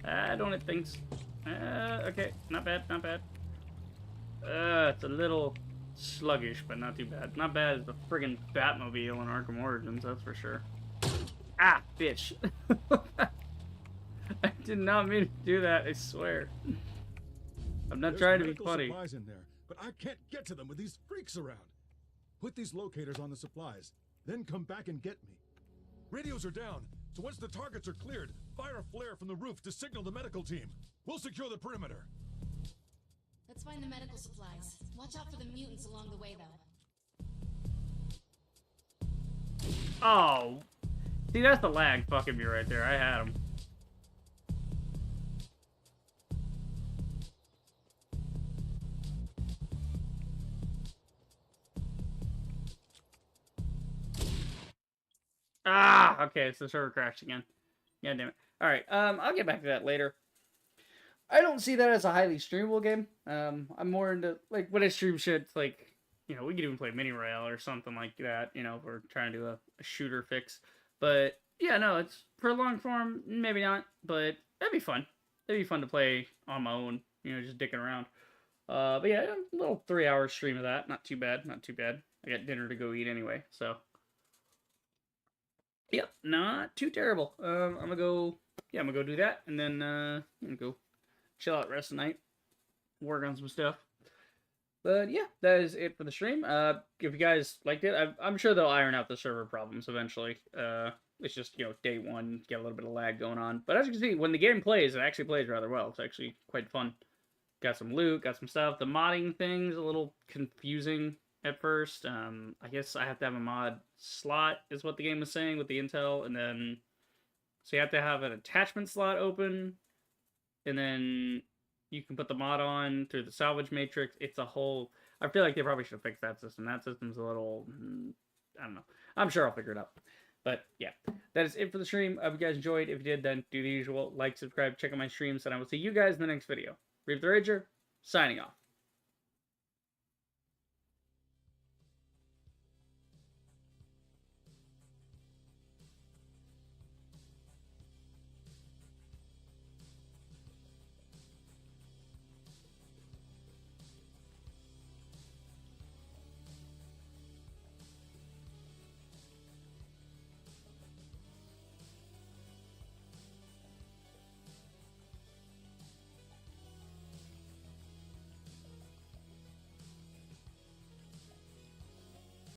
Don't hit things. Okay. Not bad. Not bad. It's a little sluggish, but not too bad. Not bad as the friggin' Batmobile in Arkham Origins, that's for sure. Ah, bitch. I did not mean to do that, I swear. I'm not trying to be funny. Supplies in there, but I can't get to them with these freaks around. Put these locators on the supplies, then come back and get me. Radios are down, so once the targets are cleared, fire a flare from the roof to signal the medical team. We'll secure the perimeter. Let's find the medical supplies. Watch out for the mutants along the way, though. Oh. See, that's the lag fucking me right there. I had him. Ah, okay, so the server crashed again. God damn it. Alright, I'll get back to that later. I don't see that as a highly streamable game. I'm more into, like, when I stream shit, like, you know, we could even play Mini Royale or something like that, you know, if we're trying to do a shooter fix. But, yeah, no, it's, for long form, maybe not, but that'd be fun. It'd be fun to play on my own, you know, just dicking around. But yeah, a little 3-hour stream of that. Not too bad, not too bad. I got dinner to go eat anyway, so. Yep, not too terrible. I'm gonna go do that, and then, I'm gonna go chill out the rest of the night, work on some stuff. But yeah, that is it for the stream. If you guys liked it, I'm sure they'll iron out the server problems eventually. It's just, you know, day one, get a little bit of lag going on. But as you can see, when the game plays, it actually plays rather well. It's actually quite fun. Got some loot, got some stuff. The modding thing's a little confusing at first. I guess I have to have a mod slot, is what the game was saying with the intel, and then so you have to have an attachment slot open, and then you can put the mod on through the salvage matrix. It's a whole... I feel like they probably should have fixed that system. That system's a little... I don't know. I'm sure I'll figure it out. But yeah, that is it for the stream. I hope you guys enjoyed. If you did, then do the usual. Like, subscribe, check out my streams, and I will see you guys in the next video. Reap the Rager, signing off.